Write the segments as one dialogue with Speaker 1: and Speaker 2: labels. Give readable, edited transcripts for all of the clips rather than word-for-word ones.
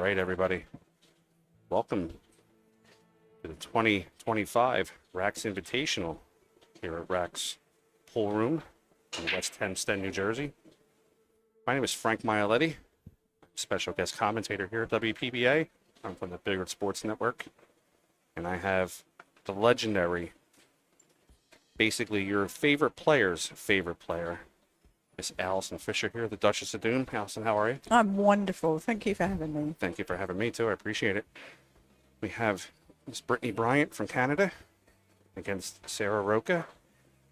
Speaker 1: right, everybody. Welcome to the 2025 Raxx Invitational here at Raxx Pool Room in West Hempstead, New Jersey. My name is Frank Mialetti, special guest commentator here at WPBA. I'm from the Billiards Sports Network, and I have the legendary, basically your favorite player's favorite player, Miss Allison Fisher here, the Duchess of Doom. Allison, how are you?
Speaker 2: I'm wonderful. Thank you for having me.
Speaker 1: Thank you for having me, too. I appreciate it. We have Miss Brittany Bryant from Canada against Sara Rocha.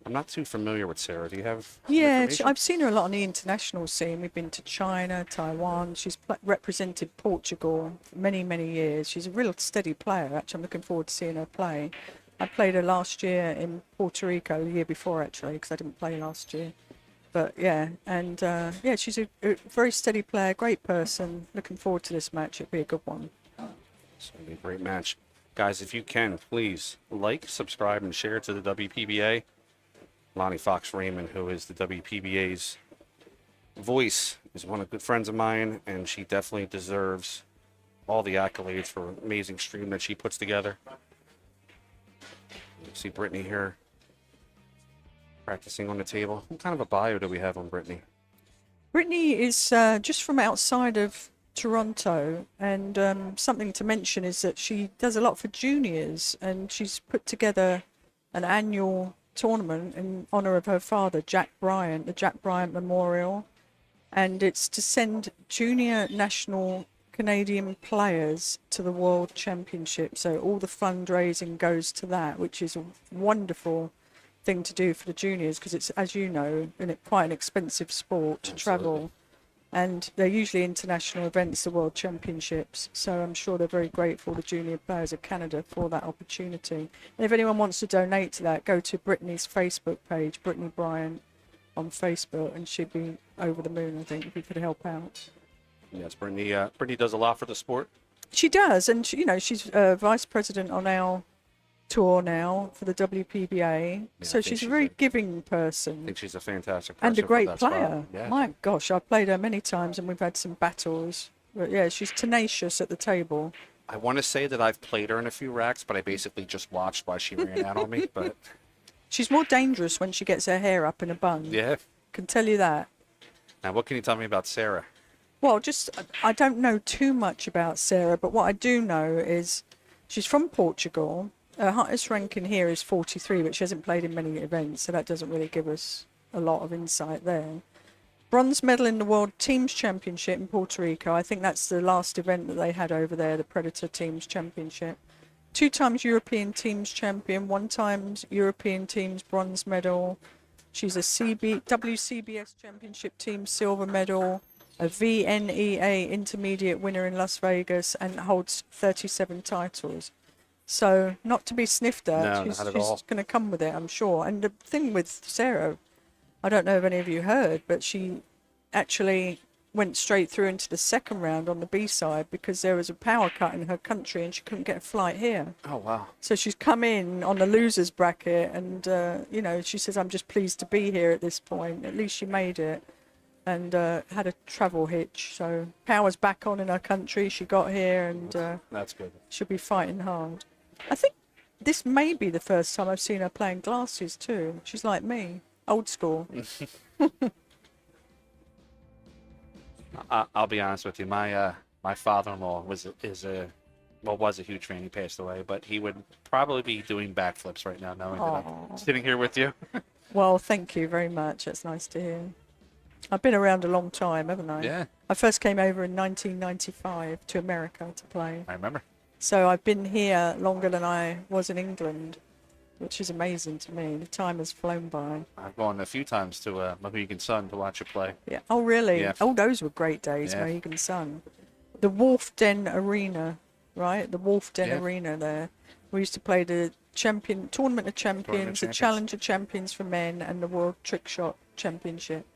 Speaker 1: I'm not too familiar with Sara. Do you have information?
Speaker 2: I've seen her a lot on the international scene. We've been to China, Taiwan. She's represented Portugal for many, many years. She's a real steady player. Actually, I'm looking forward to seeing her play. I played her last year in Puerto Rico, the year before, actually, because I didn't play last year. But yeah, and she's a very steady player, great person. Looking forward to this match. It'll be a good one.
Speaker 1: It's going to be a great match. Guys, if you can, please like, subscribe, and share to the WPBA. Lonnie Fox Raymond, who is the WPBA's voice, is one of the good friends of mine, and she definitely deserves all the accolades for an amazing stream that she puts together. You see Brittany here practicing on the table. What kind of a bio do we have on Brittany?
Speaker 2: Brittany is just from outside of Toronto, and something to mention is that she does a lot for juniors, and she's put together an annual tournament in honor of her father, Jack Bryant, the Jack Bryant Memorial, and it's to send junior national Canadian players to the World Championship. So all the fundraising goes to that, which is a wonderful thing to do for the juniors, because it's, as you know, quite an expensive sport to travel, and they're usually international events, the World Championships. So I'm sure they're very grateful, the junior players of Canada, for that opportunity. And if anyone wants to donate to that, go to Brittany's Facebook page, Brittany Bryant on Facebook, and she'd be over the moon, I think, if you could help out.
Speaker 1: Yes, Brittany. Brittany does a lot for the sport.
Speaker 2: She does, and she's vice president on our tour now for the WPBA. Yeah, so she's a very giving person.
Speaker 1: I think she's a fantastic person
Speaker 2: and a great
Speaker 1: for that
Speaker 2: player.
Speaker 1: Yeah.
Speaker 2: My gosh, I've played her many times, and we've had some battles. But yeah, she's tenacious at the table.
Speaker 1: I want to say that I've played her in a few racks, but I basically just watched while she ran out on me. But
Speaker 2: she's more dangerous when she gets her hair up in a bun.
Speaker 1: Yeah,
Speaker 2: can tell you that.
Speaker 1: Now, what can you tell me about Sara?
Speaker 2: Well, I don't know too much about Sara, but what I do know is she's from Portugal. Her highest ranking here is 43, but she hasn't played in many events, so that doesn't really give us a lot of insight there. Bronze medal in the World Teams Championship in Puerto Rico. I think that's the last event that they had over there, the Predator Teams Championship. 2 times European Teams Champion, 1 time European Teams Bronze medal. She's a WCBS Championship Team Silver medal, a VNEA Intermediate winner in Las Vegas, and holds 37 titles. So not to be sniffed at.
Speaker 1: No,
Speaker 2: she's going to come with it, I'm sure. And the thing with Sara, I don't know if any of you heard, but she actually went straight through into the second round on the B side because there was a power cut in her country and she couldn't get a flight here.
Speaker 1: Oh, wow.
Speaker 2: So she's come in on the losers bracket, and she says, I'm just pleased to be here at this point. At least she made it, and had a travel hitch. So power's back on in her country. She got here, and
Speaker 1: that's good.
Speaker 2: She'll be fighting hard. I think this may be the first time I've seen her playing glasses too. She's like me, old school.
Speaker 1: I'll be honest with you. My father-in-law was a huge fan. He passed away, but he would probably be doing backflips right now, knowing that I'm sitting here with you.
Speaker 2: Well, thank you very much. That's nice to hear. I've been around a long time, haven't I?
Speaker 1: Yeah.
Speaker 2: I first came over in 1995 to America to play.
Speaker 1: I remember.
Speaker 2: So I've been here longer than I was in England, which is amazing to me. The time has flown by.
Speaker 1: I've gone a few times to Mohegan Sun to watch you play.
Speaker 2: Yeah. Oh, really?
Speaker 1: Yeah.
Speaker 2: Oh, those were great days,
Speaker 1: Yeah.
Speaker 2: Mohegan Sun. The Wolf Den Arena, right? The Wolf Den Arena there. We used to play the Tournament of Champions, the Challenger Champions for men, and the World Trick Shot Championship.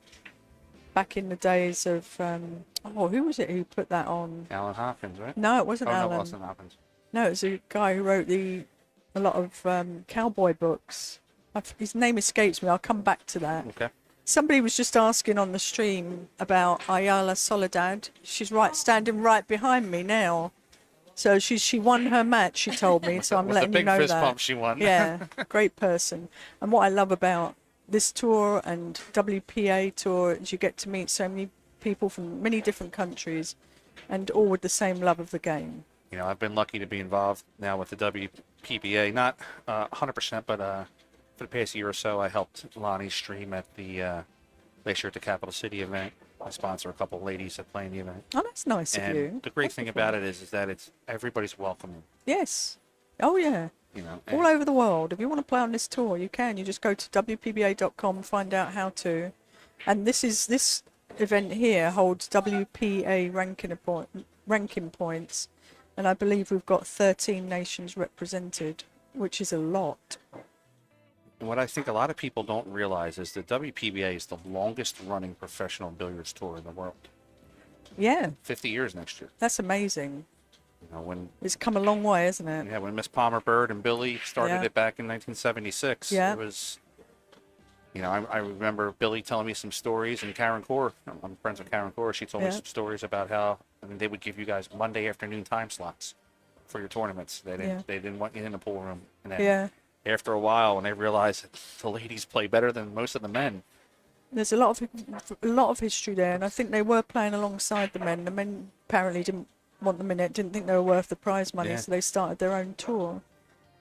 Speaker 2: Back in the days of, who was it who put that on?
Speaker 1: Alan Hopkins, right?
Speaker 2: No, it wasn't Alan.
Speaker 1: No, it wasn't Hopkins.
Speaker 2: No, it was a guy who wrote a lot of cowboy books. His name escapes me. I'll come back to that.
Speaker 1: Okay.
Speaker 2: Somebody was just asking on the stream about Ayala Soledad. She's standing right behind me now. So she won her match, she told me. So I'm
Speaker 1: With the
Speaker 2: letting you
Speaker 1: big
Speaker 2: know
Speaker 1: fist
Speaker 2: that.
Speaker 1: pump she won.
Speaker 2: Yeah, great person. And what I love about this tour and WPA tour is you get to meet so many people from many different countries and all with the same love of the game.
Speaker 1: You know, I've been lucky to be involved now with the WPBA, not 100%, but for the past year or so, I helped Lonnie stream at the last year at the Capital City event. I sponsor a couple ladies that play in the event.
Speaker 2: Oh, that's nice of
Speaker 1: And
Speaker 2: you.
Speaker 1: the great thing about it is that everybody's welcoming.
Speaker 2: Yes. Oh, yeah.
Speaker 1: You know,
Speaker 2: All over the world. If you want to play on this tour, you can. You just go to WPBA.com, find out how to. And this event here holds WPA ranking points. And I believe we've got 13 nations represented, which is a lot.
Speaker 1: and what I think a lot of people don't realize is that WPBA is the longest running professional billiards tour in the world.
Speaker 2: Yeah,
Speaker 1: 50 years next year.
Speaker 2: that's amazing.
Speaker 1: You know, when
Speaker 2: It's come a long way, hasn't it?
Speaker 1: yeah, when Miss Palmer Bird and Billy started
Speaker 2: Yeah.
Speaker 1: it back in 1976,
Speaker 2: Yeah.
Speaker 1: it was, you know, I remember Billy telling me some stories, and Karen Core, I'm friends with Karen Core, she told me
Speaker 2: Yeah.
Speaker 1: some stories about how, I mean, they would give you guys Monday afternoon time slots for your tournaments.
Speaker 2: Yeah.
Speaker 1: They didn't want you in the pool room. And then
Speaker 2: Yeah.
Speaker 1: after a while, when they realized that the ladies play better than most of the men,
Speaker 2: There's a lot of history there, and I think they were playing alongside the men. The men apparently didn't want them in it, didn't think they were worth the prize money,
Speaker 1: Yeah.
Speaker 2: so they started their own tour.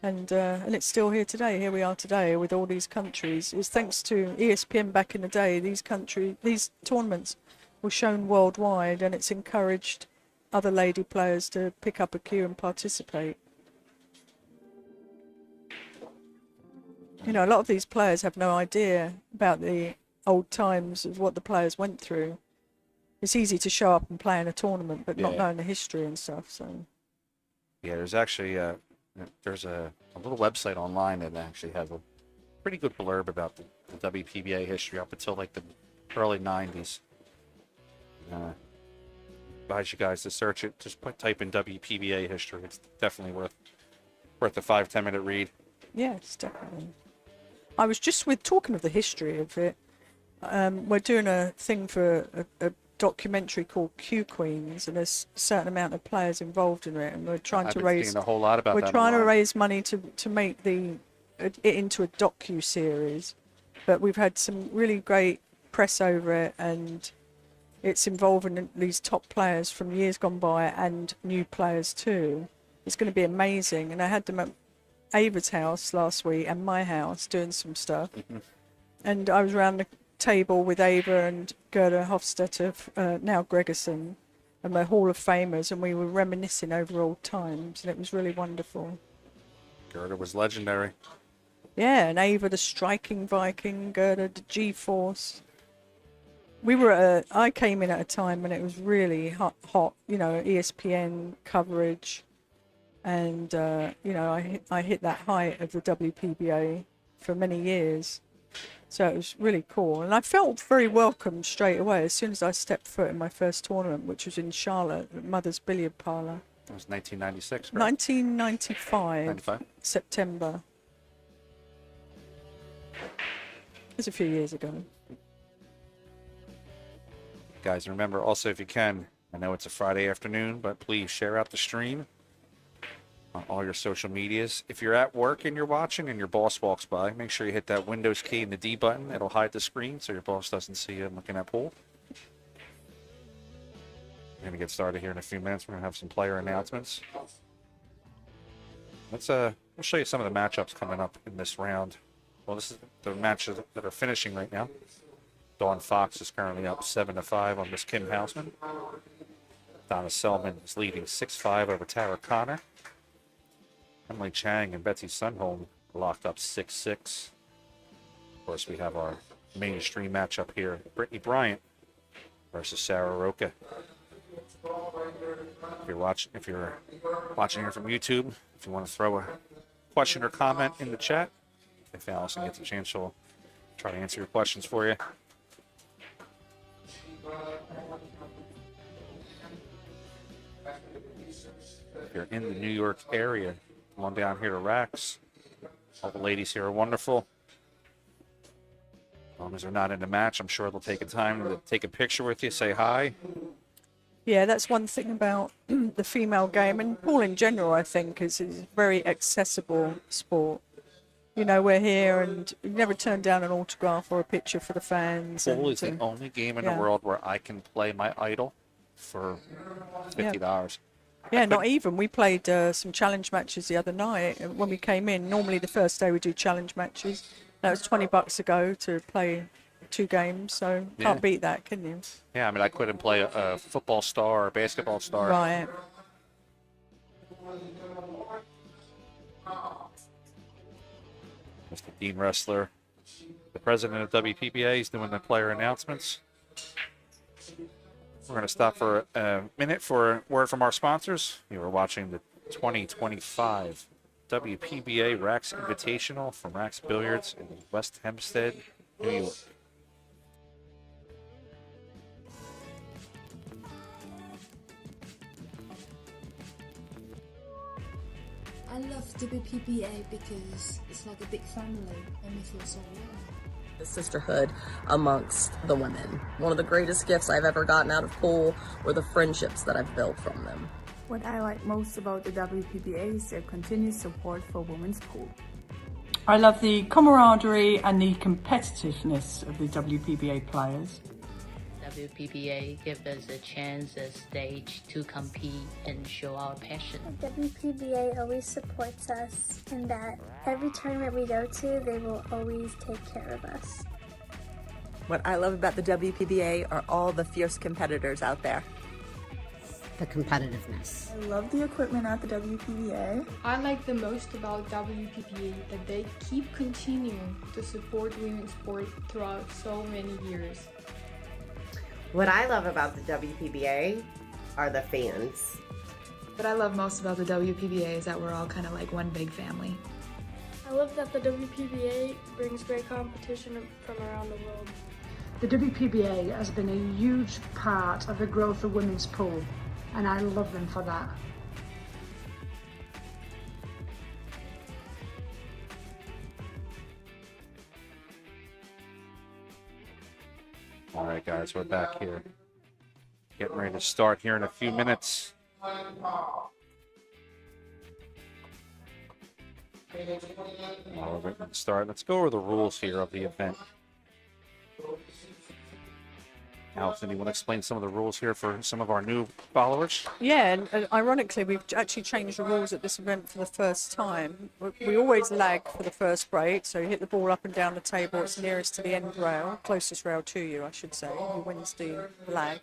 Speaker 2: And it's still here today. Here we are today with all these countries. It's thanks to ESPN back in the day. These tournaments were shown worldwide, and it's encouraged other lady players to pick up a cue and participate. You know, a lot of these players have no idea about the old times of what the players went through. It's easy to show up and play in a tournament, but not
Speaker 1: Yeah.
Speaker 2: knowing the history and stuff. So
Speaker 1: yeah, there's actually there's a little website online that actually has a pretty good blurb about the WPBA history up until like the early 90s. Advise you guys to search it. Just type in WPBA history. It's definitely worth a 5-10 minute read.
Speaker 2: yes, definitely. I was just talking of the history of it. We're doing a thing for a documentary called Q Queens, and there's a certain amount of players involved in it, and we're trying
Speaker 1: I've
Speaker 2: to
Speaker 1: been
Speaker 2: raise
Speaker 1: seeing a whole lot about
Speaker 2: we're
Speaker 1: that
Speaker 2: trying to
Speaker 1: online.
Speaker 2: raise money to make it into a docu-series, but we've had some really great press over it, and it's involving these top players from years gone by and new players too. It's going to be amazing, and I had them at Ava's house last week and my house doing some stuff, and I was around the table with Ava and Gerda Hofstetter, now Gregerson, and the Hall of Famers, and we were reminiscing over old times, and it was really wonderful.
Speaker 1: Gerda was legendary.
Speaker 2: Yeah, and Ava the striking Viking, Gerda the G-Force. We were I came in at a time when it was really hot, you know, ESPN coverage, and you know, I hit that height of the WPBA for many years. So it was really cool, and I felt very welcome straight away as soon as I stepped foot in my first tournament, which was in Charlotte at Mother's Billiard Parlour.
Speaker 1: It was 1996, correct?
Speaker 2: 1995,
Speaker 1: 95?
Speaker 2: September. It was a few years ago.
Speaker 1: Guys, remember also, if you can, I know it's a Friday afternoon, but please share out the stream on all your social medias. If you're at work and you're watching and your boss walks by, make sure you hit that Windows key and the D button. It'll hide the screen so your boss doesn't see you looking at pool. We're going to get started here in a few minutes. We're going to have some player announcements. We'll show you some of the matchups coming up in this round. Well, this is the matches that are finishing right now. Dawn Fox is currently up 7-5 on Miss Kim Hausman. Donna Selman is leading 6-5 over Tara Connor. Emily Chang and Betsy Sunholm locked up 6-6. Of course, we have our mainstream matchup here. Brittany Bryant versus Sara Rocha. If you're watching here from YouTube, if you want to throw a question or comment in the chat, if Allison gets a chance, she'll try to answer your questions for you. If you're in the New York area, come on down here to Raxx. All the ladies here are wonderful. As long as they're not in the match, I'm sure they'll take a time to take a picture with you, say hi.
Speaker 2: Yeah, that's one thing about the female game, and pool in general, I think, is a very accessible sport. You know, we're here and you never turn down an autograph or a picture for the fans.
Speaker 1: Pool is the only game in the world where I can play my idol for $50.
Speaker 2: Yeah, not even. We played some challenge matches the other night. And when we came in, normally the first day we do challenge matches. That was $20 a go to play 2 games, so can't beat that, can you?
Speaker 1: Yeah, I mean, I couldn't play a football star or a basketball star.
Speaker 2: Right.
Speaker 1: Mr. Dean Wrestler, the president of WPBA, is doing the player announcements. We're going to stop for a minute for a word from our sponsors. You are watching the 2025 WPBA Raxx Invitational from Raxx Billiards in West Hempstead, New York.
Speaker 3: I love WPBA because it's like a big family and we feel so warm.
Speaker 4: The sisterhood amongst the women. One of the greatest gifts I've ever gotten out of pool were the friendships that I've built from them.
Speaker 5: What I like most about the WPBA is their continued support for women's pool.
Speaker 6: I love the camaraderie and the competitiveness of the WPBA players.
Speaker 7: WPBA gives us a chance, a stage to compete and show our passion.
Speaker 8: WPBA always supports us in that every tournament we go to, they will always take care of us.
Speaker 9: What I love about the WPBA are all the fierce competitors out there.
Speaker 10: The competitiveness.
Speaker 5: I love the equipment at the WPBA.
Speaker 11: I like the most about WPBA that they keep continuing to support women's sport throughout so many years.
Speaker 12: What I love about the WPBA are the fans.
Speaker 13: What I love most about the WPBA is that we're all kind of like one big family.
Speaker 8: I love that the WPBA brings great competition from around the world.
Speaker 14: The WPBA has been a huge part of the growth of women's pool, and I love them for that.
Speaker 1: All right, guys, we're back here. Getting ready to start here in a few minutes. We're ready to start. Let's go over the rules here of the event. Allison, you want to explain some of the rules here for some of our new followers?
Speaker 2: Yeah, and ironically, we've actually changed the rules at this event for the first time. We always lag for the first break, so you hit the ball up and down the table. It's nearest to the end rail, closest rail to you, I should say, who wins the lag.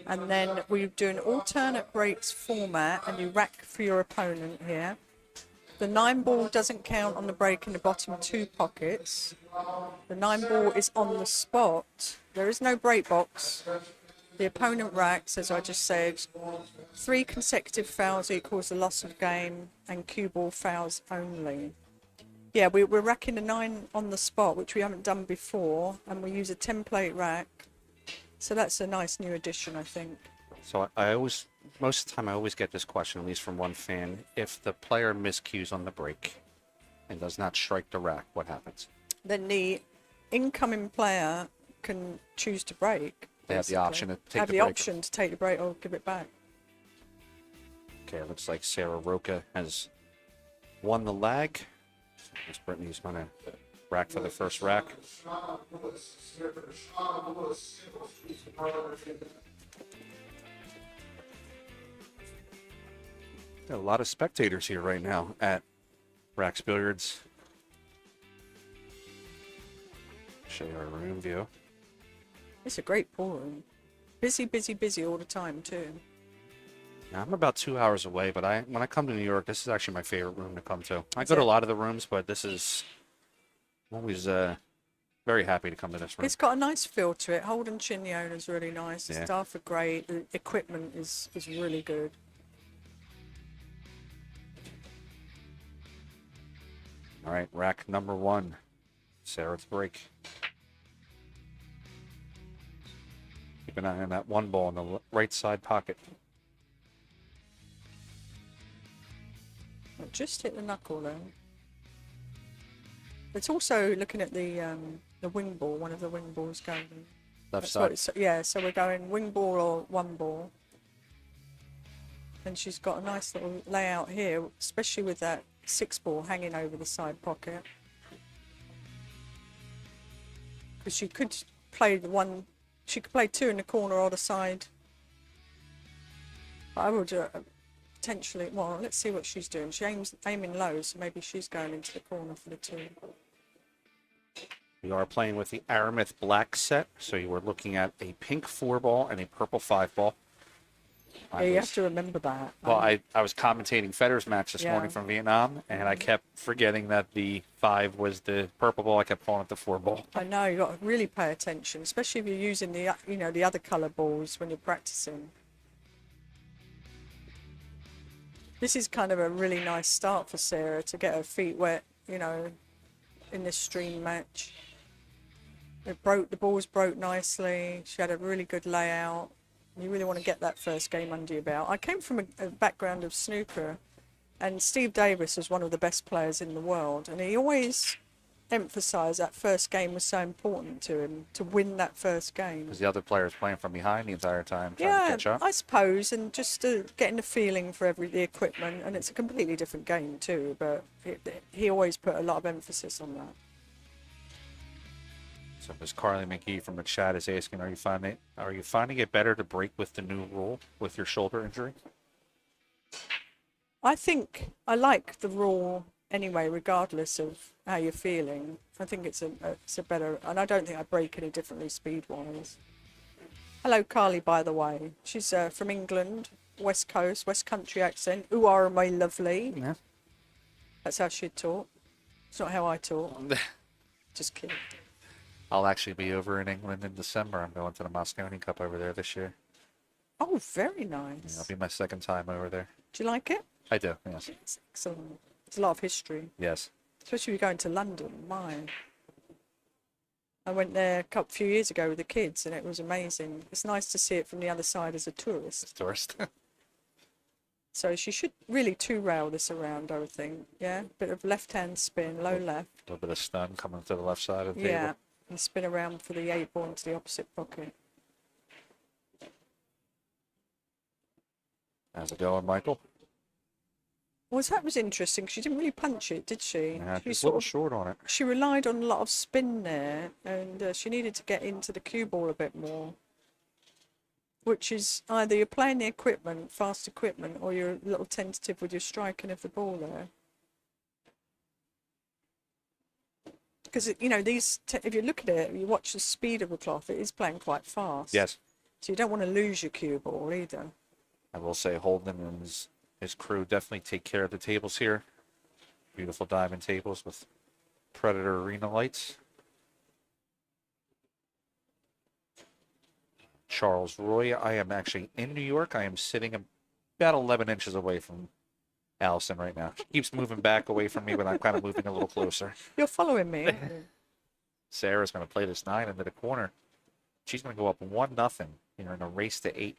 Speaker 2: And then we do an alternate breaks format, and you rack for your opponent here. The 9-ball doesn't count on the break in the bottom 2 pockets. The 9-ball is on the spot. There is no break box. The opponent racks, as I just said, 3 consecutive fouls equals the loss of game, and cue ball fouls only. Yeah, we're racking a 9 on the spot, which we haven't done before, and we use a template rack. So that's a nice new addition, I think.
Speaker 1: So most of the time I always get this question, at least from one fan. If the player miscues on the break and does not strike the rack, what happens?
Speaker 2: Then the incoming player can choose to break.
Speaker 1: They have the option to take the break.
Speaker 2: Have the option to take the break or give it back.
Speaker 1: Okay, it looks like Sara Rocha has won the lag. Miss Brittany's going to rack for the first rack. Got a lot of spectators here right now at Raxx Billiards. Show you our room view.
Speaker 2: It's a great pool room. Busy, busy, busy all the time too.
Speaker 1: Now, I'm about 2 hours away, but when I come to New York, this is actually my favorite room to come to. I go to a lot of the rooms, but this is I'm always very happy to come to this room.
Speaker 2: It's got a nice feel to it. Holden Chinyon is really nice. The
Speaker 1: Yeah.
Speaker 2: staff are great. The equipment is really good.
Speaker 1: All right, rack number 1. Sarah's break. Keep an eye on that 1 ball in the right side pocket.
Speaker 2: Just hit the knuckle though. It's also looking at the wing ball, one of the wing balls going.
Speaker 1: Left
Speaker 2: That's what
Speaker 1: side.
Speaker 2: it's, yeah, so we're going wing ball or one ball. And she's got a nice little layout here, especially with that 6 ball hanging over the side pocket. Because she could play she could play 2 in the corner or the side. But I would potentially, well, let's see what she's doing. She aiming low, so maybe she's going into the corner for the 2.
Speaker 1: We are playing with the Aramith black set, so you were looking at a pink 4 ball and a purple 5 ball.
Speaker 2: Yeah, you have to remember that.
Speaker 1: Well, I was commentating Federer's match this morning from Vietnam, and I kept forgetting that the 5 was the purple ball. I kept calling it the 4 ball.
Speaker 2: I know, you got to really pay attention, especially if you're using the, the other colour balls when you're practicing. This is kind of a really nice start for Sarah to get her feet wet, in this stream match. The balls broke nicely. She had a really good layout. You really want to get that first game under your belt. I came from a background of snooker, and Steve Davis was one of the best players in the world, and he always emphasised that first game was so important to him, to win that first game.
Speaker 1: Because the other player is playing from behind the entire time, trying to catch up.
Speaker 2: I suppose, and just getting the feeling for the equipment, and it's a completely different game too, but he always put a lot of emphasis on that.
Speaker 1: So Ms. Carly McGee from the chat is asking, are you finding it better to break with the new rule with your shoulder injury?
Speaker 2: I think I like the rule anyway, regardless of how you're feeling. I think it's a better, and I don't think I break any differently speed-wise. Hello, Carly, by the way. She's from England, West Coast, West Country accent. Ooh, are my lovely.
Speaker 1: Yeah.
Speaker 2: That's how she'd talk. It's not how I talk. Just kidding.
Speaker 1: I'll actually be over in England in December. I'm going to the Moscone Cup over there this year.
Speaker 2: Oh, very nice.
Speaker 1: Yeah, it'll be my second time over there.
Speaker 2: Do you like it?
Speaker 1: I do, yes.
Speaker 2: It's excellent. There's a lot of history.
Speaker 1: Yes.
Speaker 2: Especially if you're going to London. I went there a few years ago with the kids, and it was amazing. It's nice to see it from the other side as a tourist. So she should really 2-rail this around, I would think. Yeah, bit of left-hand spin, low left.
Speaker 1: A little bit of stun coming to the left side of the
Speaker 2: Yeah,
Speaker 1: table.
Speaker 2: and spin around for the 8 ball into the opposite pocket.
Speaker 1: How's it going, Michael?
Speaker 2: Well, that was interesting. She didn't really punch it, did she?
Speaker 1: Yeah,
Speaker 2: She
Speaker 1: she's a little short on it.
Speaker 2: She relied on a lot of spin there, and she needed to get into the cue ball a bit more. Which is either you're playing the equipment, fast equipment, or you're a little tentative with your striking of the ball there. Because, if you look at it, you watch the speed of the cloth, it is playing quite fast.
Speaker 1: Yes.
Speaker 2: So you don't want to lose your cue ball either.
Speaker 1: I will say Holden and his crew definitely take care of the tables here. Beautiful diamond tables with Predator arena lights. Charles Roy, I am actually in New York. I am sitting about 11 inches away from Allison right now. She keeps moving back away from me, but I'm kind of moving a little closer.
Speaker 2: You're following me, aren't you?
Speaker 1: Sarah's going to play this 9 into the corner. She's going to go up 1-0 in a race to 8.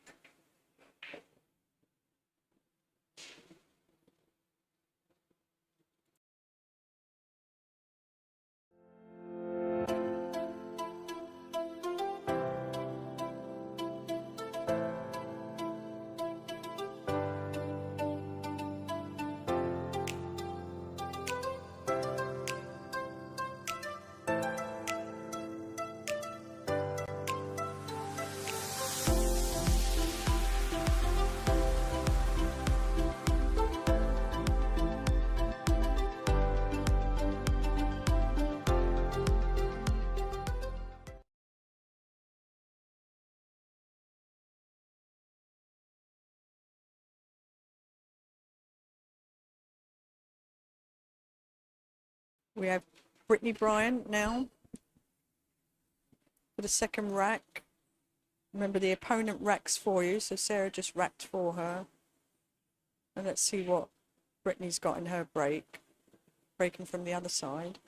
Speaker 2: We have Brittany Bryant now for the second rack. Remember, the opponent racks for you, so Sarah just racked for her. And let's see what Brittany's got in her break. Breaking from the other side.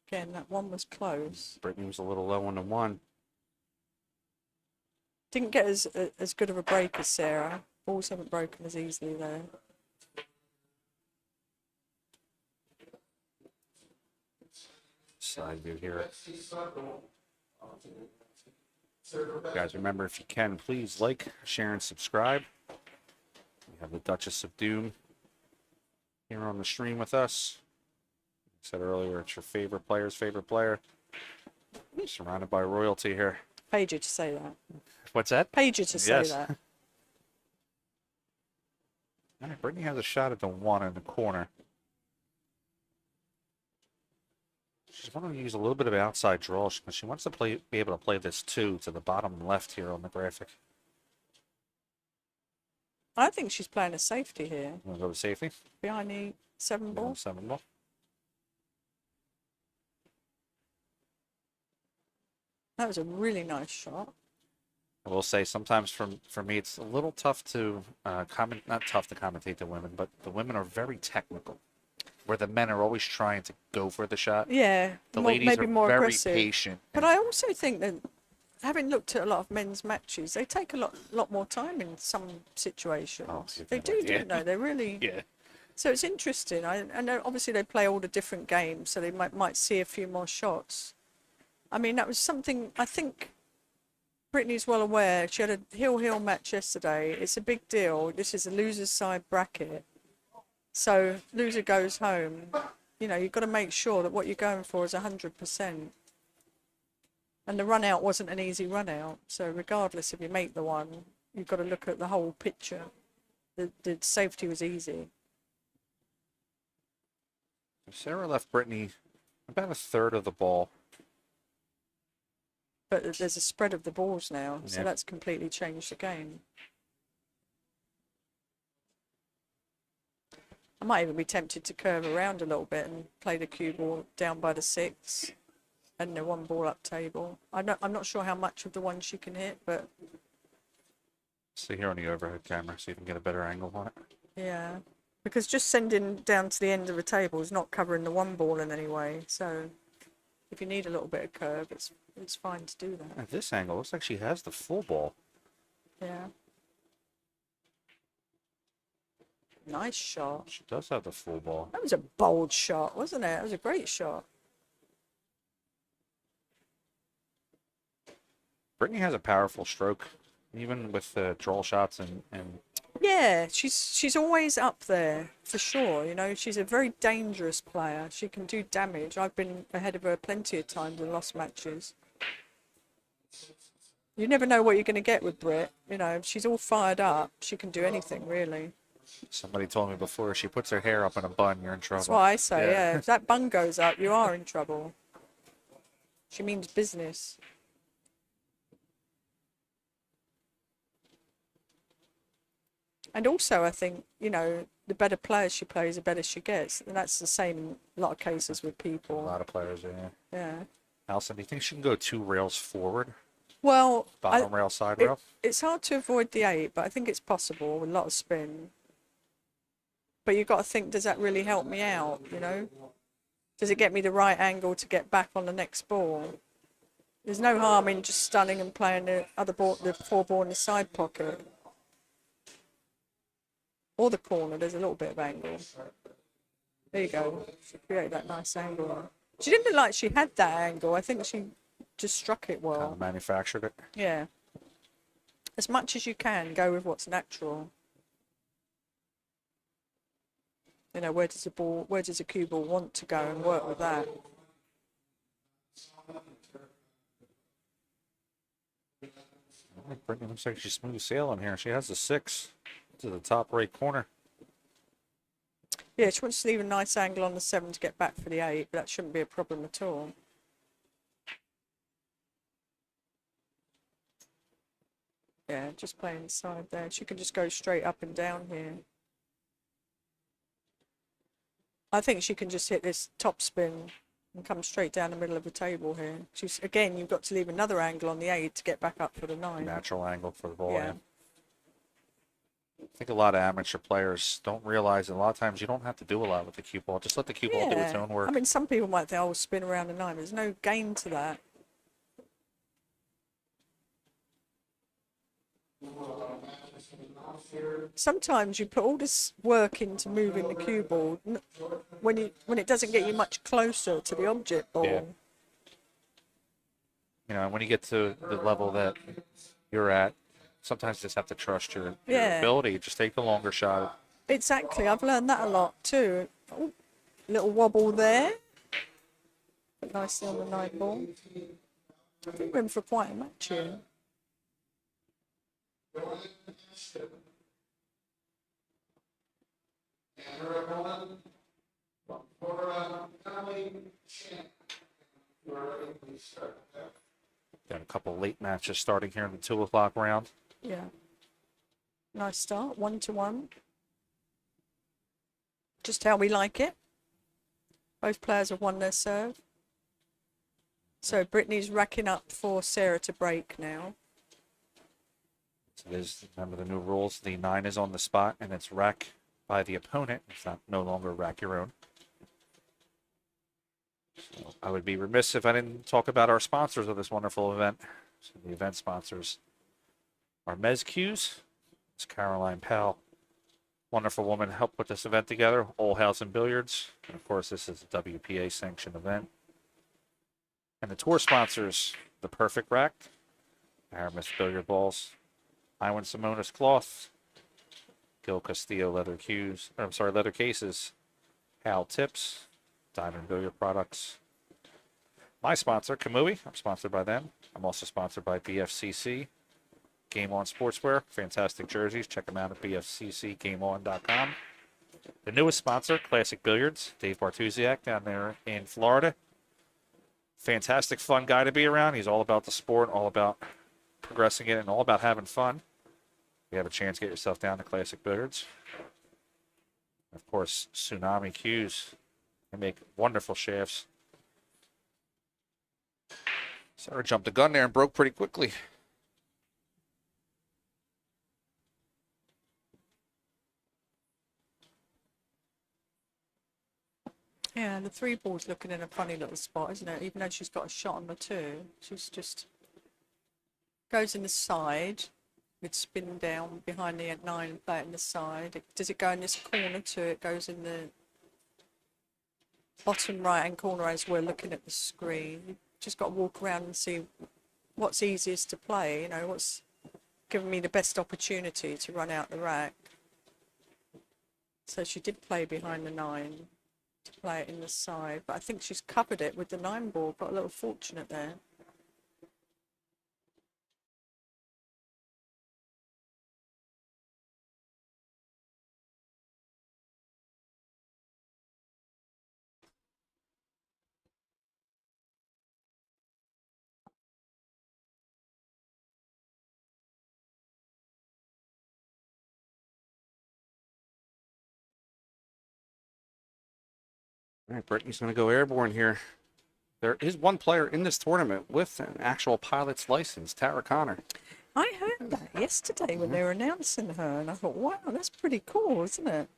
Speaker 2: Again, that one was close.
Speaker 1: Brittany was a little low on the 1.
Speaker 2: Didn't get as good of a break as Sarah. Balls haven't broken as easily there.
Speaker 1: Side view here. Guys, remember, if you can, please like, share, and subscribe. We have the Duchess of Doom here on the stream with us. Like I said earlier, it's your favorite player's favorite player. Surrounded by royalty here.
Speaker 2: Paid you to say that.
Speaker 1: What's that?
Speaker 2: Paid you to say that.
Speaker 1: All right, Brittany has a shot at the 1 in the corner. She's wanting to use a little bit of outside draw because she wants to be able to play this 2 to the bottom left here on the graphic.
Speaker 2: I think she's playing a safety here.
Speaker 1: You want to go with safety?
Speaker 2: Behind the 7 ball.
Speaker 1: 7 ball.
Speaker 2: That was a really nice shot.
Speaker 1: I will say sometimes for me it's a little tough to not tough to commentate the women, but the women are very technical. Where the men are always trying to go for the shot.
Speaker 2: Yeah,
Speaker 1: the ladies
Speaker 2: maybe
Speaker 1: are
Speaker 2: more
Speaker 1: very
Speaker 2: aggressive.
Speaker 1: patient.
Speaker 2: But I also think that, having looked at a lot of men's matches, they take a lot more time in some situations.
Speaker 1: Oh,
Speaker 2: they do, don't they? They really.
Speaker 1: Yeah.
Speaker 2: So it's interesting. I know obviously they play all the different games, so they might see a few more shots. I mean, that was something I think Brittany's well aware. She had a heel match yesterday. It's a big deal. This is a loser's side bracket. So loser goes home. You know, you've got to make sure that what you're going for is 100%. And the run out wasn't an easy run out. So regardless if you make the one, you've got to look at the whole picture. The safety was easy.
Speaker 1: Sarah left Brittany about a third of the ball.
Speaker 2: But there's a spread of the balls now, so
Speaker 1: Yeah.
Speaker 2: that's completely changed the game. I might even be tempted to curve around a little bit and play the cue ball down by the 6 and the 1 ball up table. I'm not sure how much of the 1 she can hit, but
Speaker 1: See here on the overhead camera, so you can get a better angle on it.
Speaker 2: yeah. Because just sending down to the end of the table is not covering the 1 ball in any way. So if you need a little bit of curve, it's fine to do that.
Speaker 1: At this angle, looks like she has the full ball.
Speaker 2: Yeah. Nice shot.
Speaker 1: She does have the full ball.
Speaker 2: That was a bold shot, wasn't it? It was a great shot.
Speaker 1: Brittany has a powerful stroke, even with the draw shots and
Speaker 2: Yeah, she's always up there for sure. You know, she's a very dangerous player. She can do damage. I've been ahead of her plenty of times and lost matches. You never know what you're going to get with Britt. You know, if she's all fired up, she can do anything really.
Speaker 1: somebody told me before, she puts her hair up in a bun, you're in trouble.
Speaker 2: That's what I say. Yeah, if that bun goes up, you are in trouble. She means business. And also, I think, you know, the better players she plays, the better she gets. And that's the same in a lot of cases with people.
Speaker 1: A lot of players, yeah.
Speaker 2: Yeah.
Speaker 1: Alison, do you think she can go 2 rails forward?
Speaker 2: Well,
Speaker 1: Bottom rail, side rail?
Speaker 2: It's hard to avoid the 8, but I think it's possible with a lot of spin. But you've got to think, does that really help me out, you know? Does it get me the right angle to get back on the next ball? There's no harm in just stunning and playing the other ball, the 4 ball in the side pocket. Or the corner, there's a little bit of angle. There you go. She created that nice angle. She didn't look like she had that angle. I think she just struck it well.
Speaker 1: Kind of manufactured it.
Speaker 2: Yeah. As much as you can, go with what's natural. You know, where does the cue ball want to go and work with that?
Speaker 1: Brittany looks like she's smooth sailing here. She has the 6 to the top right corner.
Speaker 2: Yeah, she wants to leave a nice angle on the 7 to get back for the 8, but that shouldn't be a problem at all. Yeah, just playing the side there. She can just go straight up and down here. I think she can just hit this top spin and come straight down the middle of the table here. She's, again, you've got to leave another angle on the 8 to get back up for the 9.
Speaker 1: Natural angle for the ball.
Speaker 2: Yeah.
Speaker 1: I think a lot of amateur players don't realize that a lot of times you don't have to do a lot with the cue ball. Just let the cue ball do its own work.
Speaker 2: I mean, some people might think, oh, spin around the 9. There's no gain to that. sometimes you put all this work into moving the cue ball when it doesn't get you much closer to the object ball.
Speaker 15: Yeah. You know, when you get to the level that you're at, sometimes you just have to trust your ability. Just take the longer shot.
Speaker 2: Exactly. I've learned that a lot too. Oh, little wobble there. But nicely on the 9 ball. I think we're in for quite a match here.
Speaker 15: Got a couple late matches starting here in the 2 o'clock round.
Speaker 2: Yeah. Nice start. 1-1. Just how we like it. Both players have won their serve. So Brittany's racking up for Sara to break now.
Speaker 15: So there's, remember the new rules, the 9 is on the spot and it's rack by the opponent. It's not no longer rack your own. So I would be remiss if I didn't talk about our sponsors of this wonderful event. So the event sponsors are Mezz Cues. It's Caroline Powell, wonderful woman, helped put this event together. Olhausen Billiards. And of course, this is a WPA sanctioned event. And the tour sponsors, the Perfect Rack, Aramith billiard balls, Iwan Simonis cloth, Gil Castillo leather cues, or I'm sorry, leather cases, Hal tips, Diamond billiard products. My sponsor, Kamui, I'm sponsored by them. I'm also sponsored by BFCC, Game On Sportswear, fantastic jerseys. Check them out at bfccgameon.com. The newest sponsor, Classic Billiards, Dave Bartusiak down there in Florida. Fantastic, fun guy to be around. He's all about the sport, all about progressing it, and all about having fun. If you have a chance, get yourself down to Classic Billiards. Of course, Tsunami Cues. They make wonderful shafts. Sarah jumped the gun there and broke pretty quickly.
Speaker 2: Yeah, the 3 ball's looking in a funny little spot, isn't it? Even though she's got a shot on the 2, she's just goes in the side with spin down behind the 9 and play it in the side. Does it go in this corner too? It goes in the bottom right hand corner as we're looking at the screen. You've just got to walk around and see what's easiest to play, you know, what's giving me the best opportunity to run out the rack. So she did play behind the 9 to play it in the side, but I think she's covered it with the 9 ball. Got a little fortunate there.
Speaker 1: All right, Brittany's going to go airborne here. There is one player in this tournament with an actual pilot's license, Tara Connor.
Speaker 2: I heard that yesterday when they were announcing her, and I thought, wow, that's pretty cool, isn't it?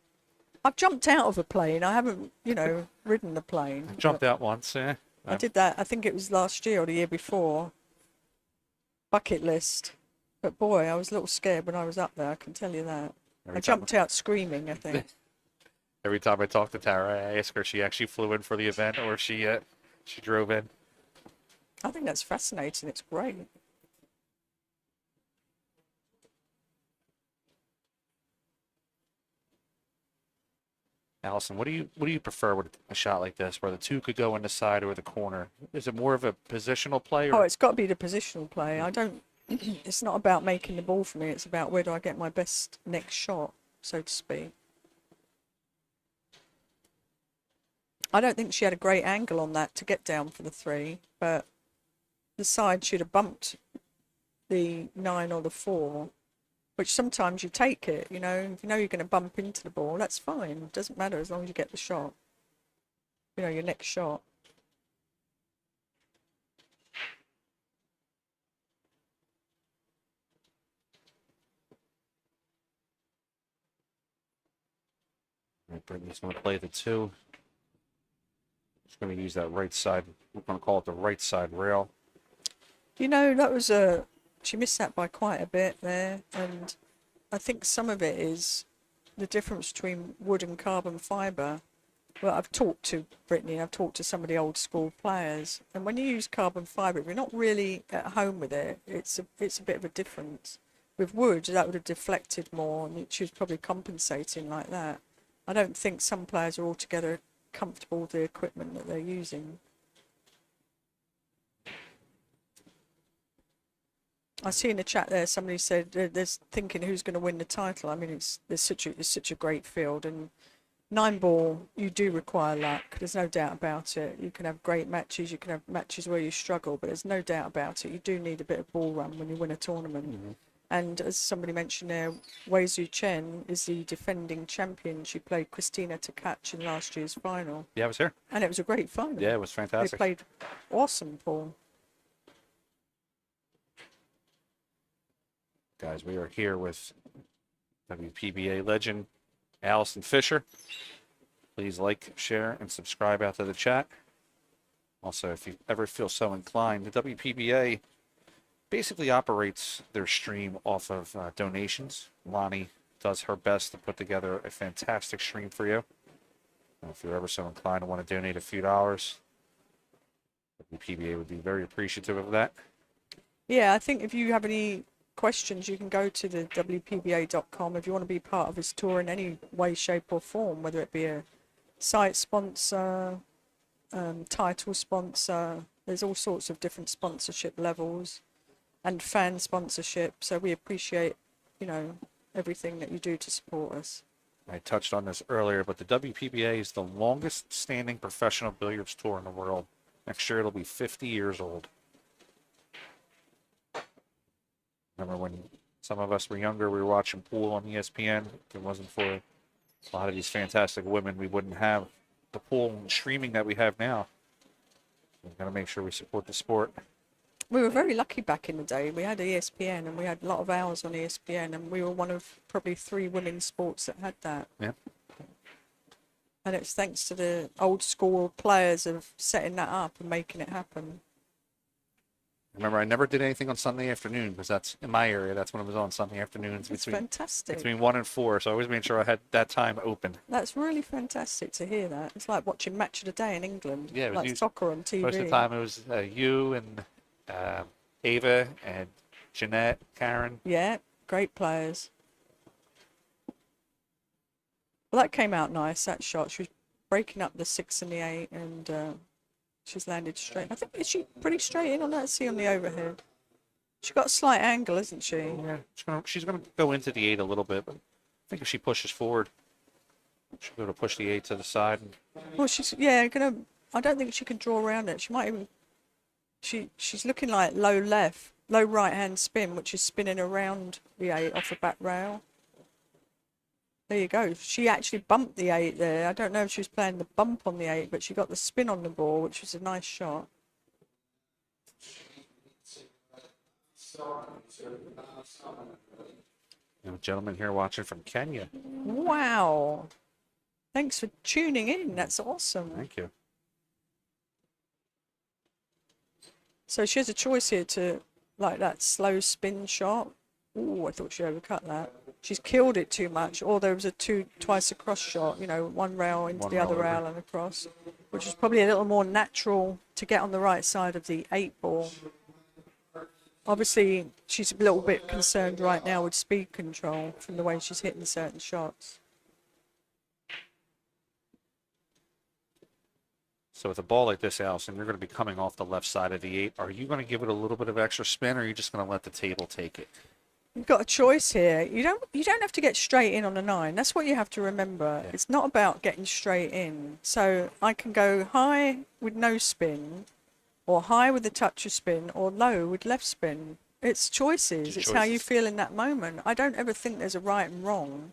Speaker 2: I've jumped out of a plane. I haven't, you know, ridden the plane.
Speaker 15: I jumped out once, yeah.
Speaker 2: I did that, I think it was last year or the year before. Bucket list. But boy, I was a little scared when I was up there, I can tell you that. I jumped out screaming, I think.
Speaker 15: Every time I talk to Tara, I ask her if she actually flew in for the event or if she drove in.
Speaker 2: I think that's fascinating. It's great.
Speaker 15: Allison, what do you prefer with a shot like this, where the 2 could go in the side or the corner? Is it more of a positional play? Or...
Speaker 2: Oh, it's got to be the positional play. I don't. It's not about making the ball for me. It's about where do I get my best next shot, so to speak. I don't think she had a great angle on that to get down for the 3, but the side should have bumped the 9 or the 4, which sometimes you take it, you know. If you know you're going to bump into the ball, that's fine. It doesn't matter as long as you get the shot, you know, your next shot.
Speaker 1: All right, Brittany's going to play the 2. She's going to use that right side. We're going to call it the right side rail.
Speaker 2: You know, that was she missed that by quite a bit there, and I think some of it is the difference between wood and carbon fibre. Well, I've talked to Brittany, I've talked to some of the old school players, and when you use carbon fibre, if you're not really at home with it, it's a bit of a difference. With wood, that would have deflected more, and she was probably compensating like that. I don't think some players are altogether comfortable with the equipment that they're using. I see in the chat there somebody said they're thinking who's going to win the title. I mean, it's such a great field, and 9-ball, you do require luck. There's no doubt about it. You can have great matches, you can have matches where you struggle, but there's no doubt about it. You do need a bit of ball run when you win a tournament. Mm-hmm. And as somebody mentioned there, Wei Zhu Chen is the defending champion. She played Christina Tpke in last year's final.
Speaker 15: Yeah, I was here.
Speaker 2: And it was a great final.
Speaker 15: Yeah, it was fantastic.
Speaker 2: They played awesome, Paul.
Speaker 15: Guys, we are here with WPBA legend Allison Fisher. Please like, share, and subscribe out to the chat. Also, if you ever feel so inclined, the WPBA basically operates their stream off of donations. Lonnie does her best to put together a fantastic stream for you. If you're ever so inclined to want to donate a few dollars, WPBA would be very appreciative of that.
Speaker 2: Yeah, I think if you have any questions, you can go to the WPBA.com if you want to be part of this tour in any way, shape or form, whether it be a site sponsor, title sponsor. There's all sorts of different sponsorship levels and fan sponsorship. So we appreciate, everything that you do to support us.
Speaker 15: I touched on this earlier, but the WPBA is the longest standing professional billiards tour in the world. Next year it'll be 50 years old. Remember when some of us were younger, we were watching pool on ESPN. If it wasn't for a lot of these fantastic women, we wouldn't have the pool and streaming that we have now. We've got to make sure we support the sport.
Speaker 2: We were very lucky back in the day. We had ESPN and we had a lot of hours on ESPN, and we were one of probably 3 women's sports that had that.
Speaker 15: Yeah.
Speaker 2: And it's thanks to the old school players of setting that up and making it happen.
Speaker 15: Remember, I never did anything on Sunday afternoon because that's in my area. That's when it was on Sunday afternoons.
Speaker 2: It's fantastic.
Speaker 15: Between 1 and 4, so I always made sure I had that time open.
Speaker 2: That's really fantastic to hear that. It's like watching Match of the Day in England.
Speaker 15: Yeah, it was
Speaker 2: like soccer on TV.
Speaker 15: Most of the time it was you and Ava and Jeanette, Karen.
Speaker 2: Yeah, great players. Well, that came out nice, that shot. She was breaking up the 6 and the 8, and she's landed straight. I think, is she pretty straight in on that? See on the overhead. She's got a slight angle, isn't she?
Speaker 15: Yeah, she's gonna go into the 8 a little bit, but I think if she pushes forward, she'll be able to push the 8 to the side.
Speaker 2: Well, I don't think she can draw around it. She might even. She's looking like low right hand spin, which is spinning around the 8 off the back rail. There you go. She actually bumped the 8 there. I don't know if she was playing the bump on the 8, but she got the spin on the ball, which was a nice shot.
Speaker 15: A gentleman here watching from Kenya.
Speaker 2: Wow. Thanks for tuning in. That's awesome.
Speaker 15: Thank you.
Speaker 2: So she has a choice here to, like that slow spin shot. Ooh, I thought she overcut that. She's killed it too much. Or there was a twice across shot, one rail into the other rail and across, which is probably a little more natural to get on the right side of the 8 ball. Obviously, she's a little bit concerned right now with speed control from the way she's hitting certain shots.
Speaker 15: So with a ball like this, Allison, you're going to be coming off the left side of the 8. Are you going to give it a little bit of extra spin, or are you just going to let the table take it?
Speaker 2: You've got a choice here. You don't have to get straight in on a 9. That's what you have to remember. Yeah. It's not about getting straight in. So I can go high with no spin, or high with a touch of spin, or low with left spin. It's choices. It's how you feel in that moment. I don't ever think there's a right and wrong.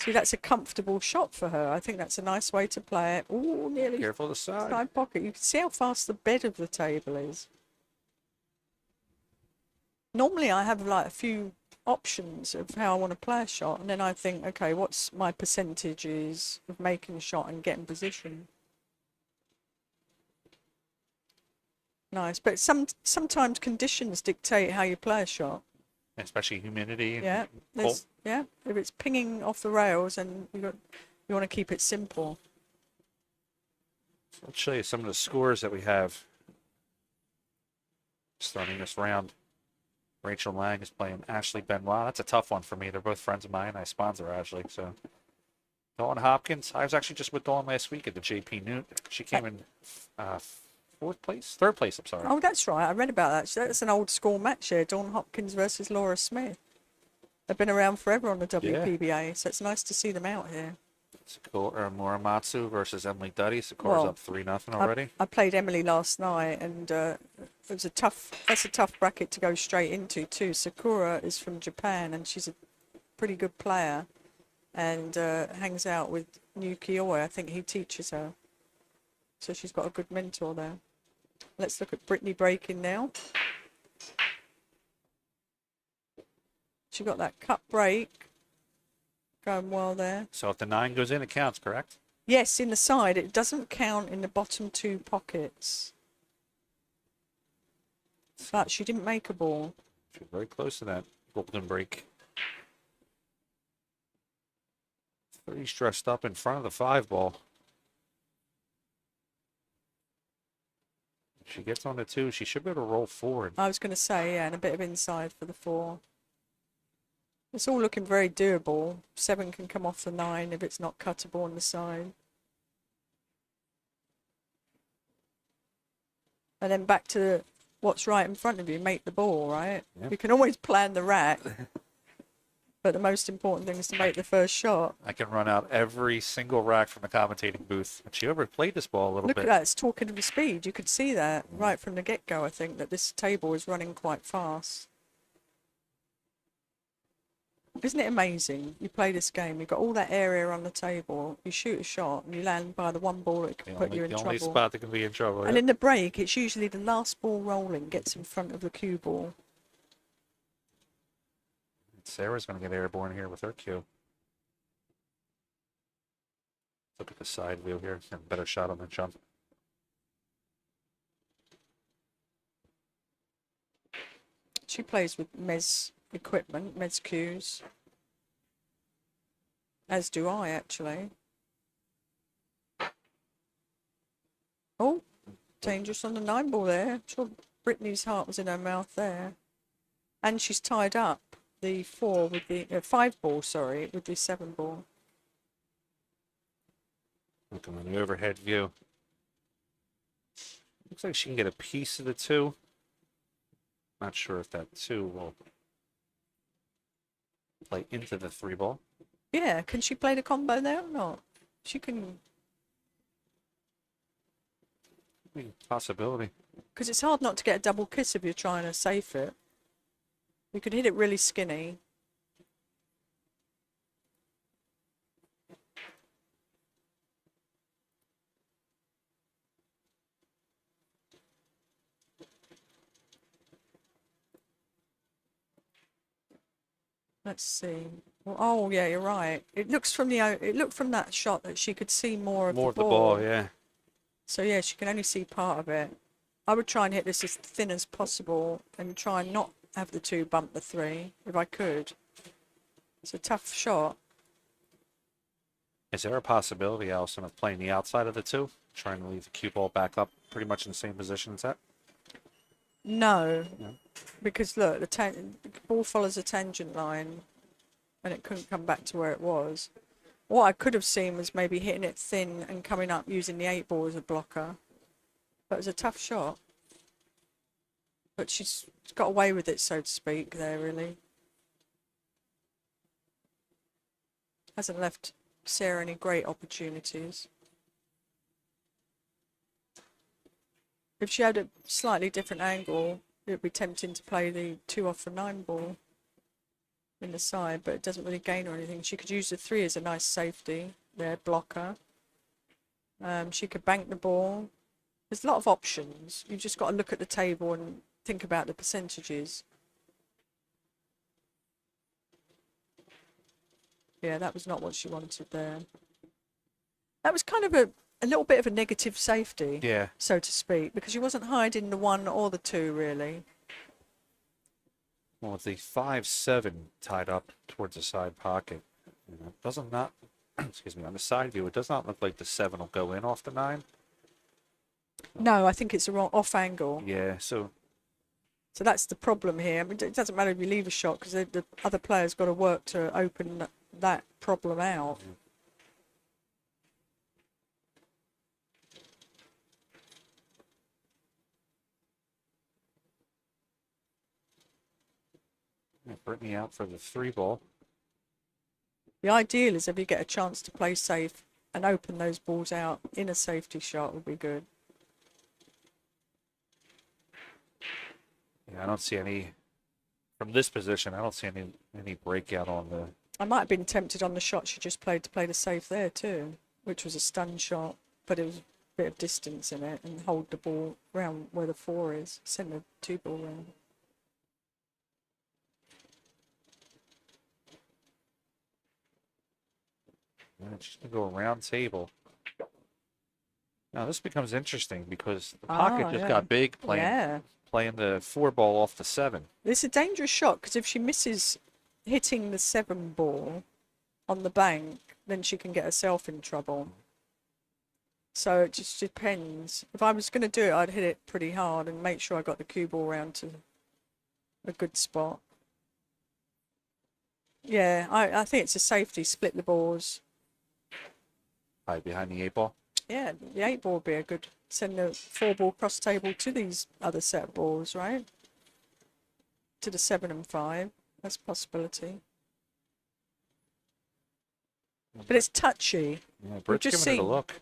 Speaker 2: See, that's a comfortable shot for her. I think that's a nice way to play it. Ooh, nearly.
Speaker 15: Careful of the side.
Speaker 2: Side pocket. You can see how fast the bed of the table is. Normally I have like a few options of how I want to play a shot, and then I think, okay, what's my percentages of making a shot and getting position? Nice, but sometimes conditions dictate how you play a shot.
Speaker 15: especially humidity. And
Speaker 2: Yeah,
Speaker 15: cold.
Speaker 2: yeah. If it's pinging off the rails, and you want to keep it simple.
Speaker 15: So let's show you some of the scores that we have starting this round. Rachel Lang is playing Ashley Benoit. That's a tough one for me. They're both friends of mine. I sponsor Ashley, so. Dawn Hopkins. I was actually just with Dawn last week at the JP Newt. She came in third place, I'm sorry.
Speaker 2: Oh, that's right. I read about that. So that's an old school match here. Dawn Hopkins versus Laura Smith. They've been around forever on the WPBA, so it's nice to see them out here.
Speaker 15: Sakura Muramatsu versus Emily Duddy. Sakura's up 3-0 already.
Speaker 2: I played Emily last night, and that's a tough bracket to go straight into too. Sakura is from Japan, and she's a pretty good player, and hangs out with Yuki Oi. I think he teaches her, so she's got a good mentor there. Let's look at Brittany breaking now. She got that cut break going well there.
Speaker 15: So if the 9 goes in, it counts, correct?
Speaker 2: Yes, in the side. It doesn't count in the bottom 2 pockets. But she didn't make a ball.
Speaker 15: She's very close to that golden break. 3's dressed up in front of the 5 ball. If she gets on the 2, she should be able to roll forward.
Speaker 2: I was going to say, yeah, and a bit of inside for the 4. It's all looking very doable. 7 can come off the 9 if it's not cuttable on the side. And then back to what's right in front of you, make the ball, right?
Speaker 15: Yep.
Speaker 2: You can always plan the rack, but the most important thing is to make the first shot.
Speaker 15: I can run out every single rack from the commentating booth. And she overplayed this ball a little bit.
Speaker 2: Look at that, it's talking of the speed. You could see that right from the get-go, I think, that this table is running quite fast. Isn't it amazing? You play this game, you've got all that area on the table, you shoot a shot, and you land by the one ball that can put you in trouble.
Speaker 15: The only spot that can be in trouble.
Speaker 2: And in the break, it's usually the last ball rolling gets in front of the cue ball.
Speaker 15: Sarah's going to get airborne here with her cue. Look at the side view here. Have a better shot on the jump.
Speaker 2: She plays with Mezz equipment, Mezz cues. As do I, actually. Oh, dangerous on the 9 ball there. I'm sure Brittany's heart was in her mouth there. And she's tied up the 4 with the 5 ball, sorry, with the 7 ball.
Speaker 15: Looking on the overhead view. Looks like she can get a piece of the 2. Not sure if that 2 will play into the 3 ball.
Speaker 2: Yeah, can she play the combo there or not? She can.
Speaker 15: Possibility.
Speaker 2: Because it's hard not to get a double kiss if you're trying to safe it. You could hit it really skinny. Let's see. Well, oh yeah, you're right. It looked from that shot that she could see more of the ball.
Speaker 15: Yeah.
Speaker 2: So yeah, she can only see part of it. I would try and hit this as thin as possible and try and not have the 2 bump the 3 if I could. It's a tough shot.
Speaker 15: Is there a possibility, Allison, of playing the outside of the 2? Trying to leave the cue ball back up pretty much in the same position as that?
Speaker 2: No. Because look, the ball follows a tangent line and it couldn't come back to where it was. What I could have seen was maybe hitting it thin and coming up using the 8 ball as a blocker. But it was a tough shot. But she's got away with it, so to speak, there, really. Hasn't left Sarah any great opportunities. If she had a slightly different angle, it would be tempting to play the 2 off the 9 ball in the side, but it doesn't really gain or anything. She could use the 3 as a nice safety there, blocker. She could bank the ball. There's a lot of options. You've just got to look at the table and think about the percentages. Yeah, that was not what she wanted there. That was kind of a little bit of a negative safety,
Speaker 15: yeah,
Speaker 2: so to speak, because she wasn't hiding the 1 or the 2, really.
Speaker 15: Well, with the 5-7 tied up towards the side pocket, it doesn't not, excuse me, on the side view, it does not look like the 7 will go in off the 9.
Speaker 2: No, I think it's a wrong off angle.
Speaker 15: Yeah, so
Speaker 2: that's the problem here. I mean, it doesn't matter if you leave a shot because the other player's got to work to open that problem out.
Speaker 15: Brittany out for the 3 ball.
Speaker 2: The ideal is if you get a chance to play safe and open those balls out in a safety shot would be good.
Speaker 15: Yeah, I don't see any, from this position, I don't see any breakout on the...
Speaker 2: I might have been tempted on the shot she just played to play the safe there too, which was a stun shot, but it was a bit of distance in it and hold the ball round where the 4 is, send the 2 ball round.
Speaker 15: And she's going to go around table. Now this becomes interesting because the pocket just got big playing the 4 ball off the 7.
Speaker 2: It's a dangerous shot because if she misses hitting the 7 ball on the bank, then she can get herself in trouble. So it just depends. If I was going to do it, I'd hit it pretty hard and make sure I got the cue ball round to a good spot. Yeah, I think it's a safety. Split the balls.
Speaker 15: Hide behind the 8 ball.
Speaker 2: Yeah, the 8 ball would be a good. Send the 4 ball cross table to these other set of balls, right? To the 7 and 5. That's a possibility. But it's touchy.
Speaker 15: Yeah, Britt's giving it a look.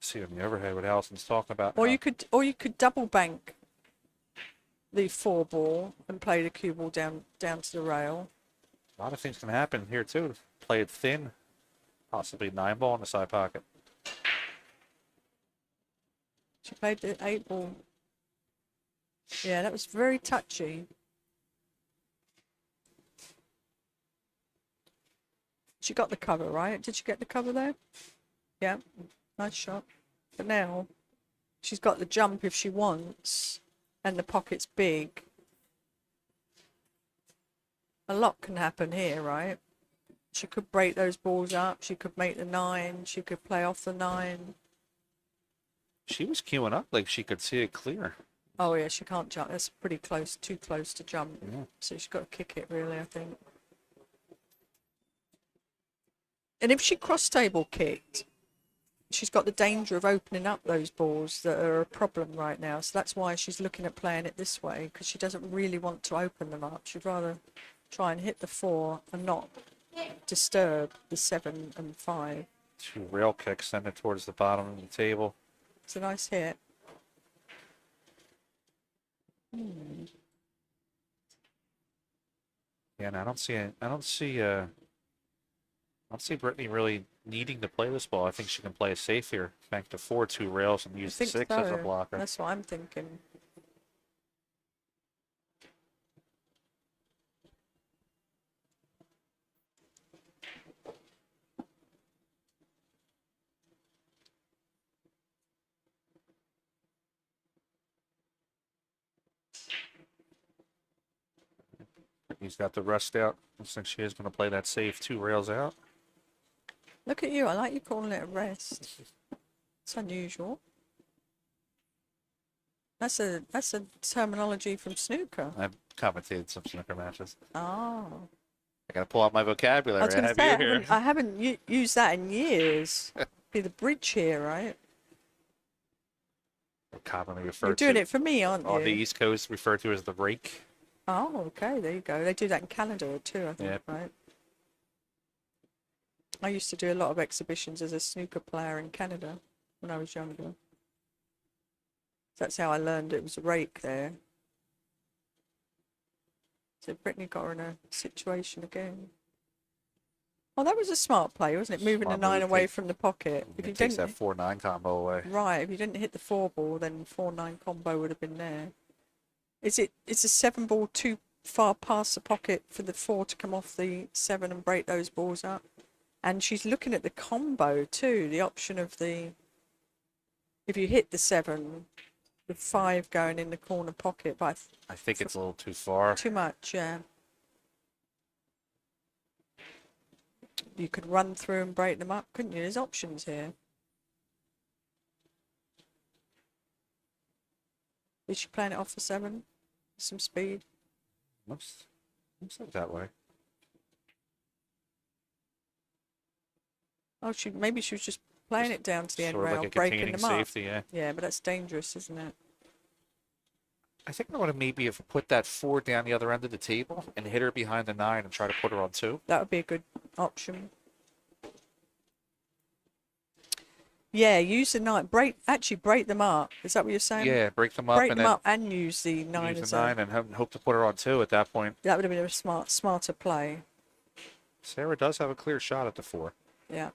Speaker 15: See on the overhead what Allison's talking about.
Speaker 2: Or you could double bank the 4 ball and play the cue ball down to the rail.
Speaker 15: A lot of things can happen here too. Play it thin, possibly 9 ball in the side pocket.
Speaker 2: She played the 8 ball. Yeah, that was very touchy. She got the cover, right? Did she get the cover there? Yeah, nice shot. But now she's got the jump if she wants, and the pocket's big. A lot can happen here, right? She could break those balls up. She could make the 9. She could play off the 9.
Speaker 15: She was queuing up like she could see it clear.
Speaker 2: Oh yeah, she can't jump. That's pretty close, too close to jump.
Speaker 15: Yeah.
Speaker 2: So she's got to kick it really, I think. And if she cross table kicked, she's got the danger of opening up those balls that are a problem right now. So that's why she's looking at playing it this way, because she doesn't really want to open them up. She'd rather try and hit the 4 and not disturb the 7 and 5.
Speaker 15: 2 rail kicks, send it towards the bottom of the table.
Speaker 2: It's a nice hit.
Speaker 15: Yeah, and I don't see Brittany really needing to play this ball. I think she can play it safe here. Bank to 4, 2 rails, and use the 6 as a blocker.
Speaker 2: That's what I'm thinking.
Speaker 15: Brittany's got the rest out. Looks like she is going to play that safe 2 rails out.
Speaker 2: Look at you. I like you calling it a rest. It's unusual. That's a terminology from snooker.
Speaker 15: I've commentated some snooker matches.
Speaker 2: Oh.
Speaker 15: I got to pull out my vocabulary.
Speaker 2: I was going to say,
Speaker 15: you here.
Speaker 2: I haven't used that in years. Be the bridge here, right?
Speaker 15: Commonly referred
Speaker 2: You're doing it for me, aren't you?
Speaker 15: on the East Coast, referred to as the rake.
Speaker 2: Oh, okay. There you go. They do that in Canada too, I think,
Speaker 15: Yep.
Speaker 2: right? I used to do a lot of exhibitions as a snooker player in Canada when I was younger. That's how I learned it was a rake there. So Brittany got her in a situation again. Oh, that was a smart play, wasn't it? Moving
Speaker 15: Smart
Speaker 2: the 9
Speaker 15: move,
Speaker 2: away
Speaker 15: take-
Speaker 2: from the pocket. If you
Speaker 15: It takes
Speaker 2: didn't,
Speaker 15: that 4-9 combo away.
Speaker 2: right, if you didn't hit the 4 ball, then 4-9 combo would have been there. It's a 7 ball too far past the pocket for the 4 to come off the 7 and break those balls up. And she's looking at the combo too, the option of the, if you hit the 7, the 5 going in the corner pocket, but
Speaker 15: I think it's a little too far.
Speaker 2: too much, yeah. You could run through and break them up, couldn't you? There's options here. Is she playing it off for 7? Some speed?
Speaker 15: Looks like that way.
Speaker 2: Oh, maybe she was just playing it down to the end
Speaker 15: Sort of
Speaker 2: rail,
Speaker 15: like a
Speaker 2: breaking
Speaker 15: containing
Speaker 2: them up.
Speaker 15: safety, yeah.
Speaker 2: Yeah, but that's dangerous, isn't it?
Speaker 15: I think I would have maybe have put that 4 down the other end of the table and hit her behind the 9 and try to put her on 2.
Speaker 2: That would be a good option. Yeah, use the 9. Actually break them up. Is that what you're saying?
Speaker 15: Yeah, break them up
Speaker 2: Break
Speaker 15: and
Speaker 2: them
Speaker 15: then
Speaker 2: up and use the 9
Speaker 15: use
Speaker 2: as
Speaker 15: the 9 and hope to put her on 2 at that point.
Speaker 2: That would have been a smarter play.
Speaker 15: Sara does have a clear shot at the 4.
Speaker 2: Yeah.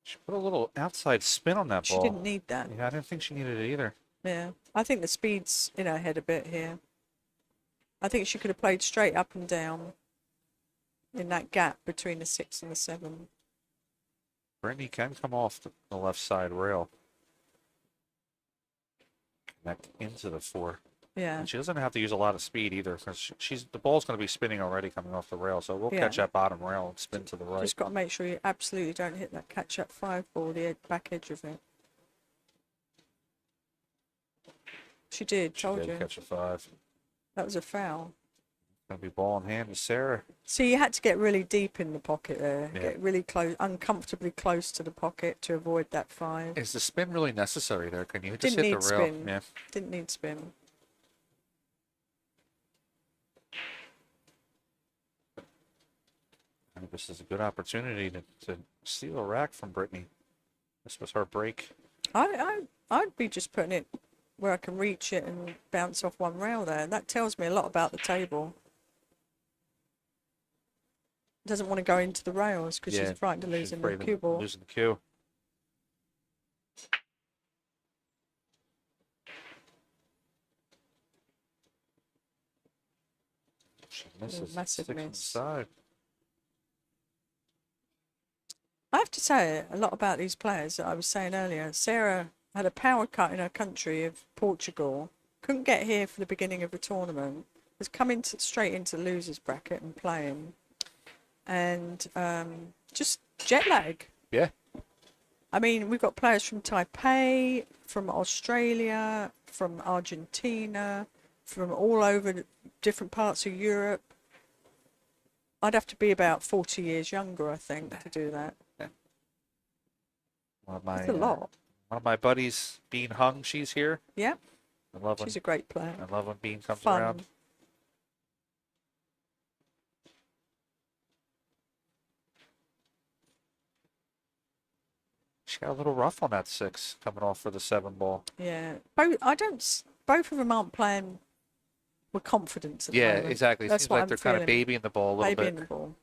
Speaker 15: She put a little outside spin on that ball.
Speaker 2: She didn't need that.
Speaker 15: Yeah, I didn't think she needed it either.
Speaker 2: Yeah. I think the speed's in her head a bit here. I think she could have played straight up and down in that gap between the 6 and the 7.
Speaker 15: Britney can come off the left side rail. Connect into the 4.
Speaker 2: Yeah.
Speaker 15: And she doesn't have to use a lot of speed either because the ball's going to be spinning already coming off the rail. So we'll catch that bottom rail and spin to the right.
Speaker 2: Just got to make sure you absolutely don't hit that catch-up 5 ball, the back edge of it. She did, told you.
Speaker 15: Catch a 5.
Speaker 2: That was a foul.
Speaker 15: Going to be ball in hand to Sara.
Speaker 2: So you had to get really deep in the pocket there.
Speaker 15: Yeah.
Speaker 2: Get really close, uncomfortably close to the pocket to avoid that 5.
Speaker 15: Is the spin really necessary there? Can you just
Speaker 2: Didn't
Speaker 15: hit
Speaker 2: need
Speaker 15: the rail?
Speaker 2: spin.
Speaker 15: Yeah.
Speaker 2: Didn't need spin.
Speaker 15: I think this is a good opportunity to steal a rack from Britney. This was her break.
Speaker 2: I'd be just putting it where I can reach it and bounce off one rail there. That tells me a lot about the table. Doesn't want to go into the rails because she's frightened of losing the cue ball.
Speaker 15: Losing the cue. She misses.
Speaker 2: Massive
Speaker 15: Sticks
Speaker 2: miss.
Speaker 15: inside.
Speaker 2: I have to say a lot about these players that I was saying earlier. Sara had a power cut in her country of Portugal. Couldn't get here for the beginning of the tournament. Was coming straight into the losers bracket and playing. And just jet lag.
Speaker 15: Yeah.
Speaker 2: I mean, we've got players from Tpke, from Australia, from Argentina, from all over different parts of Europe. I'd have to be about 40 years younger, I think, to do that. That's a lot.
Speaker 15: One of my buddies, Bean Hung, she's here.
Speaker 2: Yeah.
Speaker 15: I love
Speaker 2: She's a great player.
Speaker 15: I love when Bean comes
Speaker 2: Fun.
Speaker 15: around. She got a little rough on that 6 coming off for the 7 ball.
Speaker 2: Yeah. Both of them aren't playing with confidence at the moment.
Speaker 15: Exactly.
Speaker 2: That's
Speaker 15: Seems
Speaker 2: what
Speaker 15: like
Speaker 2: I'm
Speaker 15: they're kind of
Speaker 2: feeling.
Speaker 15: babying the ball a little bit.
Speaker 2: Babying the ball.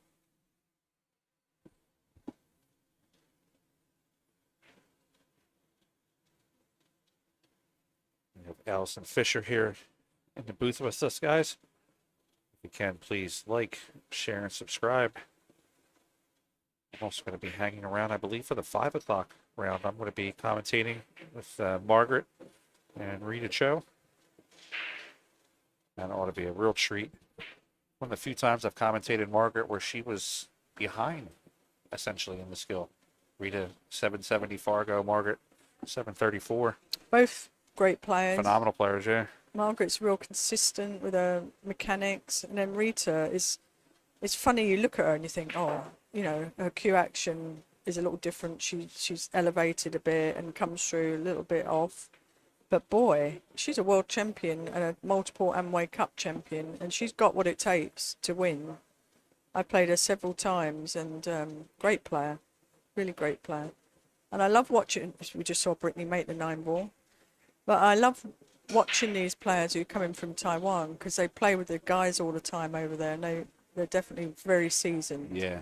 Speaker 15: We have Allison Fisher here in the booth with us, guys. If you can, please like, share, and subscribe. I'm also going to be hanging around, I believe, for the 5 o'clock round. I'm going to be commentating with Margaret and Rita Cho. That ought to be a real treat. One of the few times I've commentated Margaret where she was behind, essentially, in the skill. Rita, 770 Fargo, Margaret, 734.
Speaker 2: Both great players.
Speaker 15: Phenomenal players, yeah.
Speaker 2: Margaret's real consistent with her mechanics, and then Rita is. It's funny, you look at her and you think, oh, you know, her cue action is a little different. She's elevated a bit and comes through a little bit off. But boy, she's a world champion and a multiple Amway Cup champion, and she's got what it takes to win. I played her several times, and great player, really great player. And I love watching. We just saw Britney make the 9 ball, but I love watching these players who come in from Taiwan because they play with the guys all the time over there, and they're definitely very seasoned.
Speaker 15: Yeah.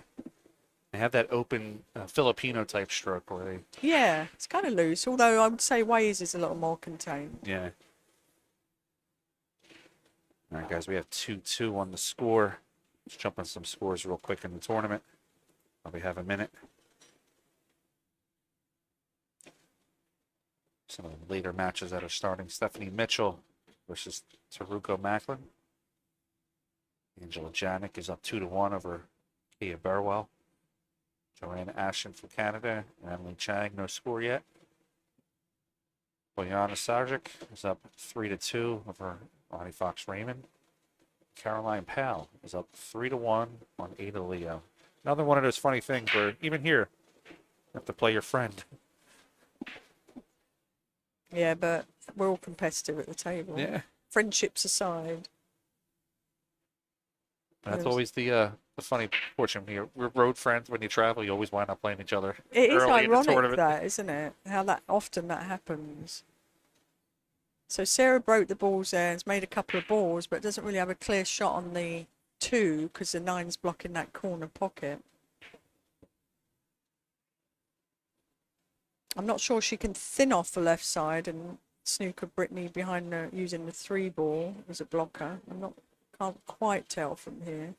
Speaker 15: They have that open Filipino type stroke where they...
Speaker 2: Yeah, it's kind of loose, although I would say Waze is a little more contained.
Speaker 15: Yeah. All right, guys, we have 2-2 on the score. Let's jump on some scores real quick in the tournament. Probably have a minute. Some of the later matches that are starting. Stephanie Mitchell versus Taruko Macklin. Angela Janik is up 2-1 over Kia Burwell. Joanne Ashton from Canada and Emily Chang, no score yet. Boyana Sarjic is up 3-2 over Ronnie Fox Raymond. Caroline Powell is up 3-1 on Ada Leo. Another one of those funny things where even here, you have to play your friend.
Speaker 2: Yeah, but we're all competitive at the table.
Speaker 15: Yeah.
Speaker 2: Friendships aside.
Speaker 15: That's always the funny portion. We're road friends. When you travel, you always wind up playing each other.
Speaker 2: It is
Speaker 15: early in the
Speaker 2: ironic,
Speaker 15: tournament.
Speaker 2: that, isn't it? How that often that happens. So Sarah broke the balls there, has made a couple of balls, but doesn't really have a clear shot on the 2 because the 9's blocking that corner pocket. I'm not sure she can thin off the left side and snooker Brittany behind her using the 3 ball as a blocker. Can't quite tell from here.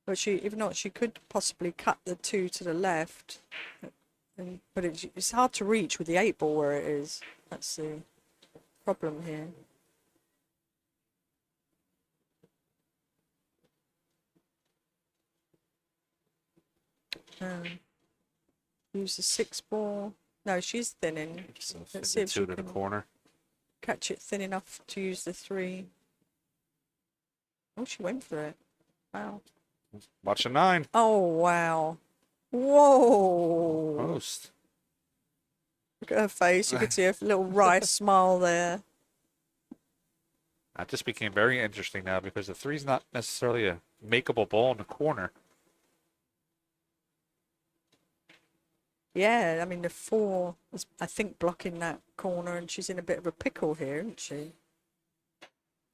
Speaker 2: But if not, she could possibly cut the 2 to the left. But it's hard to reach with the 8 ball where it is. That's the problem here. Use the 6 ball. No, she's thinning. Let's see if she
Speaker 15: to the
Speaker 2: can
Speaker 15: corner.
Speaker 2: catch it thin enough to use the 3. Oh, she went for it. Wow.
Speaker 15: Watch the 9.
Speaker 2: Oh, wow. Whoa.
Speaker 15: Most.
Speaker 2: Look at her face. You could see a little wry smile there.
Speaker 15: That just became very interesting now because the 3's not necessarily a makeable ball in the corner.
Speaker 2: Yeah, I mean, the 4 is, I think, blocking that corner, and she's in a bit of a pickle here, isn't she?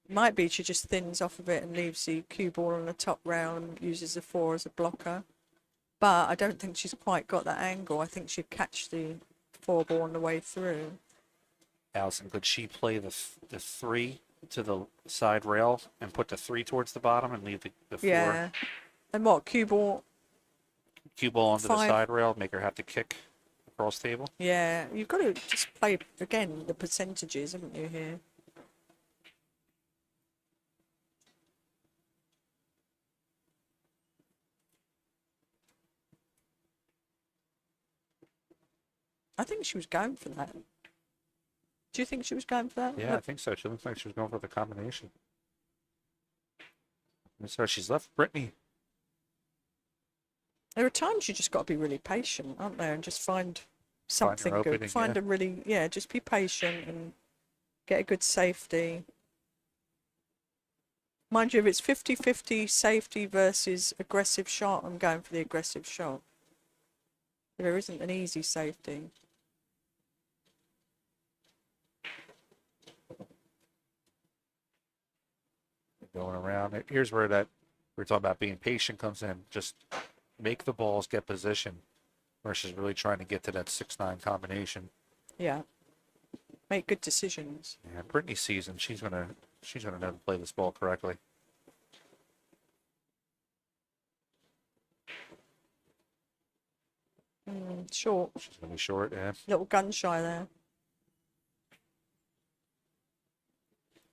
Speaker 2: Might be she just thins off of it and leaves the cue ball on the top rail and uses the 4 as a blocker. But I don't think she's quite got that angle. I think she'd catch the 4 ball on the way through.
Speaker 15: Allison, could she play the 3 to the side rail and put the 3 towards the bottom and leave the 4?
Speaker 2: Yeah. And what, cue ball?
Speaker 15: Cue ball onto the
Speaker 2: 5.
Speaker 15: side rail, make her have to kick across table?
Speaker 2: Yeah, you've got to just play, again, the percentages, haven't you, here? I think she was going for that. Do you think she was going for that?
Speaker 15: Yeah, I think so. She looks like she was going for the combination. And so she's left Brittany.
Speaker 2: There are times you just got to be really patient, aren't there, and just find something
Speaker 15: opening,
Speaker 2: good. Find
Speaker 15: yeah.
Speaker 2: a really, just be patient and get a good safety. Mind you, if it's 50-50 safety versus aggressive shot, I'm going for the aggressive shot. There isn't an easy safety.
Speaker 15: Going around. Here's where that we're talking about being patient comes in. Just make the balls get position versus really trying to get to that 6-9 combination.
Speaker 2: Yeah. Make good decisions.
Speaker 15: Yeah, Brittany's season, she's gonna know to play this ball correctly.
Speaker 2: Short.
Speaker 15: She's gonna be short, yeah.
Speaker 2: Little gun shy there.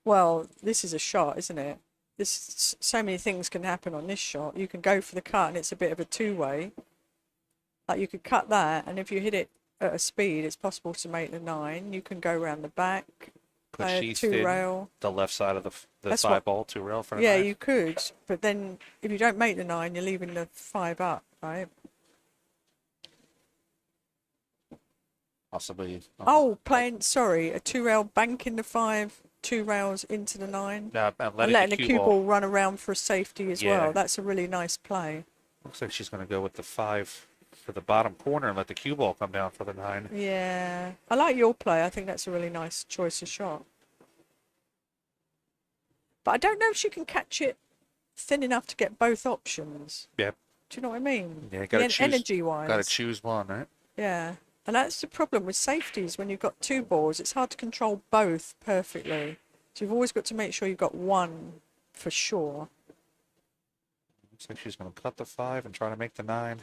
Speaker 2: Well, this is a shot, isn't it? So many things can happen on this shot. You can go for the cut and it's a bit of a 2-way. Like you could cut that, and if you hit it at a speed, it's possible to make the 9. You can go around the back, play a 2-rail.
Speaker 15: The left side of the
Speaker 2: That's
Speaker 15: 5-ball 2-rail for the
Speaker 2: Yeah,
Speaker 15: 9.
Speaker 2: you could, but then if you don't make the 9, you're leaving the 5 up, right?
Speaker 15: Possibly.
Speaker 2: Playing, sorry, a 2-rail banking the 5, 2 rails into the 9.
Speaker 15: No,
Speaker 2: And letting the cue ball run around for a safety as well. That's a really nice play.
Speaker 15: Looks like she's going to go with the 5 for the bottom corner and let the cue ball come down for the 9.
Speaker 2: Yeah. I like your play. I think that's a really nice choice of shot. But I don't know if she can catch it thin enough to get both options.
Speaker 15: Yeah.
Speaker 2: Do you know what I mean?
Speaker 15: Yeah, got to choose.
Speaker 2: Energy-wise.
Speaker 15: Got to choose one, right?
Speaker 2: Yeah. And that's the problem with safeties. When you've got 2 balls, it's hard to control both perfectly. So you've always got to make sure you've got one for sure.
Speaker 15: Looks like she's going to cut the 5 and try to make the 9.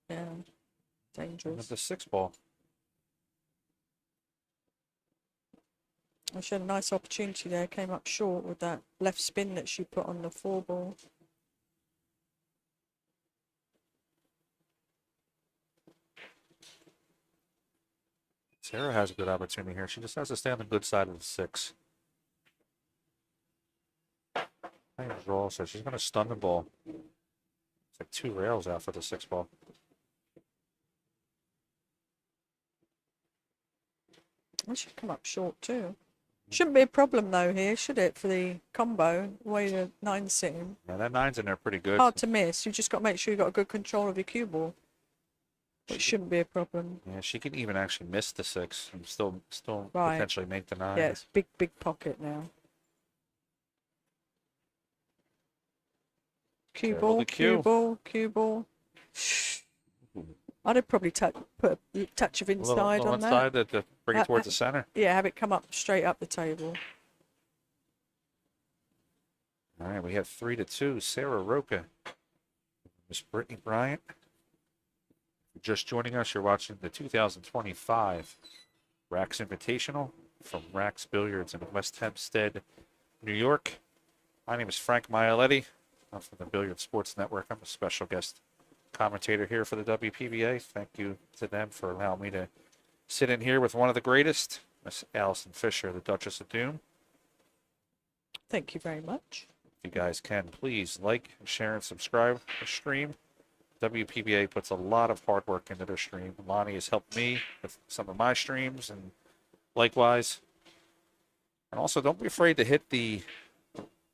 Speaker 2: Yeah. Dangerous.
Speaker 15: With the 6 ball.
Speaker 2: And she had a nice opportunity there, came up short with that left spin that she put on the 4-ball.
Speaker 15: Sara has a good opportunity here. She just has to stay on the good side of the 6. Nice draw, so she's going to stun the ball. It's like 2 rails out for the 6 ball.
Speaker 2: Well, she'd come up short too. Shouldn't be a problem though here, should it, for the combo, the way the 9's sitting?
Speaker 15: Yeah, that 9's in there pretty good.
Speaker 2: Hard to miss. You just got to make sure you've got a good control of your cue ball. It shouldn't be a problem.
Speaker 15: Yeah, she can even actually miss the 6 and still
Speaker 2: Right.
Speaker 15: potentially make the 9.
Speaker 2: Yeah, it's big pocket now. Cue
Speaker 15: Careful
Speaker 2: ball,
Speaker 15: the
Speaker 2: cue
Speaker 15: cue.
Speaker 2: ball, cue ball. I'd have probably put a touch of inside
Speaker 15: little
Speaker 2: on
Speaker 15: inside
Speaker 2: that.
Speaker 15: to bring it towards the center.
Speaker 2: Yeah, have it come up straight up the table.
Speaker 15: All right, we have 3-2. Sara Rocha, Miss Brittany Bryant. Just joining us, you're watching the 2025 Raxx Invitational from Raxx Billiards in West Hempstead, New York. My name is Frank Mialetti. I'm from the Billiard Sports Network. I'm a special guest commentator here for the WPBA. Thank you to them for allowing me to sit in here with one of the greatest, Miss Allison Fisher, the Duchess of Doom.
Speaker 2: Thank you very much.
Speaker 15: If you guys can, please like, share, and subscribe to the stream. WPBA puts a lot of hard work into their stream. Lonnie has helped me with some of my streams, and likewise. And also, don't be afraid to hit the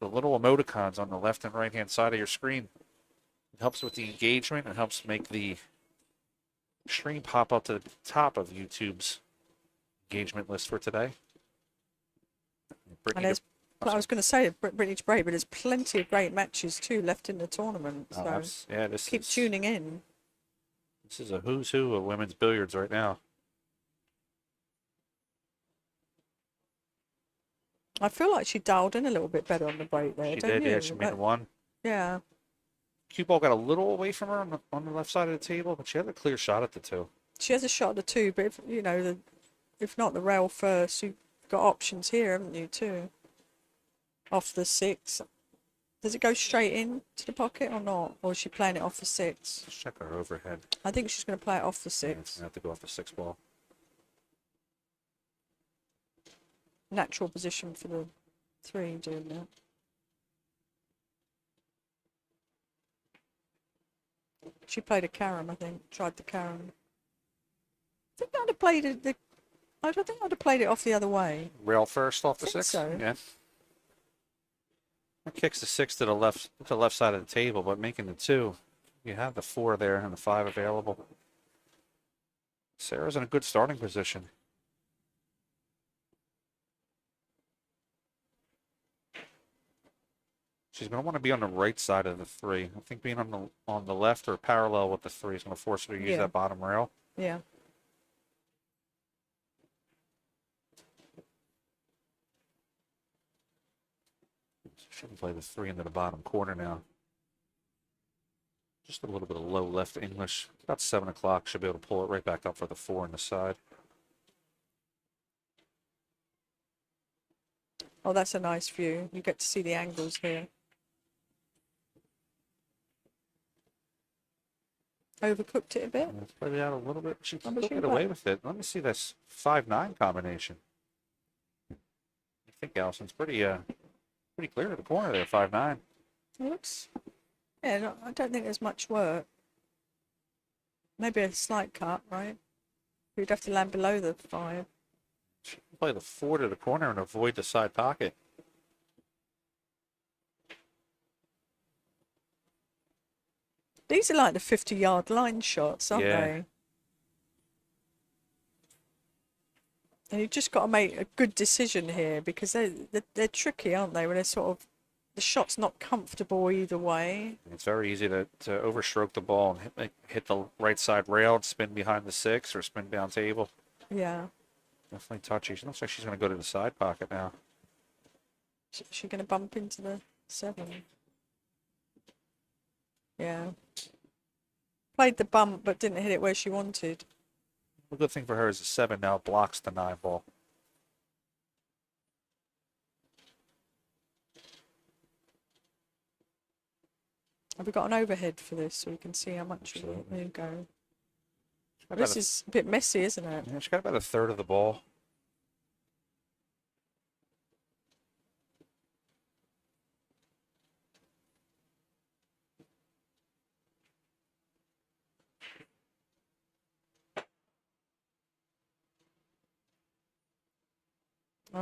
Speaker 15: little emoticons on the left and right hand side of your screen. It helps with the engagement. It helps make the stream pop up to the top of YouTube's engagement list for today.
Speaker 2: And there's, I was going to say Brittany's great, but there's plenty of great matches too left in the tournament. So
Speaker 15: yeah,
Speaker 2: keep tuning in.
Speaker 15: This is a who's who of women's billiards right now.
Speaker 2: I feel like she dialed in a little bit better on the break there.
Speaker 15: She
Speaker 2: don't
Speaker 15: did,
Speaker 2: you?
Speaker 15: yeah. She made the 1.
Speaker 2: Yeah.
Speaker 15: Cue ball got a little away from her on the left side of the table, but she had a clear shot at the 2.
Speaker 2: She has a shot at the 2, but if you know if not the rail first, you've got options here, haven't you, too? Off the 6. Does it go straight in to the pocket or not? Or is she playing it off the 6?
Speaker 15: Let's check her overhead.
Speaker 2: I think she's going to play it off the
Speaker 15: Yeah,
Speaker 2: 6.
Speaker 15: it's gonna have to go off the 6 ball.
Speaker 2: Natural position for the 3 doing that. She played a carom, I think. Tried the carom. I think I'd have played it. I don't think I'd have played it off the other way.
Speaker 15: Rail first off the
Speaker 2: I think
Speaker 15: 6.
Speaker 2: so.
Speaker 15: Yeah. It kicks the 6 to the left side of the table, but making the 2, you have the 4 there and the 5 available. Sarah's in a good starting position. She's going to want to be on the right side of the 3. I think being on the left or parallel with the 3 is going to force her to use that bottom rail.
Speaker 2: Yeah.
Speaker 15: She can play the 3 into the bottom corner now. Just a little bit of low left English. About 7 o'clock. She'll be able to pull it right back up for the 4 on the side.
Speaker 2: Oh, that's a nice view. You get to see the angles here. Overcooked it a bit.
Speaker 15: Let's play it out a little bit. She can
Speaker 2: but
Speaker 15: still
Speaker 2: she
Speaker 15: get
Speaker 2: got-
Speaker 15: away with it. Let me see this 5-9 combination. I think Allison's pretty clear to the corner there, 5-9.
Speaker 2: It looks. Yeah, no, I don't think there's much work. Maybe a slight cut, right? You'd have to land below the 5.
Speaker 15: She can play the 4 to the corner and avoid the side pocket.
Speaker 2: These are like the 50-yard line shots, aren't
Speaker 15: Yeah.
Speaker 2: they? And you've just got to make a good decision here because they're tricky, aren't they? When they're sort of the shot's not comfortable either way.
Speaker 15: It's very easy to overstroke the ball and hit the right side rail and spin behind the 6 or spin down table.
Speaker 2: Yeah.
Speaker 15: Definitely touchy. She looks like she's going to go to the side pocket now.
Speaker 2: Is she going to bump into the 7? Yeah. Played the bump but didn't hit it where she wanted.
Speaker 15: The good thing for her is the 7 now blocks the 9 ball.
Speaker 2: Have we got an overhead for this so we can see how much of it? There you go.
Speaker 15: About
Speaker 2: This is a bit messy, isn't it?
Speaker 15: Yeah, she got about a third of the ball.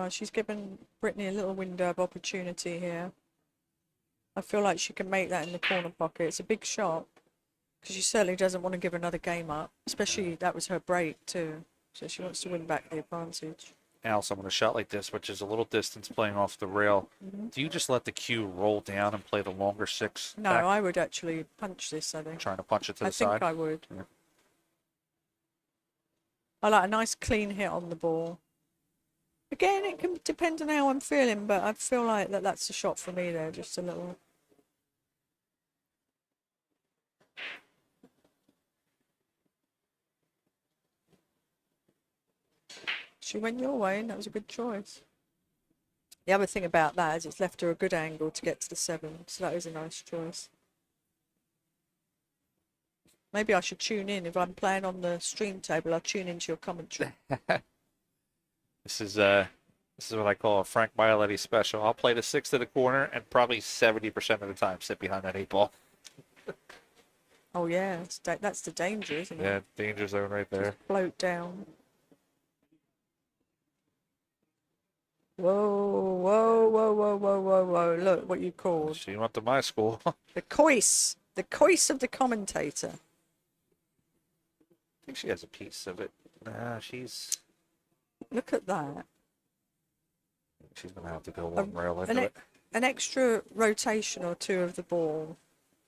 Speaker 2: She's given Brittany a little window of opportunity here. I feel like she can make that in the corner pocket. It's a big shot because she certainly doesn't want to give another game up, especially that was her break too. So she wants to win back the advantage.
Speaker 15: Now, someone a shot like this, which is a little distance playing off the rail.
Speaker 2: Mm-hmm.
Speaker 15: Do you just let the cue roll down and play the longer 6?
Speaker 2: No,
Speaker 15: back?
Speaker 2: I would actually punch this, I think.
Speaker 15: Trying to punch it to the
Speaker 2: I
Speaker 15: side?
Speaker 2: think I would.
Speaker 15: Yeah.
Speaker 2: I like a nice clean hit on the ball. Again, it can depend on how I'm feeling, but I feel like that's a shot for me there, just a little. She went your way, and that was a good choice. The other thing about that is it's left her a good angle to get to the 7, so that is a nice choice. Maybe I should tune in. If I'm playing on the stream table, I'll tune into your commentary.
Speaker 15: This is what I call a Frank Bialetti special. I'll play the 6 to the corner and probably 70% of the time sit behind that 8 ball.
Speaker 2: Oh yeah, that's the danger, isn't it?
Speaker 15: Yeah, danger zone right there.
Speaker 2: Just float down. Whoa, whoa, whoa, whoa, whoa, whoa, whoa. Look what you called.
Speaker 15: She went to my school.
Speaker 2: The coice of the commentator.
Speaker 15: I think she has a piece of it. Nah, she's
Speaker 2: Look at that.
Speaker 15: going to have to go one rail into it.
Speaker 2: An extra rotation or two of the ball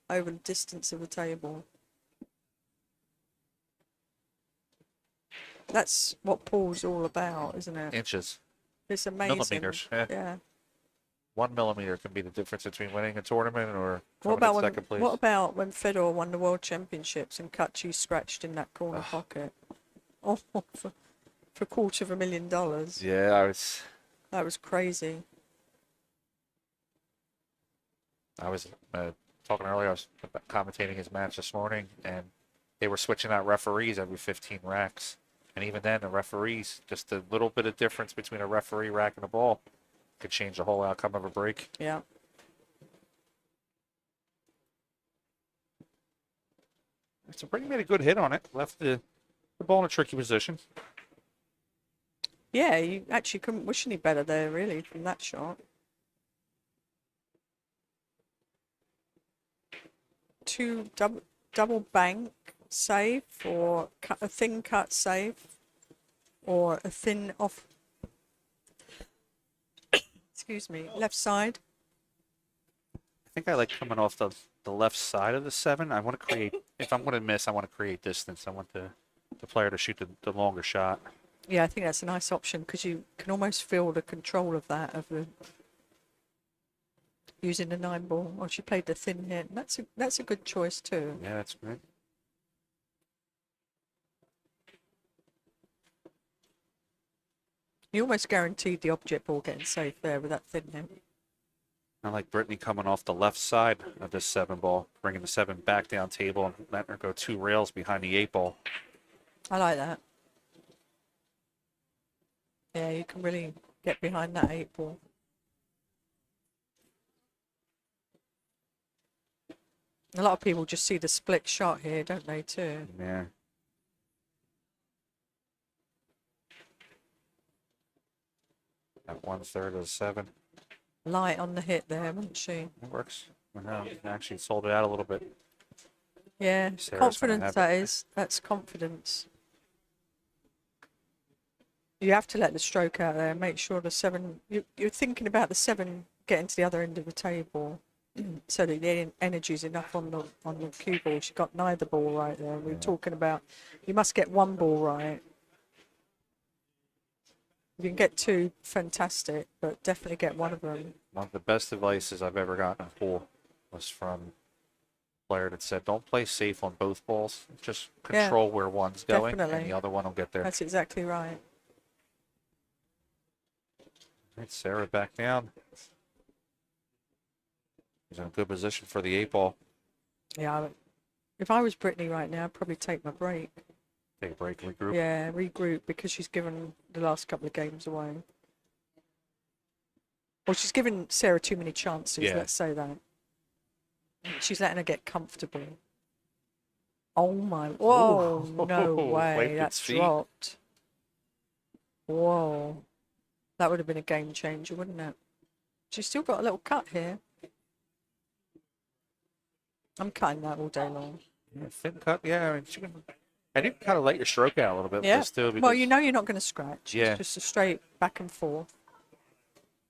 Speaker 2: over the distance of the table. That's what pool's all about, isn't it?
Speaker 15: Inches.
Speaker 2: It's amazing.
Speaker 15: Millimeters.
Speaker 2: Yeah.
Speaker 15: 1 millimeter can be the difference between winning a tournament or
Speaker 2: What
Speaker 15: coming
Speaker 2: about
Speaker 15: in second place.
Speaker 2: what about when Federer won the World Championships and Cutchy scratched in that corner pocket? Oh, for $250,000.
Speaker 15: Yeah,
Speaker 2: That was crazy.
Speaker 15: I was talking earlier. I was commentating his match this morning, and they were switching out referees every 15 racks. And even then, the referees, just a little bit of difference between a referee rack and a ball could change the whole outcome of a break.
Speaker 2: Yeah.
Speaker 15: So Brittany made a good hit on it. Left the ball in a tricky position.
Speaker 2: Yeah, you actually couldn't wish any better there, really, from that shot. 2 double bank save, or a thin cut save, or a thin off. Excuse me, left side.
Speaker 15: I think I like coming off the left side of the 7. I want to create, if I'm going to miss, I want to create distance. I want the player to shoot the longer shot.
Speaker 2: Yeah, I think that's a nice option because you can almost feel the control of that, of the using the 9 ball. Oh, she played the thin hit. That's a good choice too.
Speaker 15: Yeah, that's great.
Speaker 2: You almost guaranteed the object ball getting safe there with that thin hit.
Speaker 15: I like Brittany coming off the left side of this 7 ball, bringing the 7 back down table and letting her go 2 rails behind the 8 ball.
Speaker 2: I like that. Yeah, you can really get behind that 8 ball. A lot of people just see the split shot here, don't they, too?
Speaker 15: Yeah. At 1/3 of the 7.
Speaker 2: Light on the hit there, wasn't she?
Speaker 15: It works. Well, actually sold it out a little bit.
Speaker 2: Yeah,
Speaker 15: Sarah's
Speaker 2: confidence
Speaker 15: gonna have
Speaker 2: that
Speaker 15: it.
Speaker 2: is. That's confidence. You have to let the stroke out there. Make sure the 7. You're thinking about the 7 getting to the other end of the table, so that the energy is enough on the cue ball. She got neither ball right there. We're talking about you must get 1 ball right. If you can get 2, fantastic, but definitely get 1 of them.
Speaker 15: One of the best advices I've ever gotten in pool was from a player that said, don't play safe on both balls. Just control where one's going
Speaker 2: definitely.
Speaker 15: and the other one will get there.
Speaker 2: That's exactly right.
Speaker 15: Right, Sarah back down. She's in a good position for the 8 ball.
Speaker 2: Yeah, if I was Brittany right now, I'd probably take my break.
Speaker 15: Take a break, regroup.
Speaker 2: Yeah, regroup, because she's given the last couple of games away. Well, she's given Sarah too many chances,
Speaker 15: Yeah.
Speaker 2: let's say that. She's letting her get comfortable. Oh my, whoa, no way,
Speaker 15: Wiped its
Speaker 2: that's
Speaker 15: feet.
Speaker 2: dropped. Whoa. That would have been a game changer, wouldn't it? She's still got a little cut here. I'm cutting that all day long.
Speaker 15: Yeah, thin cut, yeah. I mean, and you can kind of let your stroke out a little bit with
Speaker 2: Yeah.
Speaker 15: this too. Because,
Speaker 2: Well, you know you're not going to scratch.
Speaker 15: Yeah.
Speaker 2: It's just a straight back and forth.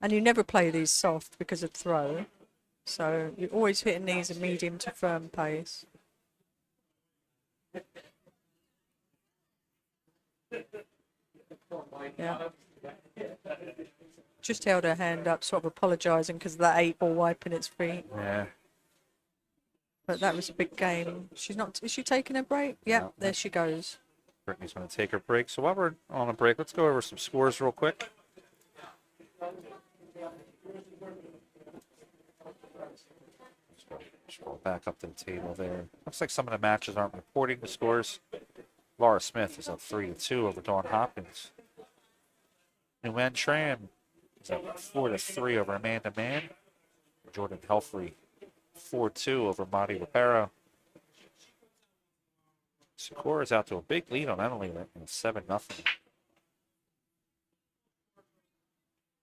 Speaker 2: And you never play these soft because of throw. So you're always hitting these at medium to firm pace. Yeah. Just held her hand up, sort of apologising because of that 8-ball wiping its feet.
Speaker 15: Yeah.
Speaker 2: But that was a big game. She's not. Is she taking a break? Yeah,
Speaker 15: No.
Speaker 2: there she goes.
Speaker 15: Brittany's going to take her break. So while we're on a break, let's go over some scores real quick. Scroll back up to the table there. Looks like some of the matches aren't reporting the scores. Laura Smith is up 3-2 over Dawn Hopkins. Nguyen Tran is up 4-3 over Amanda Mann. Jordan Helfrey 4-2 over Madi Rapero. Sakura is out to a big lead on Emily in 7-0.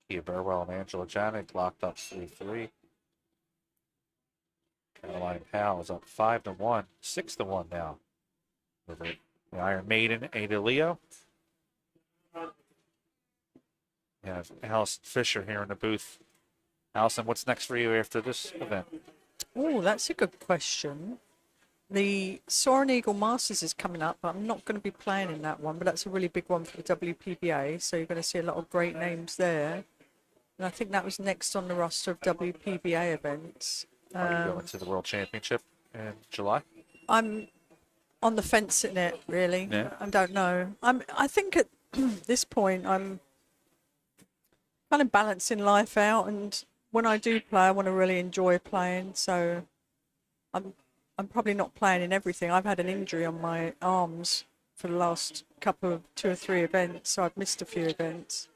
Speaker 15: Kia Burwell and Angela Janik locked up 3-3. Caroline Powell is up 5-1, 6-1 now over the Iron Maiden, Ada Leo. We have Allison Fisher here in the booth. Allison, what's next for you after this event?
Speaker 2: Oh, that's a good question. The Soaring Eagle Masters is coming up, but I'm not going to be playing in that one, but that's a really big one for the WPBA, so you're going to see a lot of great names there. And I think that was next on the roster of WPBA events.
Speaker 15: Are you going to the World Championship in July?
Speaker 2: I'm on the fence in it, really.
Speaker 15: Yeah.
Speaker 2: I don't know. I think at this point I'm kind of balancing life out, and when I do play, I want to really enjoy playing. So I'm probably not playing in everything. I've had an injury on my arms for the last couple of 2 or 3 events, so I've missed a few events.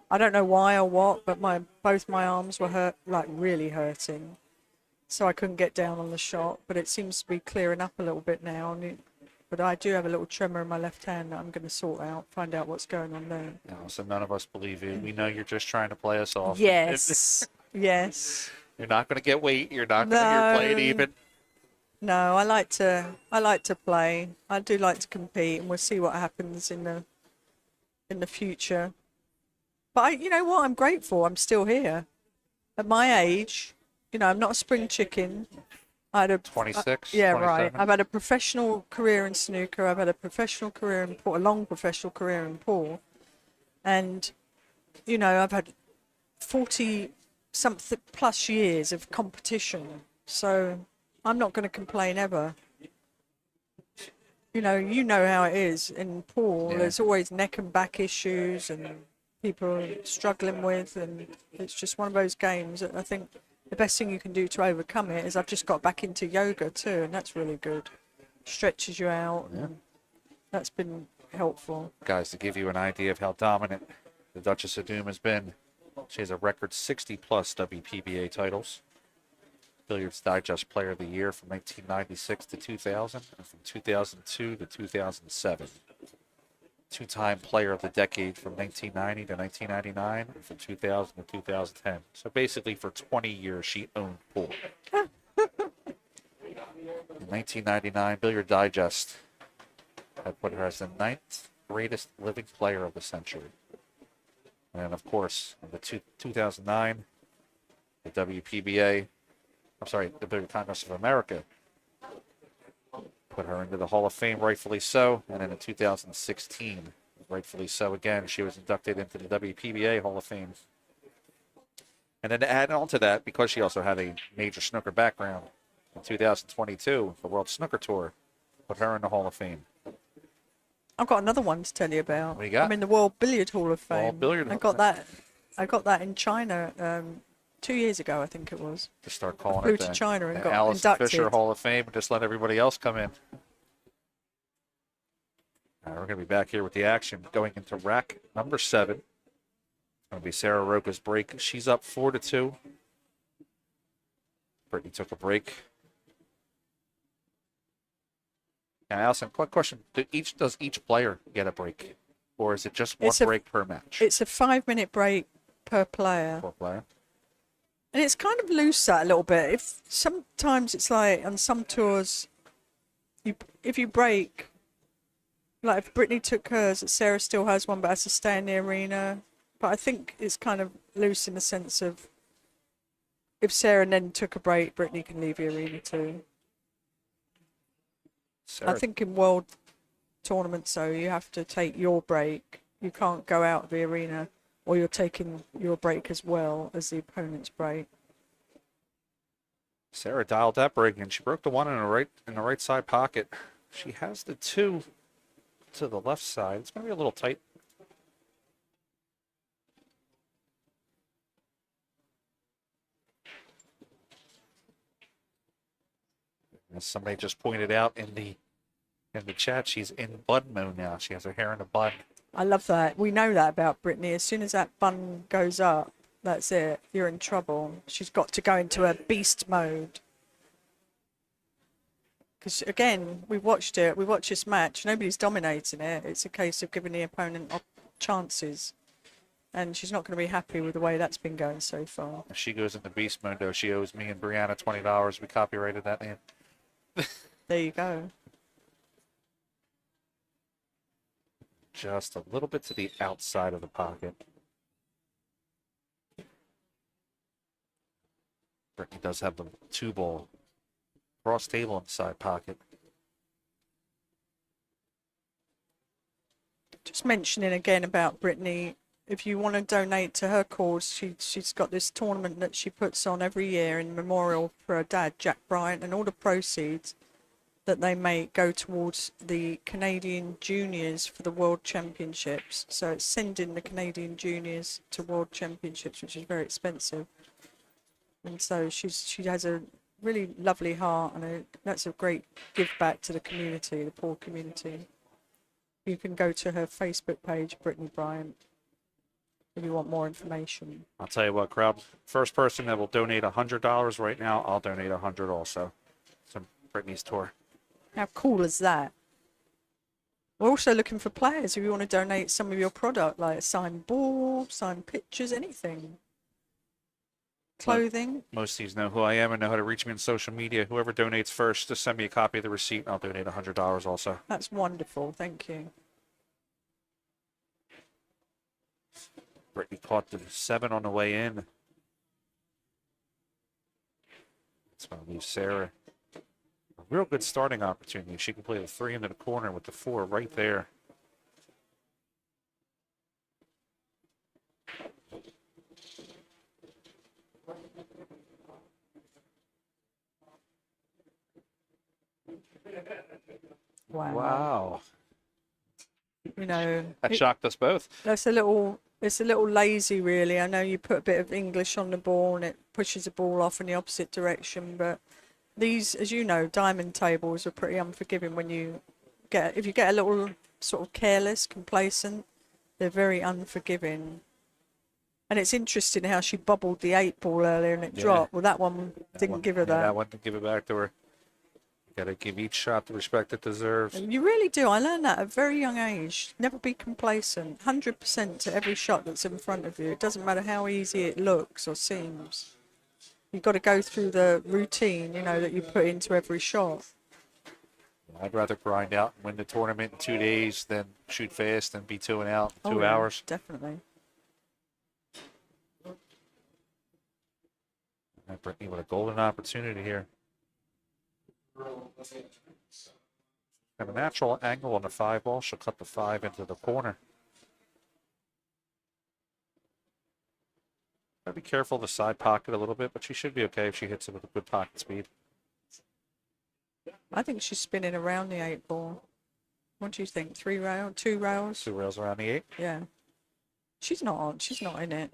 Speaker 2: I don't know why or what, but both my arms were hurt, like really hurting. So I couldn't get down on the shot, but it seems to be clearing up a little bit now. But I do have a little tremor in my left hand that I'm going to sort out, find out what's going on there.
Speaker 15: No, so none of us believe you. We know you're just trying to play us off.
Speaker 2: Yes, yes.
Speaker 15: You're not going to get weight. You're not going to play it even.
Speaker 2: No, I like to play. I do like to compete, and we'll see what happens in the future. But you know what? I'm grateful. I'm still here. At my age, you know, I'm not a spring chicken. I had a
Speaker 15: 26.
Speaker 2: Yeah,
Speaker 15: 27.
Speaker 2: right. I've had a professional career in snooker. I've had a professional career in pool, a long professional career in pool, and you know, I've had 40-something plus years of competition. So I'm not going to complain ever. You know how it is in pool.
Speaker 15: Yeah.
Speaker 2: There's always neck and back issues and people are struggling with, and it's just one of those games that I think the best thing you can do to overcome it is I've just got back into yoga too, and that's really good. Stretches you out, and that's been helpful.
Speaker 15: Guys, to give you an idea of how dominant the Duchess of Doom has been, she has a record 60-plus WPBA titles. Billiards Digest Player of the Year from 1996 to 2000, and from 2002 to 2007. Two-time Player of the Decade from 1990 to 1999, and from 2000 to 2010. So basically, for 20 years, she owned pool. In 1999, Billiard Digest had put her as the 9th greatest living player of the century. And of course, in the 2009, the WPBA, the Billiard Congress of America put her into the Hall of Fame, rightfully so. And then in 2016, rightfully so again, she was inducted into the WPBA Hall of Fame. And then to add on to that, because she also had a major snooker background, in 2022, the World Snooker Tour put her in the Hall of Fame.
Speaker 2: I've got another one to tell you about.
Speaker 15: What do you got?
Speaker 2: I'm in the World Billiard Hall of Fame.
Speaker 15: World Billiard
Speaker 2: I got that in China 2 years ago, I think it was.
Speaker 15: To start calling
Speaker 2: Flew
Speaker 15: it
Speaker 2: to
Speaker 15: the,
Speaker 2: China and
Speaker 15: the
Speaker 2: got
Speaker 15: Allison
Speaker 2: inducted.
Speaker 15: Fisher Hall of Fame and just let everybody else come in. All right, we're going to be back here with the action going into rack number 7. It's going to be Sara Rocha's break. She's up 4-2. Brittany took a break. Now, Allison, quick question. Does each player get a break? Or is it just one break per match?
Speaker 2: It's a 5-minute break per player.
Speaker 15: Per player.
Speaker 2: And it's kind of loose that a little bit. If sometimes it's like on some tours, if you break, like if Brittany took hers, Sarah still has one, but has to stay in the arena. But I think it's kind of loose in the sense of if Sarah then took a break, Brittany can leave the arena too.
Speaker 15: Sarah.
Speaker 2: I think in world tournaments, though, you have to take your break. You can't go out of the arena, or you're taking your break as well as the opponent's break.
Speaker 15: Sarah dialed that break, and she broke the 1 in the right side pocket. She has the 2 to the left side. It's going to be a little tight. As somebody just pointed out in the chat, she's in bun mode now. She has her hair in a bun.
Speaker 2: I love that. We know that about Brittany. As soon as that bun goes up, that's it. You're in trouble. She's got to go into a beast mode. Because, again, we watched it. We watched this match. Nobody's dominating it. It's a case of giving the opponent chances. And she's not going to be happy with the way that's been going so far.
Speaker 15: If she goes into beast mode, though, she owes me and Brianna $20. We copyrighted that name.
Speaker 2: There you go.
Speaker 15: Just a little bit to the outside of the pocket. Brittany does have the 2-ball cross table in the side pocket.
Speaker 2: Just mentioning again about Brittany, if you want to donate to her cause, she's got this tournament that she puts on every year in memorial for her dad, Jack Bryant, and all the proceeds that they make go towards the Canadian juniors for the World Championships. So it's sending the Canadian juniors to World Championships, which is very expensive. And so she has a really lovely heart, and that's a great give back to the community, the poor community. You can go to her Facebook page, Brittany Bryant, if you want more information.
Speaker 15: I'll tell you what, crowd. First person that will donate $100 right now, I'll donate $100 also. To Brittany's tour.
Speaker 2: How cool is that? We're also looking for players if you want to donate some of your product, like a signed ball, signed pictures, anything. Clothing.
Speaker 15: Most of these know who I am and know how to reach me on social media. Whoever donates first, just send me a copy of the receipt and I'll donate $100 also.
Speaker 2: That's wonderful. Thank you.
Speaker 15: Brittany caught the 7 on the way in. That's going to leave Sarah a real good starting opportunity. She can play the 3 into the corner with the 4 right there. Wow.
Speaker 2: You know,
Speaker 15: that shocked us both.
Speaker 2: It's a little lazy, really. I know you put a bit of English on the ball and it pushes the ball off in the opposite direction, but these, as you know, diamond tables are pretty unforgiving when if you get a little sort of careless, complacent, they're very unforgiving. And it's interesting how she bobbled the 8 ball earlier and it dropped. Well, that one didn't give her that.
Speaker 15: That one didn't give it back to her. Got to give each shot the respect it deserves.
Speaker 2: You really do. I learned that at a very young age. Never be complacent. 100% to every shot that's in front of you. It doesn't matter how easy it looks or seems. You've got to go through the routine, that you put into every shot.
Speaker 15: I'd rather grind out and win the tournament in 2 days than shoot fast and be 2 and out in 2 hours.
Speaker 2: Definitely.
Speaker 15: Brittany with a golden opportunity here. Have a natural angle on the 5 ball. She'll cut the 5 into the corner. Gotta be careful of the side pocket a little bit, but she should be okay if she hits it with a good pocket speed.
Speaker 2: I think she's spinning around the 8 ball. What do you think? 3 rails? 2 rails?
Speaker 15: 2 rails around the 8?
Speaker 2: Yeah. She's not in it.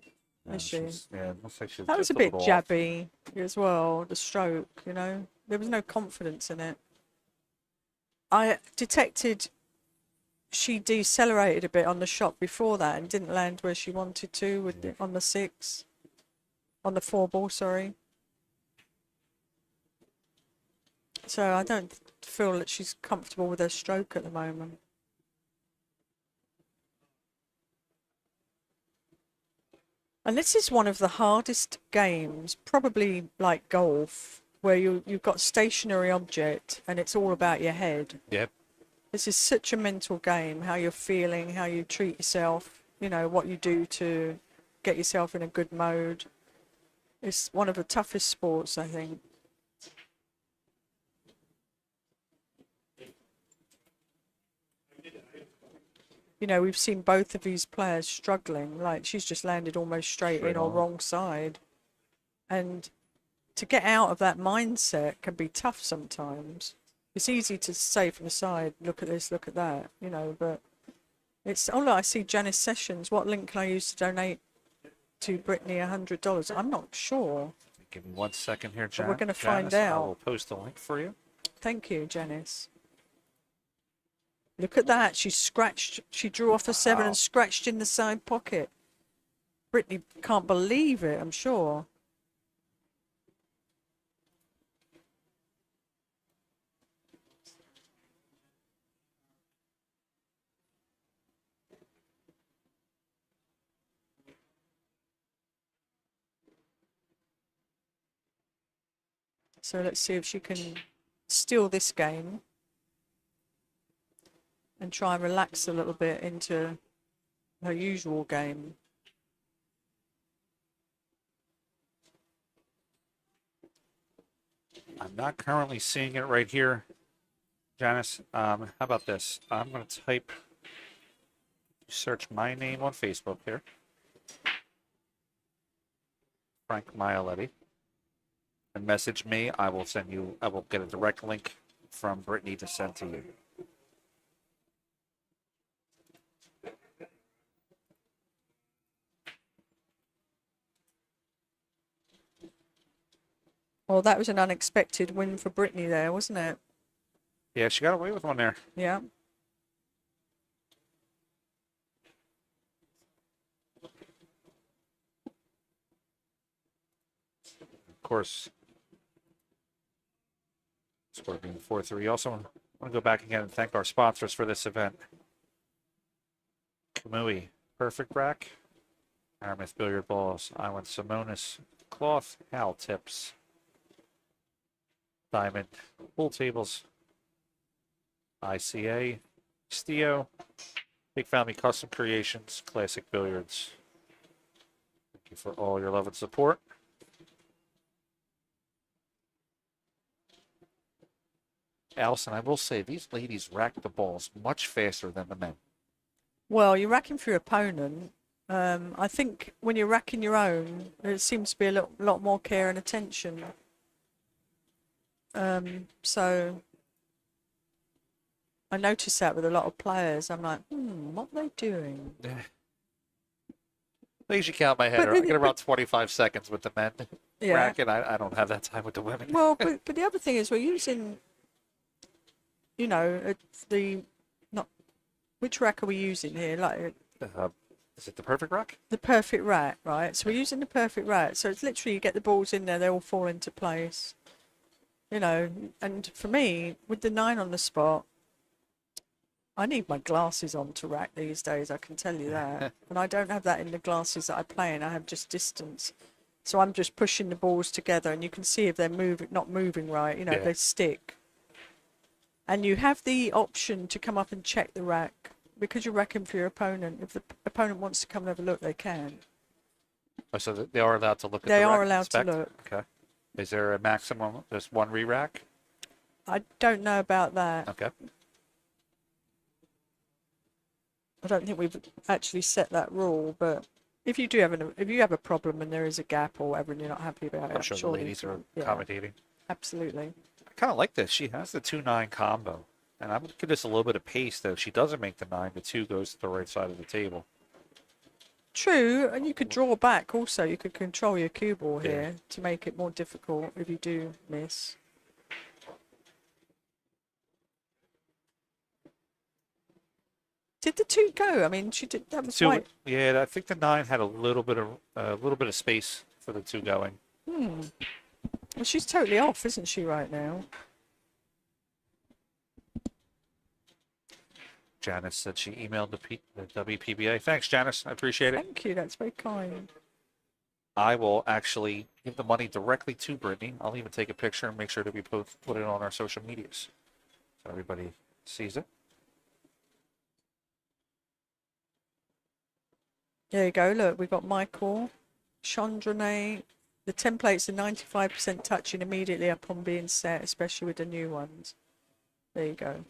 Speaker 2: Is she?
Speaker 15: Yeah, it looks like she's
Speaker 2: That was
Speaker 15: just
Speaker 2: a bit
Speaker 15: little off.
Speaker 2: jabby as well, the stroke, you know. There was no confidence in it. I detected she decelerated a bit on the shot before that and didn't land where she wanted to with on the 6. On the 4 ball, sorry. So I don't feel that she's comfortable with her stroke at the moment. And this is one of the hardest games, probably like golf, where you've got stationary object and it's all about your head.
Speaker 15: Yep.
Speaker 2: This is such a mental game, how you're feeling, how you treat yourself, you know, what you do to get yourself in a good mode. It's one of the toughest sports, I think. You know, we've seen both of these players struggling. Like, she's just landed almost straight in or wrong side. And to get out of that mindset can be tough sometimes. It's easy to say from the side, look at this, look at that, you know, but it's, oh, look, I see Janice Sessions. What link can I use to donate to Brittany $100? I'm not sure.
Speaker 15: Give me 1 second here,
Speaker 2: But
Speaker 15: Jan.
Speaker 2: we're going to find
Speaker 15: Janice,
Speaker 2: out.
Speaker 15: I will post a link for you.
Speaker 2: Thank you, Janice. Look at that. She scratched. She drew off a 7 and scratched in the side pocket. Brittany can't believe it, I'm sure. So let's see if she can steal this game and try and relax a little bit into her usual game.
Speaker 15: I'm not currently seeing it right here. Janice, how about this? I'm going to type, search my name on Facebook here. Frank Mialetti. And message me. I will send you, I will get a direct link from Brittany to send to you.
Speaker 2: Well, that was an unexpected win for Brittany there, wasn't it?
Speaker 15: Yeah, she got away with one there.
Speaker 2: Yeah.
Speaker 15: Of course, score being 4-3. Also, I want to go back again and thank our sponsors for this event. Kamui, Perfect Rack, Aramith Billiard Balls, Island Simonis Cloth, Hal Tips, Diamond Pool Tables, ICA, Stio, Big Family Custom Creations, Classic Billiards. Thank you for all your love and support. Allison, I will say, these ladies rack the balls much faster than the men.
Speaker 2: Well, you're racking for your opponent. I think when you're racking your own, there seems to be a lot more care and attention. So I noticed that with a lot of players. I'm like, what are they doing?
Speaker 15: I usually count my head. I get around 25 seconds with the men
Speaker 2: Yeah.
Speaker 15: racking. I don't have that time with the women.
Speaker 2: Well, but the other thing is we're using, you know, which rack are we using here? Like,
Speaker 15: is it the perfect rack?
Speaker 2: The perfect rack, right? So we're using the perfect rack. So it's literally you get the balls in there, they all fall into place. You know, and for me, with the 9 on the spot, I need my glasses on to rack these days, I can tell you that. And I don't have that in the glasses that I play in, I have just distance. So I'm just pushing the balls together and you can see if they're not moving right, you know, if they stick. And you have the option to come up and check the rack because you're racking for your opponent. If the opponent wants to come and have a look, they can.
Speaker 15: Oh, so they are allowed to look at the
Speaker 2: They
Speaker 15: rack
Speaker 2: are
Speaker 15: and
Speaker 2: allowed to
Speaker 15: inspect?
Speaker 2: look.
Speaker 15: Okay. Is there a maximum, just one re-rack?
Speaker 2: I don't know about that.
Speaker 15: Okay.
Speaker 2: I don't think we've actually set that rule, but if you do have a problem and there is a gap or whatever and you're not happy about it,
Speaker 15: I'm sure the ladies are accommodating.
Speaker 2: Absolutely.
Speaker 15: I kind of like this. She has the 2-9 combo. And I'm going to give this a little bit of pace, though. She doesn't make the 9. The 2 goes to the right side of the table.
Speaker 2: True, and you could draw back also. You could control your cue ball
Speaker 15: Yeah.
Speaker 2: here to make it more difficult if you do miss. Did the 2 go? I mean, she did. That was
Speaker 15: Two,
Speaker 2: white.
Speaker 15: yeah, I think the 9 had a little bit of space for the 2 going.
Speaker 2: Well, she's totally off, isn't she, right now?
Speaker 15: Janice said she emailed the WPBA. Thanks, Janice. I appreciate it.
Speaker 2: Thank you. That's very kind.
Speaker 15: I will actually give the money directly to Brittany. I'll even take a picture and make sure that we put it on our social medias so everybody sees it.
Speaker 2: There you go. Look, we've got Michael, Chandrane. The templates are 95% touching immediately upon being set, especially with the new ones. There you go.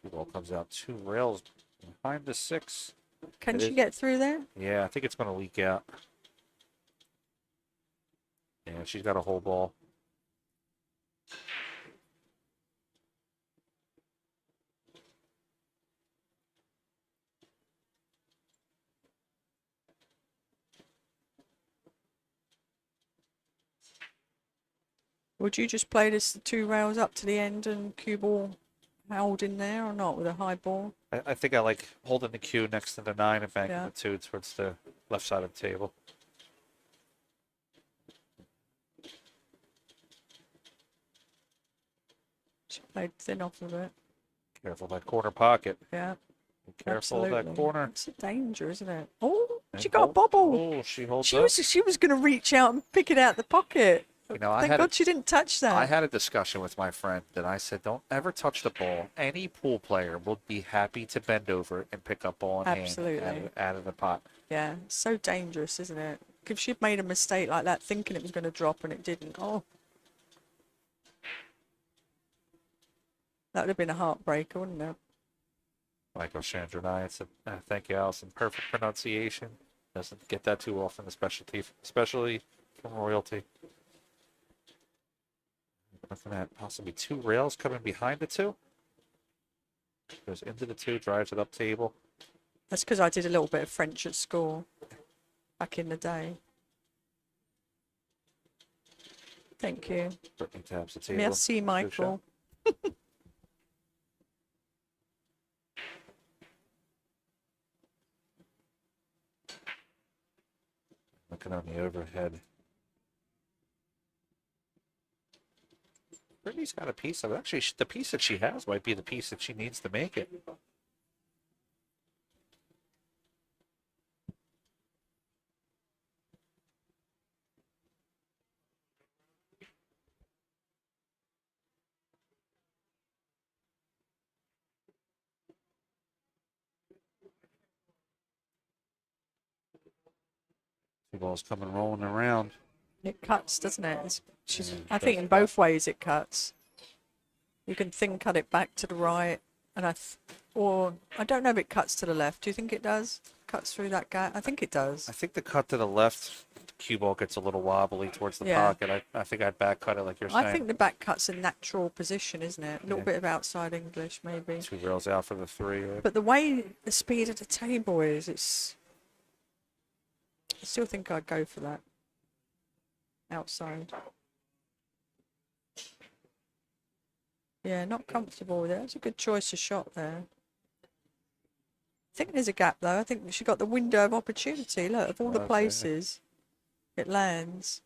Speaker 15: The ball comes out 2 rails behind the 6.
Speaker 2: Can she get through there?
Speaker 15: Yeah, I think it's going to leak out. Yeah, she's got a whole ball.
Speaker 2: Would you just play this 2 rails up to the end and cue ball held in there or not with a high ball?
Speaker 15: I think I like holding the cue next to the 9 and banking
Speaker 2: Yeah.
Speaker 15: the 2 towards the left side of the table.
Speaker 2: She played thin off of it.
Speaker 15: Careful that corner pocket.
Speaker 2: Yeah.
Speaker 15: Be careful of that
Speaker 2: Absolutely.
Speaker 15: corner.
Speaker 2: It's a danger, isn't it? Oh, she
Speaker 15: And
Speaker 2: got a bobble.
Speaker 15: Oh, she holds
Speaker 2: She
Speaker 15: up.
Speaker 2: was going to reach out and pick it out the pocket.
Speaker 15: You know, I
Speaker 2: Thank
Speaker 15: had
Speaker 2: God she didn't touch that.
Speaker 15: I had a discussion with my friend that I said, don't ever touch the ball. Any pool player will be happy to bend over and pick up ball in
Speaker 2: Absolutely.
Speaker 15: hand out of the pot.
Speaker 2: Yeah, so dangerous, isn't it? If she'd made a mistake like that, thinking it was going to drop and it didn't, oh. That would have been a heartbreaker, wouldn't it?
Speaker 15: Michael Chandranai said, thank you, Allison. Perfect pronunciation. Doesn't get that too often, especially from royalty. Looking at possibly 2 rails coming behind the 2. Goes into the 2, drives it up table.
Speaker 2: That's because I did a little bit of French at school back in the day. Thank you.
Speaker 15: Brittany taps the table.
Speaker 2: Merci, Michael.
Speaker 15: Looking on the overhead. Brittany's got a piece of it. Actually, the piece that she has might be the piece that she needs to make it. The ball's coming rolling around.
Speaker 2: It cuts, doesn't it? She's,
Speaker 15: Yeah,
Speaker 2: I think in both ways it cuts. You can thin cut it back to the right, and or I don't know if it cuts to the left. Do you think it does? Cuts through that gap? I think it does.
Speaker 15: I think the cut to the left, the cue ball gets a little wobbly towards the
Speaker 2: Yeah.
Speaker 15: pocket. I think I'd back cut it like you're saying.
Speaker 2: I think the back cut's a natural position, isn't it? A little
Speaker 15: Yeah.
Speaker 2: bit of outside English, maybe.
Speaker 15: 2 rails out for the 3.
Speaker 2: But the way the speed of the table is, I still think I'd go for that. Outside. Yeah, not comfortable with it. That's a good choice of shot there. I think there's a gap though. I think she got the window of opportunity. Look, of all the
Speaker 15: Okay.
Speaker 2: places it lands.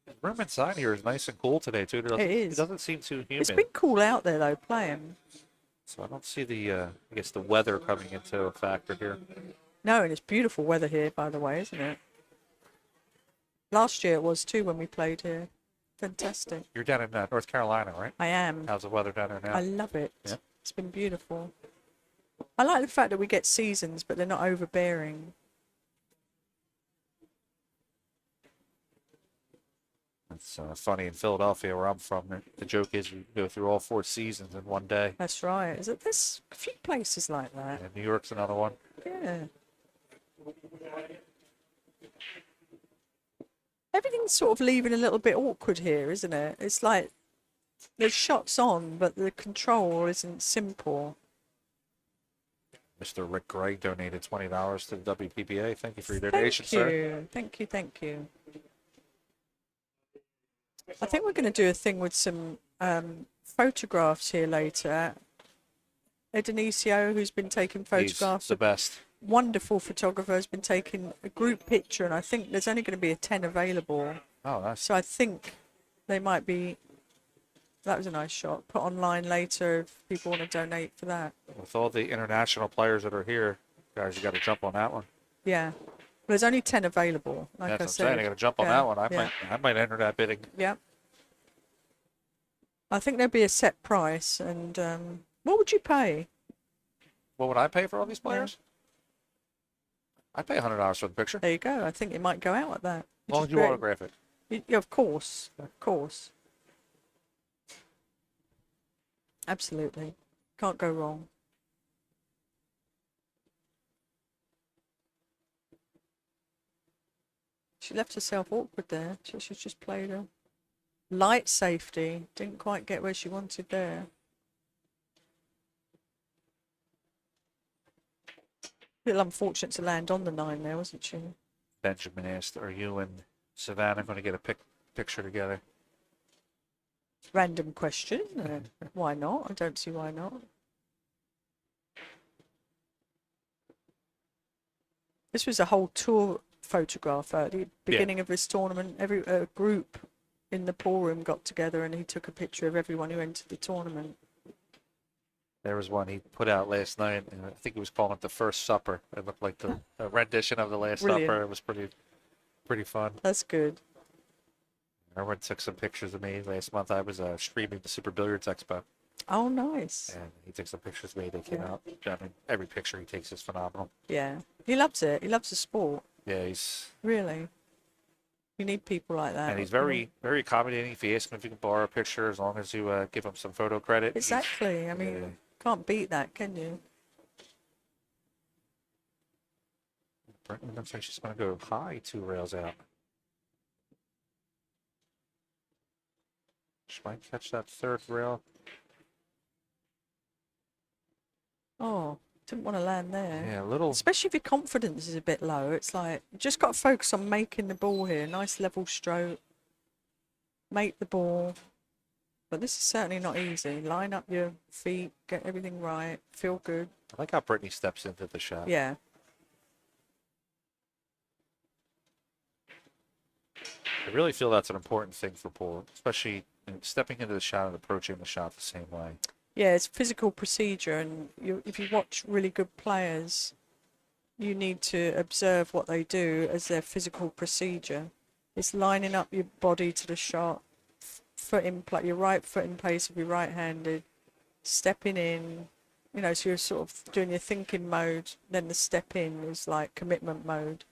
Speaker 15: The room inside here is nice and cool today too.
Speaker 2: It is.
Speaker 15: It doesn't seem too humid.
Speaker 2: It's been cool out there though, playing.
Speaker 15: So I don't see the, I guess the weather coming into a factor here.
Speaker 2: No, and it's beautiful weather here, by the way, isn't it? Last year it was too when we played here. Fantastic.
Speaker 15: You're down in North Carolina, right?
Speaker 2: I am.
Speaker 15: How's the weather down there now?
Speaker 2: I love it.
Speaker 15: Yeah.
Speaker 2: It's been beautiful. I like the fact that we get seasons, but they're not overbearing.
Speaker 15: It's funny in Philadelphia, where I'm from. The joke is you go through all 4 seasons in one day.
Speaker 2: That's right. Is it? There's a few places like that.
Speaker 15: And New York's another one.
Speaker 2: Yeah. Everything's sort of leaving a little bit awkward here, isn't it? It's like there's shots on, but the control isn't simple.
Speaker 15: Mr. Rick Gray donated $20 to the WPBA. Thank you for your donation, sir.
Speaker 2: Thank you. Thank you. I think we're going to do a thing with some photographs here later. Edenicio, who's been taking photographs.
Speaker 15: He's the best.
Speaker 2: Wonderful photographer, has been taking a group picture, and I think there's only going to be a 10 available.
Speaker 15: Oh, nice.
Speaker 2: So I think they might be. That was a nice shot. Put online later if people want to donate for that.
Speaker 15: With all the international players that are here, guys, you got to jump on that one.
Speaker 2: Yeah. There's only 10 available, like
Speaker 15: That's
Speaker 2: I
Speaker 15: what I'm
Speaker 2: said.
Speaker 15: saying. I got to jump on that one.
Speaker 2: Yeah.
Speaker 15: I might enter that bidding.
Speaker 2: Yeah. I think there'd be a set price, and what would you pay?
Speaker 15: What would I pay for all these players? I'd pay $100 for the picture.
Speaker 2: There you go. I think it might go out at that.
Speaker 15: As long as you autograph it.
Speaker 2: Yeah, of course. Of course. Absolutely. Can't go wrong. She left herself awkward there. She's just played a light safety. Didn't quite get where she wanted there. A little unfortunate to land on the 9 there, wasn't she?
Speaker 15: Benjamin asked, are you and Savannah going to get a picture together?
Speaker 2: Random question. Why not? I don't see why not. This was a whole tour photograph at the beginning of this tournament. Every group in the pool room got together and he took a picture of everyone who entered the tournament.
Speaker 15: There was one he put out last night, and I think he was calling it the First Supper. It looked like the rendition of the Last Supper. It was pretty fun.
Speaker 2: That's good.
Speaker 15: Everyone took some pictures of me last month. I was streaming the Super Billiards Expo.
Speaker 2: Oh, nice.
Speaker 15: And he took some pictures of me. They came out. I mean, every picture he takes is phenomenal.
Speaker 2: Yeah. He loves it. He loves the sport.
Speaker 15: Yeah, he's...
Speaker 2: Really? You need people like that.
Speaker 15: And he's very, very accommodating. If you ask him if you can borrow a picture, as long as you give him some photo credit.
Speaker 2: Exactly. I mean, can't beat that, can you?
Speaker 15: Brittany looks like she's going to go high 2 rails out. She might catch that 3rd rail.
Speaker 2: Oh, didn't want to land there.
Speaker 15: Yeah, a little.
Speaker 2: Especially if your confidence is a bit low. It's like, you just got to focus on making the ball here. Nice level stroke. Make the ball. But this is certainly not easy. Line up your feet, get everything right, feel good.
Speaker 15: I like how Brittany steps into the shot.
Speaker 2: Yeah.
Speaker 15: I really feel that's an important thing for pool, especially stepping into the shot and approaching the shot the same way.
Speaker 2: Yeah, it's physical procedure, and if you watch really good players, you need to observe what they do as their physical procedure. It's lining up your body to the shot, foot in place, your right foot in place if you're right-handed, stepping in, you know, so you're sort of doing your thinking mode, then the step in is like commitment mode.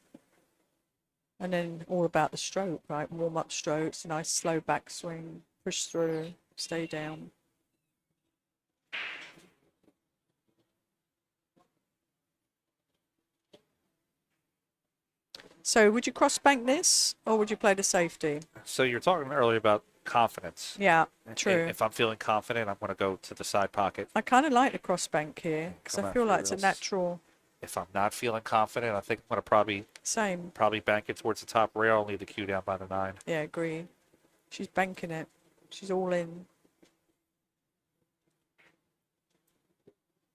Speaker 2: And then all about the stroke, right? Warm-up strokes, nice slow backswing, push through, stay down. So would you cross bank this, or would you play the safety?
Speaker 15: So you're talking earlier about confidence.
Speaker 2: Yeah, true.
Speaker 15: If I'm feeling confident, I'm going to go to the side pocket.
Speaker 2: I kind of like the cross bank here, because I feel like it's a natural...
Speaker 15: If I'm not feeling confident, I think I'm going to probably bank it towards the top rail and leave the cue down by the 9.
Speaker 2: Yeah, agreed. She's banking it. She's all in.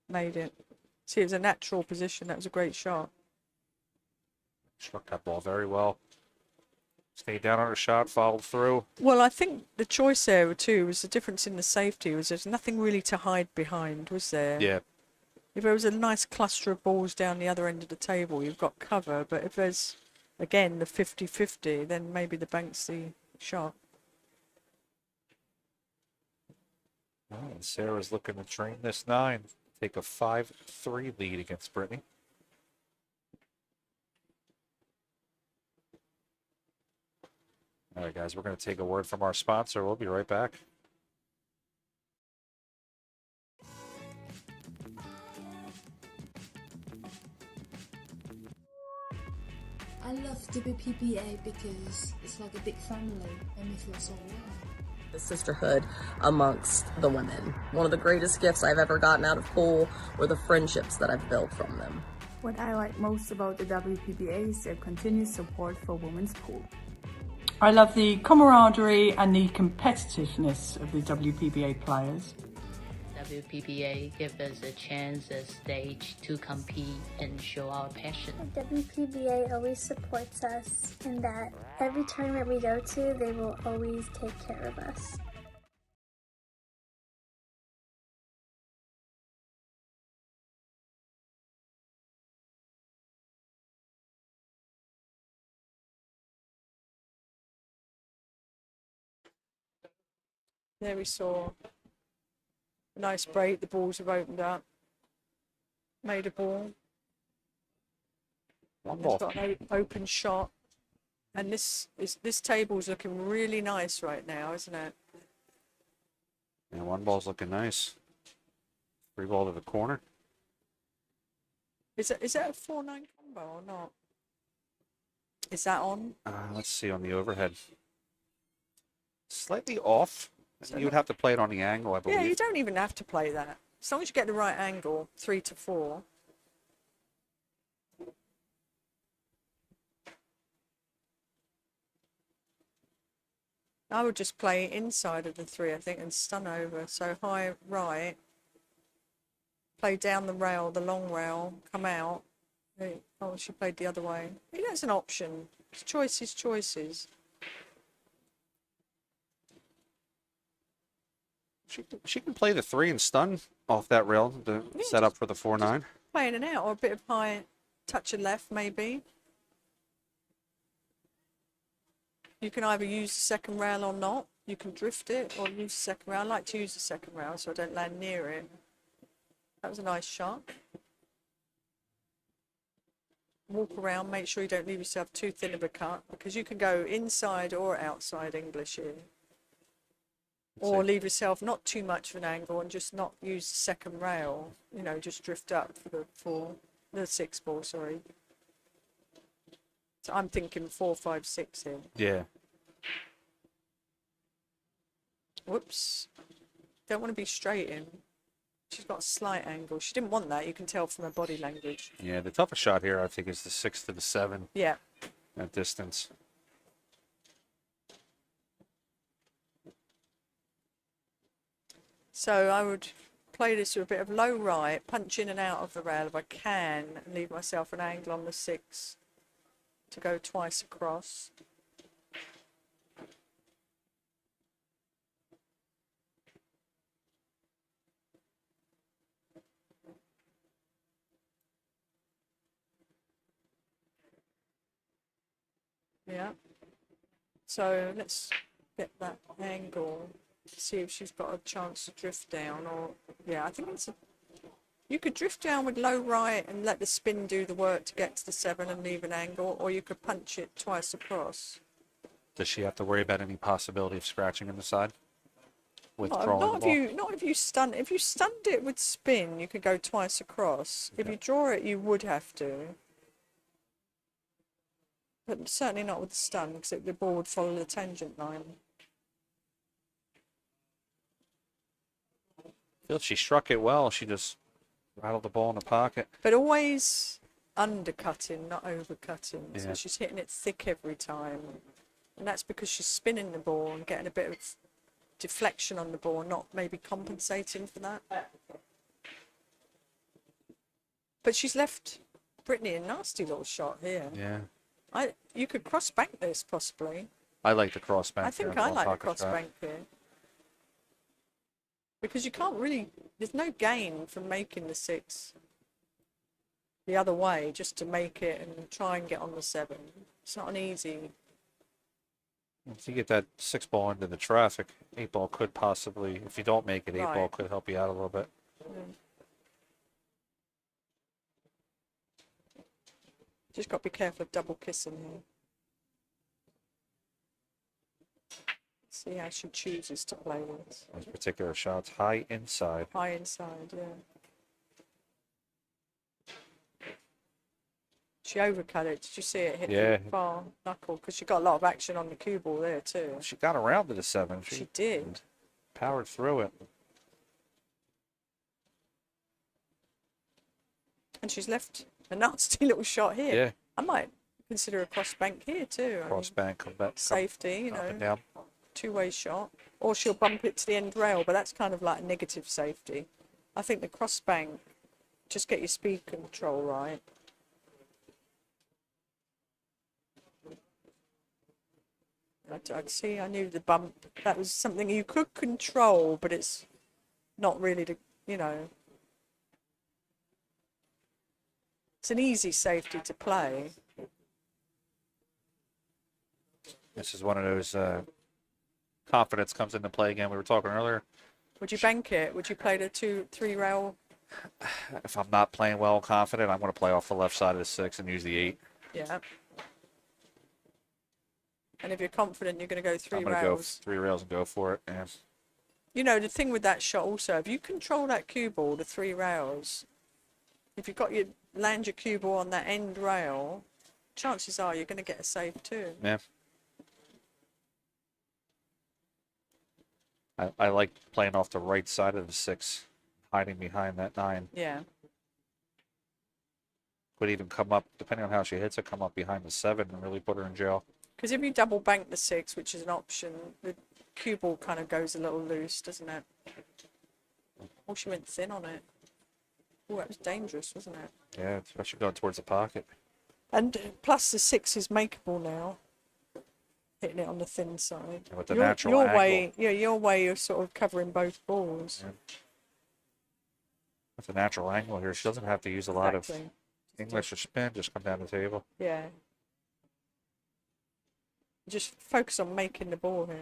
Speaker 2: Made it. See, it was a natural position. That was a great shot.
Speaker 15: Struck that ball very well. Stayed down on her shot, followed through.
Speaker 2: Well, I think the choice there, too, was the difference in the safety. Was there's nothing really to hide behind, was there?
Speaker 15: Yeah.
Speaker 2: If there was a nice cluster of balls down the other end of the table, you've got cover. But if there's, again, the 50-50, then maybe the bank's the shot.
Speaker 15: Oh, and Sarah's looking to train this 9. Take a 5-3 lead against Brittany. All right, guys, we're going to take a word from our sponsor. We'll be right back.
Speaker 3: I love WPBA because it's like a big family and we feel so warm.
Speaker 4: The sisterhood amongst the women. One of the greatest gifts I've ever gotten out of pool were the friendships that I've built from them.
Speaker 5: What I like most about the WPBA is their continued support for women's pool.
Speaker 6: I love the camaraderie and the competitiveness of the WPBA players.
Speaker 7: WPBA gives us a chance, a stage to compete and show our passion.
Speaker 8: WPBA always supports us in that every tournament we go to, they will always take care of us.
Speaker 2: There we saw a nice break. The balls have opened up. Made a ball.
Speaker 15: One
Speaker 2: It's
Speaker 15: ball.
Speaker 2: got an open shot. And this table's looking really nice right now, isn't it?
Speaker 15: Yeah, one ball's looking nice. Free ball to the corner.
Speaker 2: Is that a 4-9 combo or not? Is that on?
Speaker 15: Let's see on the overhead. Slightly off.
Speaker 2: So
Speaker 15: You would have to play it on the angle, I believe.
Speaker 2: Yeah, you don't even have to play that. As long as you get the right angle, 3 to 4. I would just play inside of the 3, I think, and stun over. So high right, play down the rail, the long rail, come out. Oh, she played the other way. Maybe that's an option. It's choices.
Speaker 15: She can play the 3 and stun off that rail to set up for the 4-9.
Speaker 2: Play in and out, or a bit of high touch of left, maybe. You can either use the second rail or not. You can drift it or use the second rail. I like to use the second rail so I don't land near it. That was a nice shot. Walk around, make sure you don't leave yourself too thin of a cut, because you can go inside or outside English here. Or leave yourself not too much of an angle and just not use the second rail. You know, just drift up for the 6 ball, sorry. So I'm thinking 4, 5, 6 here.
Speaker 15: Yeah.
Speaker 2: Whoops. Don't want to be straight in. She's got a slight angle. She didn't want that. You can tell from her body language.
Speaker 15: Yeah, the toughest shot here, I think, is the 6 to the 7.
Speaker 2: Yeah.
Speaker 15: At distance.
Speaker 2: So I would play this with a bit of low right, punch in and out of the rail if I can, and leave myself an angle on the 6 to go twice across. Yeah. So let's get that angle. See if she's got a chance to drift down, or yeah, I think you could drift down with low right and let the spin do the work to get to the 7 and leave an angle, or you could punch it twice across.
Speaker 15: Does she have to worry about any possibility of scratching in the side? With
Speaker 2: Not
Speaker 15: throwing the ball?
Speaker 2: Not if you stun. If you stunned it with spin, you could go twice across. If you draw it, you would have to. But certainly not with the stun, because the ball would follow the tangent line.
Speaker 15: I feel she struck it well. She just rattled the ball in the pocket.
Speaker 2: But always undercutting, not overcutting.
Speaker 15: Yeah.
Speaker 2: So she's hitting it thick every time. And that's because she's spinning the ball and getting a bit of deflection on the ball, not maybe compensating for that. But she's left Britney a nasty little shot here.
Speaker 15: Yeah.
Speaker 2: You could cross bank this possibly.
Speaker 15: I like the cross bank.
Speaker 2: I think
Speaker 15: here,
Speaker 2: I
Speaker 15: the
Speaker 2: like the
Speaker 15: pocket
Speaker 2: cross
Speaker 15: shot.
Speaker 2: bank here. Because you can't really, there's no gain from making the 6 the other way, just to make it and try and get on the 7. It's not an easy.
Speaker 15: If you get that 6 ball into the traffic, 8 ball could possibly, if you don't make it, 8 ball
Speaker 2: Right.
Speaker 15: could help you out a little bit.
Speaker 2: Just got to be careful of double kissing here. See how she chooses to play this.
Speaker 15: Those particular shots, high inside.
Speaker 2: High inside, yeah. She overcut it. Did you see it hit
Speaker 15: Yeah.
Speaker 2: the far knuckle? Because she got a lot of action on the cue ball there too.
Speaker 15: She got around to the 7.
Speaker 2: She did.
Speaker 15: Powered through it.
Speaker 2: And she's left a nasty little shot here.
Speaker 15: Yeah.
Speaker 2: I might consider a cross bank here too.
Speaker 15: Cross bank, come back.
Speaker 2: Safety, you
Speaker 15: up and
Speaker 2: know,
Speaker 15: down.
Speaker 2: two-way shot. Or she'll bump it to the end rail, but that's kind of like negative safety. I think the cross bank, just get your speed control right. I'd see, I knew the bump, that was something you could control, but it's not really, you know. It's an easy safety to play.
Speaker 15: This is one of those confidence comes into play again. We were talking earlier.
Speaker 2: Would you bank it? Would you play the 2-3 rail?
Speaker 15: If I'm not playing well and confident, I'm going to play off the left side of the 6 and use the 8.
Speaker 2: Yeah. And if you're confident you're going to go 3
Speaker 15: I'm going to
Speaker 2: rails.
Speaker 15: go 3 rails and go for it. Yeah.
Speaker 2: You know, the thing with that shot also, if you control that cue ball, the 3 rails, if you've got your land your cue ball on that end rail, chances are you're going to get a save too.
Speaker 15: Yeah. I like playing off the right side of the 6, hiding behind that 9.
Speaker 2: Yeah.
Speaker 15: Could even come up, depending on how she hits it, come up behind the 7 and really put her in jail.
Speaker 2: Because if you double bank the 6, which is an option, the cue ball kind of goes a little loose, doesn't it? Oh, she went thin on it. Oh, that was dangerous, wasn't it?
Speaker 15: Yeah, especially going towards the pocket.
Speaker 2: And plus the 6 is makeable now. Hitting it on the thin side.
Speaker 15: And with the natural angle.
Speaker 2: Way, yeah, your way of sort of covering both balls.
Speaker 15: Yeah. With the natural angle here, she doesn't have to use a lot of English or spin, just come down the table.
Speaker 2: Yeah. Just focus on making the ball here.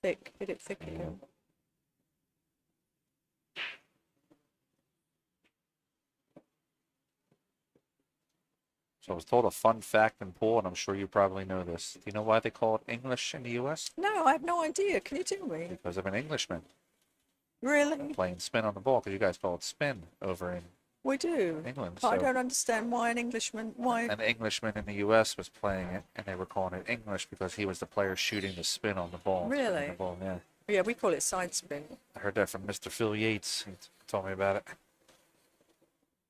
Speaker 2: Thick, hit it thick again.
Speaker 15: So I was told a fun fact in pool, and I'm sure you probably know this. Do you know why they call it English in the U.S.?
Speaker 2: No, I have no idea. Can you tell me?
Speaker 15: Because of an Englishman
Speaker 2: Really?
Speaker 15: playing spin on the ball, because you guys call it spin over in
Speaker 2: We do.
Speaker 15: England.
Speaker 2: But I
Speaker 15: So
Speaker 2: don't understand why an Englishman, why...
Speaker 15: an Englishman in the U.S. was playing it, and they were calling it English because he was the player shooting the spin on the ball. spinning
Speaker 2: Really?
Speaker 15: The ball, yeah.
Speaker 2: Yeah, we call it side spin.
Speaker 15: I heard that from Mr. Phil Yates. He told me about it.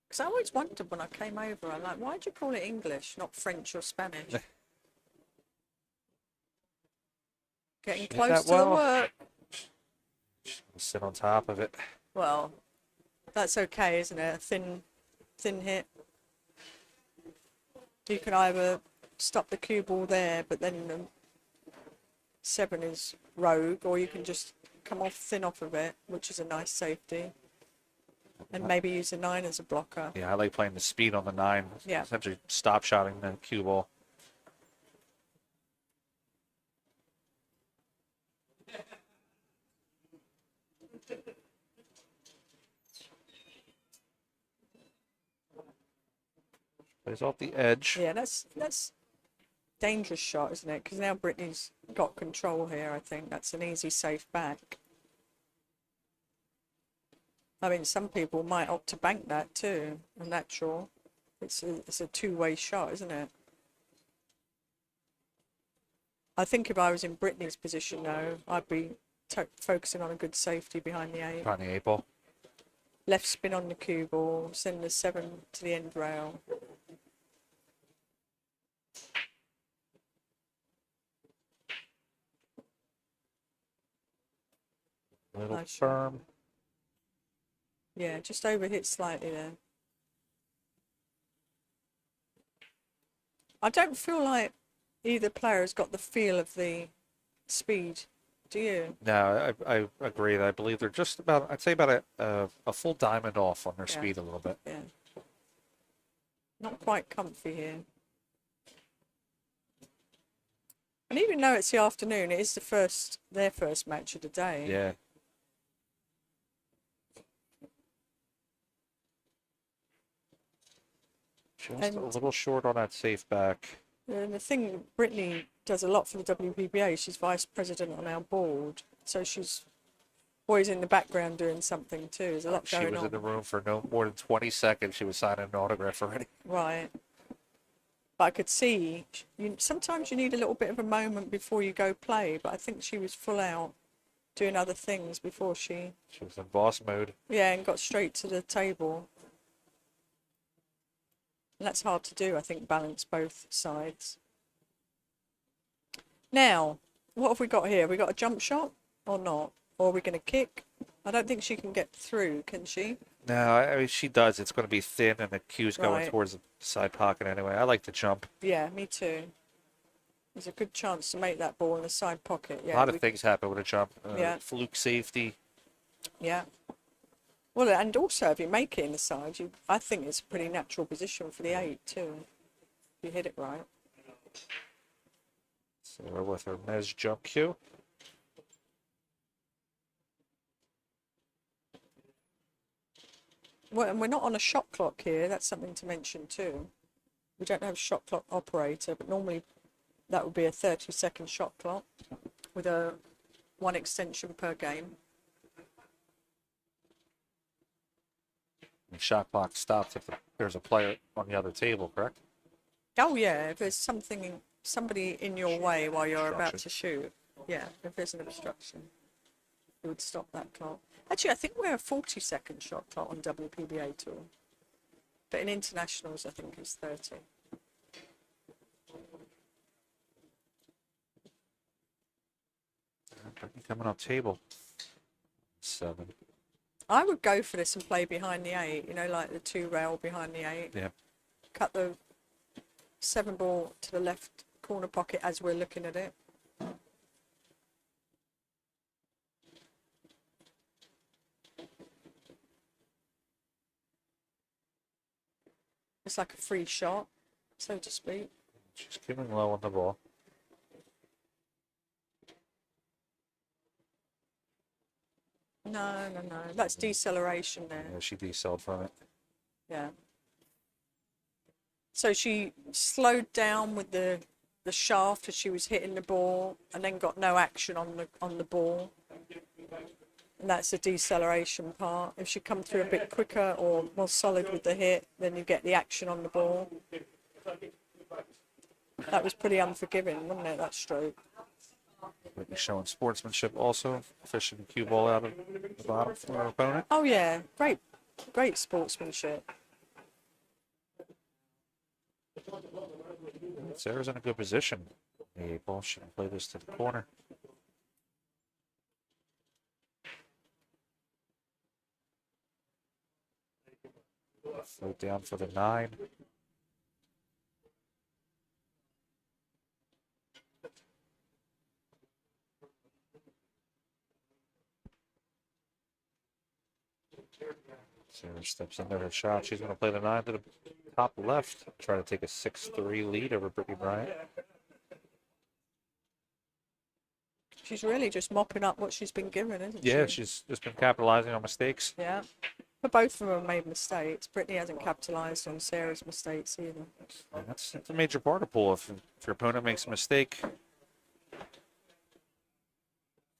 Speaker 2: Because I always wondered when I came over, I'm like, why do you call it English, not French or Spanish? Getting
Speaker 15: Did
Speaker 2: close
Speaker 15: that
Speaker 2: to
Speaker 15: well.
Speaker 2: the work.
Speaker 15: Sit on top of it.
Speaker 2: Well, that's okay, isn't it? A thin hit. You can either stop the cue ball there, but then the 7 is rogue, or you can just come off thin off of it, which is a nice safety. And maybe use a 9 as a blocker.
Speaker 15: Yeah, I like playing the speed on the 9.
Speaker 2: Yeah.
Speaker 15: Essentially stop shotting the cue ball. Plays off the edge.
Speaker 2: Yeah, that's dangerous shot, isn't it? Because now Brittany's got control here, I think. That's an easy, safe back. I mean, some people might opt to bank that too, a natural. It's a two-way shot, isn't it? I think if I was in Brittany's position, though, I'd be focusing on a good safety behind the 8.
Speaker 15: Behind the 8 ball.
Speaker 2: Left spin on the cue ball, send the 7 to the end rail.
Speaker 15: A little
Speaker 2: Nice.
Speaker 15: firm.
Speaker 2: Yeah, just overhit slightly there. I don't feel like either player has got the feel of the speed. Do you?
Speaker 15: No, I agree. I believe they're just about, I'd say about a full diamond off on their
Speaker 2: Yeah.
Speaker 15: speed a little bit.
Speaker 2: Yeah. Not quite comfy here. And even though it's the afternoon, it is their first match of the day.
Speaker 15: Yeah. Just a little short on that safe back.
Speaker 2: And the thing Brittany does a lot for the WPBA. She's vice president on our board, so she's always in the background doing something too. There's a lot going on.
Speaker 15: She was in the room for no more than 20 seconds. She was signing an autograph already.
Speaker 2: Right. But I could see, sometimes you need a little bit of a moment before you go play, but I think she was full out doing other things before she...
Speaker 15: She was in boss mode.
Speaker 2: Yeah, and got straight to the table. And that's hard to do, I think, balance both sides. Now, what have we got here? Have we got a jump shot or not? Or are we going to kick? I don't think she can get through, can she?
Speaker 15: No, I mean, she does. It's going to be thin, and the cue's going
Speaker 2: Right.
Speaker 15: towards the side pocket anyway. I like to jump.
Speaker 2: Yeah, me too. There's a good chance to make that ball in the side pocket. Yeah,
Speaker 15: a lot of things happen with a jump.
Speaker 2: Yeah.
Speaker 15: Fluke safety.
Speaker 2: Yeah. Well, and also if you make it in the side, I think it's a pretty natural position for the 8 too. If you hit it right.
Speaker 15: So we're with her Mezz jump cue.
Speaker 2: Well, and we're not on a shot clock here. That's something to mention too. We don't have a shot clock operator, but normally that would be a 30-second shot clock with a 1 extension per game.
Speaker 15: The shot clock stops if there's a player on the other table, correct?
Speaker 2: Oh yeah, if there's somebody in your way while you're about to shoot. Yeah, if there's an obstruction, it would stop that clock. Actually, I think we're a 40-second shot clock on WPBA tour. But in internationals, I think it's 30.
Speaker 15: Coming up table. 7.
Speaker 2: I would go for this and play behind the 8, you know, like the 2 rail behind the 8.
Speaker 15: Yeah.
Speaker 2: Cut the 7 ball to the left corner pocket as we're looking at it. It's like a free shot, so to speak.
Speaker 15: She's coming low on the ball.
Speaker 2: No. That's deceleration there.
Speaker 15: Yeah, she decelled from it.
Speaker 2: Yeah. So she slowed down with the shaft as she was hitting the ball, and then got no action on the ball. And that's the deceleration part. If she come through a bit quicker or more solid with the hit, then you get the action on the ball. That was pretty unforgiving, wasn't it, that stroke?
Speaker 15: Britney showing sportsmanship also, fishing the cue ball out of the bottom for her opponent.
Speaker 2: Oh yeah, great sportsmanship.
Speaker 15: Sarah's in a good position. The 8 ball, she can play this to the corner. Float down for the 9. Sarah steps into her shot. She's going to play the 9 to the top left. Try to take a 6-3 lead over Brittany Bryant.
Speaker 2: She's really just mopping up what she's been given, isn't she?
Speaker 15: Yeah, she's just been capitalizing on mistakes.
Speaker 2: Yeah. But both of them have made mistakes. Brittany hasn't capitalised on Sarah's mistakes either.
Speaker 15: And that's a major part of pool. If your opponent makes a mistake,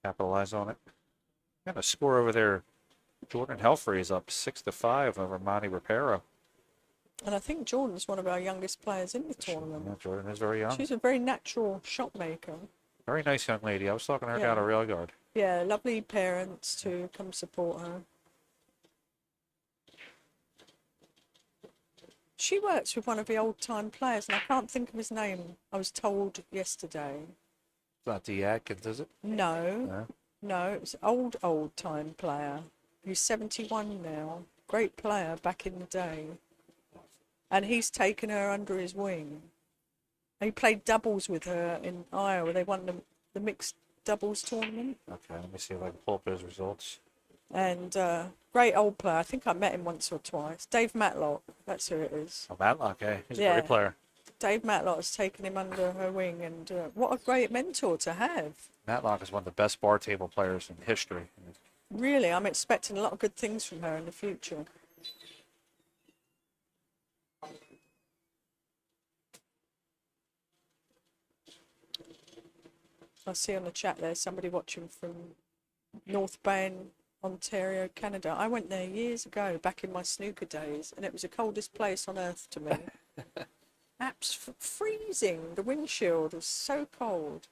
Speaker 15: capitalize on it. Got a score over there. Jordan Helfrey is up 6-5 over Monty Rapero.
Speaker 2: And I think Jordan's one of our youngest players in the tournament.
Speaker 15: Yeah, Jordan is very young.
Speaker 2: She's a very natural shot maker.
Speaker 15: Very nice young lady. I was talking to her down at rail yard.
Speaker 2: Yeah, lovely parents to come support her. She works with one of the old-time players, and I can't think of his name. I was told yesterday.
Speaker 15: It's not D. Atkins, is it?
Speaker 2: No, it's an old-time player. He's 71 now. Great player back in the day. And he's taken her under his wing. He played doubles with her in Iowa. They won the mixed doubles tournament.
Speaker 15: Okay, let me see if I can pull up those results.
Speaker 2: And great old player. I think I met him once or twice. Dave Matlock, that's who it is.
Speaker 15: Oh, Matlock, eh? He's a great player.
Speaker 2: Dave Matlock has taken him under her wing, and what a great mentor to have.
Speaker 15: Matlock is one of the best bar table players in history.
Speaker 2: Really, I'm expecting a lot of good things from her in the future. I see on the chat there somebody watching from North Ban, Ontario, Canada. I went there years ago, back in my snooker days, and it was the coldest place on earth to me. Freezing. The windshield was so cold.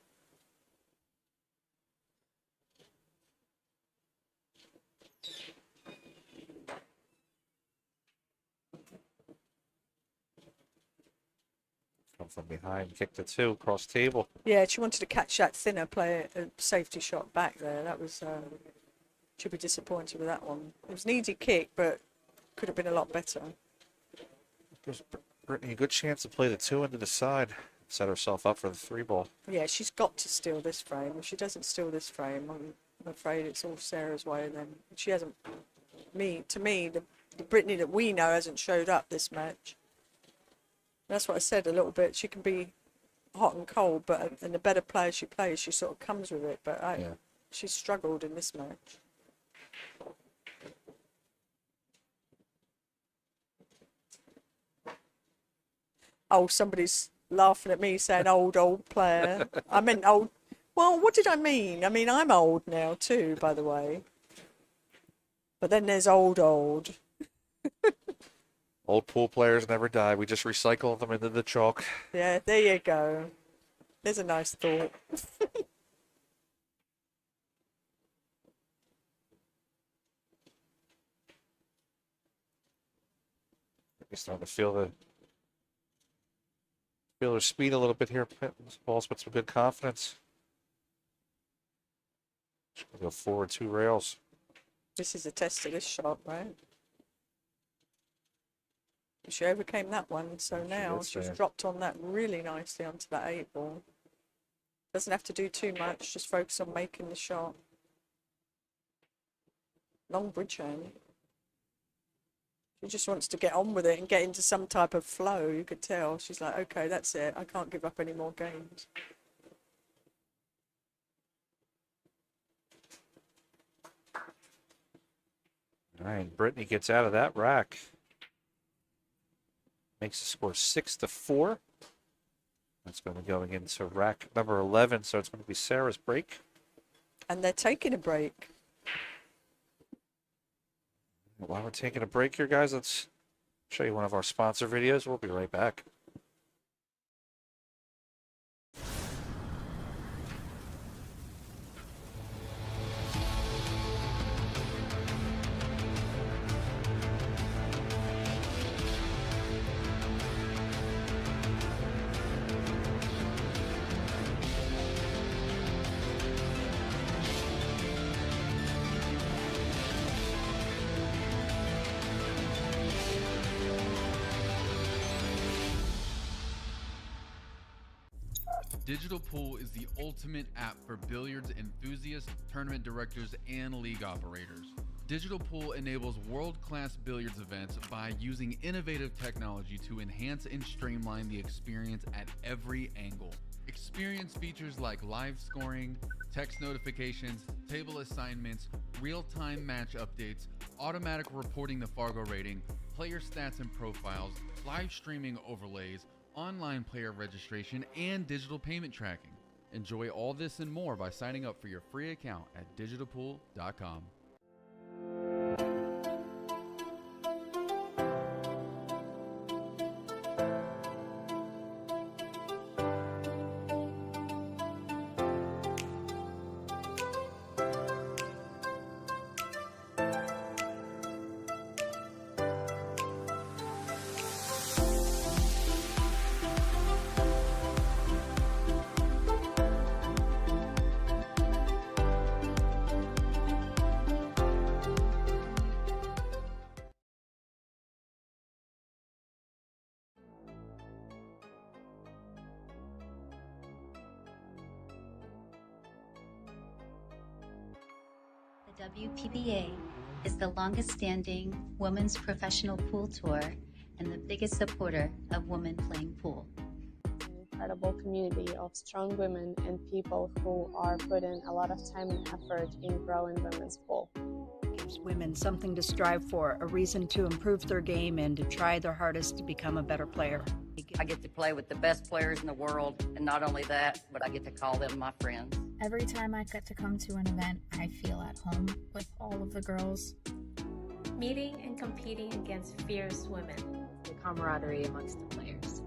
Speaker 15: Come from behind, kick the 2, cross table.
Speaker 2: Yeah, she wanted to catch that thinner, play a safety shot back there. That was, she'll be disappointed with that one. It was an easy kick, but could have been a lot better.
Speaker 15: Gives Brittany a good chance to play the 2 into the side, set herself up for the 3 ball.
Speaker 2: Yeah, she's got to steal this frame. If she doesn't steal this frame, I'm afraid it's all Sarah's way then. She hasn't, to me, the Brittany that we know hasn't showed up this match. That's what I said a little bit. She can be hot and cold, but and the better player she plays, she sort of comes with it. But she's struggled in this match. Oh, somebody's laughing at me saying old player. I meant old. Well, what did I mean? I mean, I'm old now too, by the way. But then there's old.
Speaker 15: Old pool players never die. We just recycle them into the chalk.
Speaker 2: Yeah, there you go. There's a nice thought.
Speaker 15: You're starting to feel her speed a little bit here. Ball's with some good confidence. She's going to go forward 2 rails.
Speaker 2: This is a test of this shot, right? She overcame that one, so now she's dropped on that really nicely onto that 8 ball. Doesn't have to do too much, just focus on making the shot. Long bridge hand. She just wants to get on with it and get into some type of flow, you could tell. She's like, okay, that's it. I can't give up any more games.
Speaker 15: All right, Brittany gets out of that rack. Makes the score 6-4. That's going to be going into rack number 11, so it's going to be Sarah's break.
Speaker 2: And they're taking a break.
Speaker 15: While we're taking a break here, guys, let's show you one of our sponsor videos. We'll be right back.
Speaker 16: Digital Pool is the ultimate app for billiards enthusiasts, tournament directors, and league operators. Digital Pool enables world-class billiards events by using innovative technology to enhance and streamline the experience at every angle. Experience features like live scoring, text notifications, table assignments, real-time match updates, automatic reporting the Fargo rating, player stats and profiles, live streaming overlays, online player registration, and digital payment tracking. Enjoy all this and more by signing up for your free account at digitalpool.com.
Speaker 17: The WPBA is the longest-standing women's professional pool tour and the biggest supporter of women playing pool.
Speaker 18: An incredible community of strong women and people who are putting a lot of time and effort in growing women's pool.
Speaker 19: It gives women something to strive for, a reason to improve their game and to try their hardest to become a better player. I get to play with the best players in the world, and not only that, but I get to call them my friends.
Speaker 20: Every time I get to come to an event, I feel at home with all of the girls.
Speaker 21: Meeting and competing against fierce women.
Speaker 22: The camaraderie amongst the players.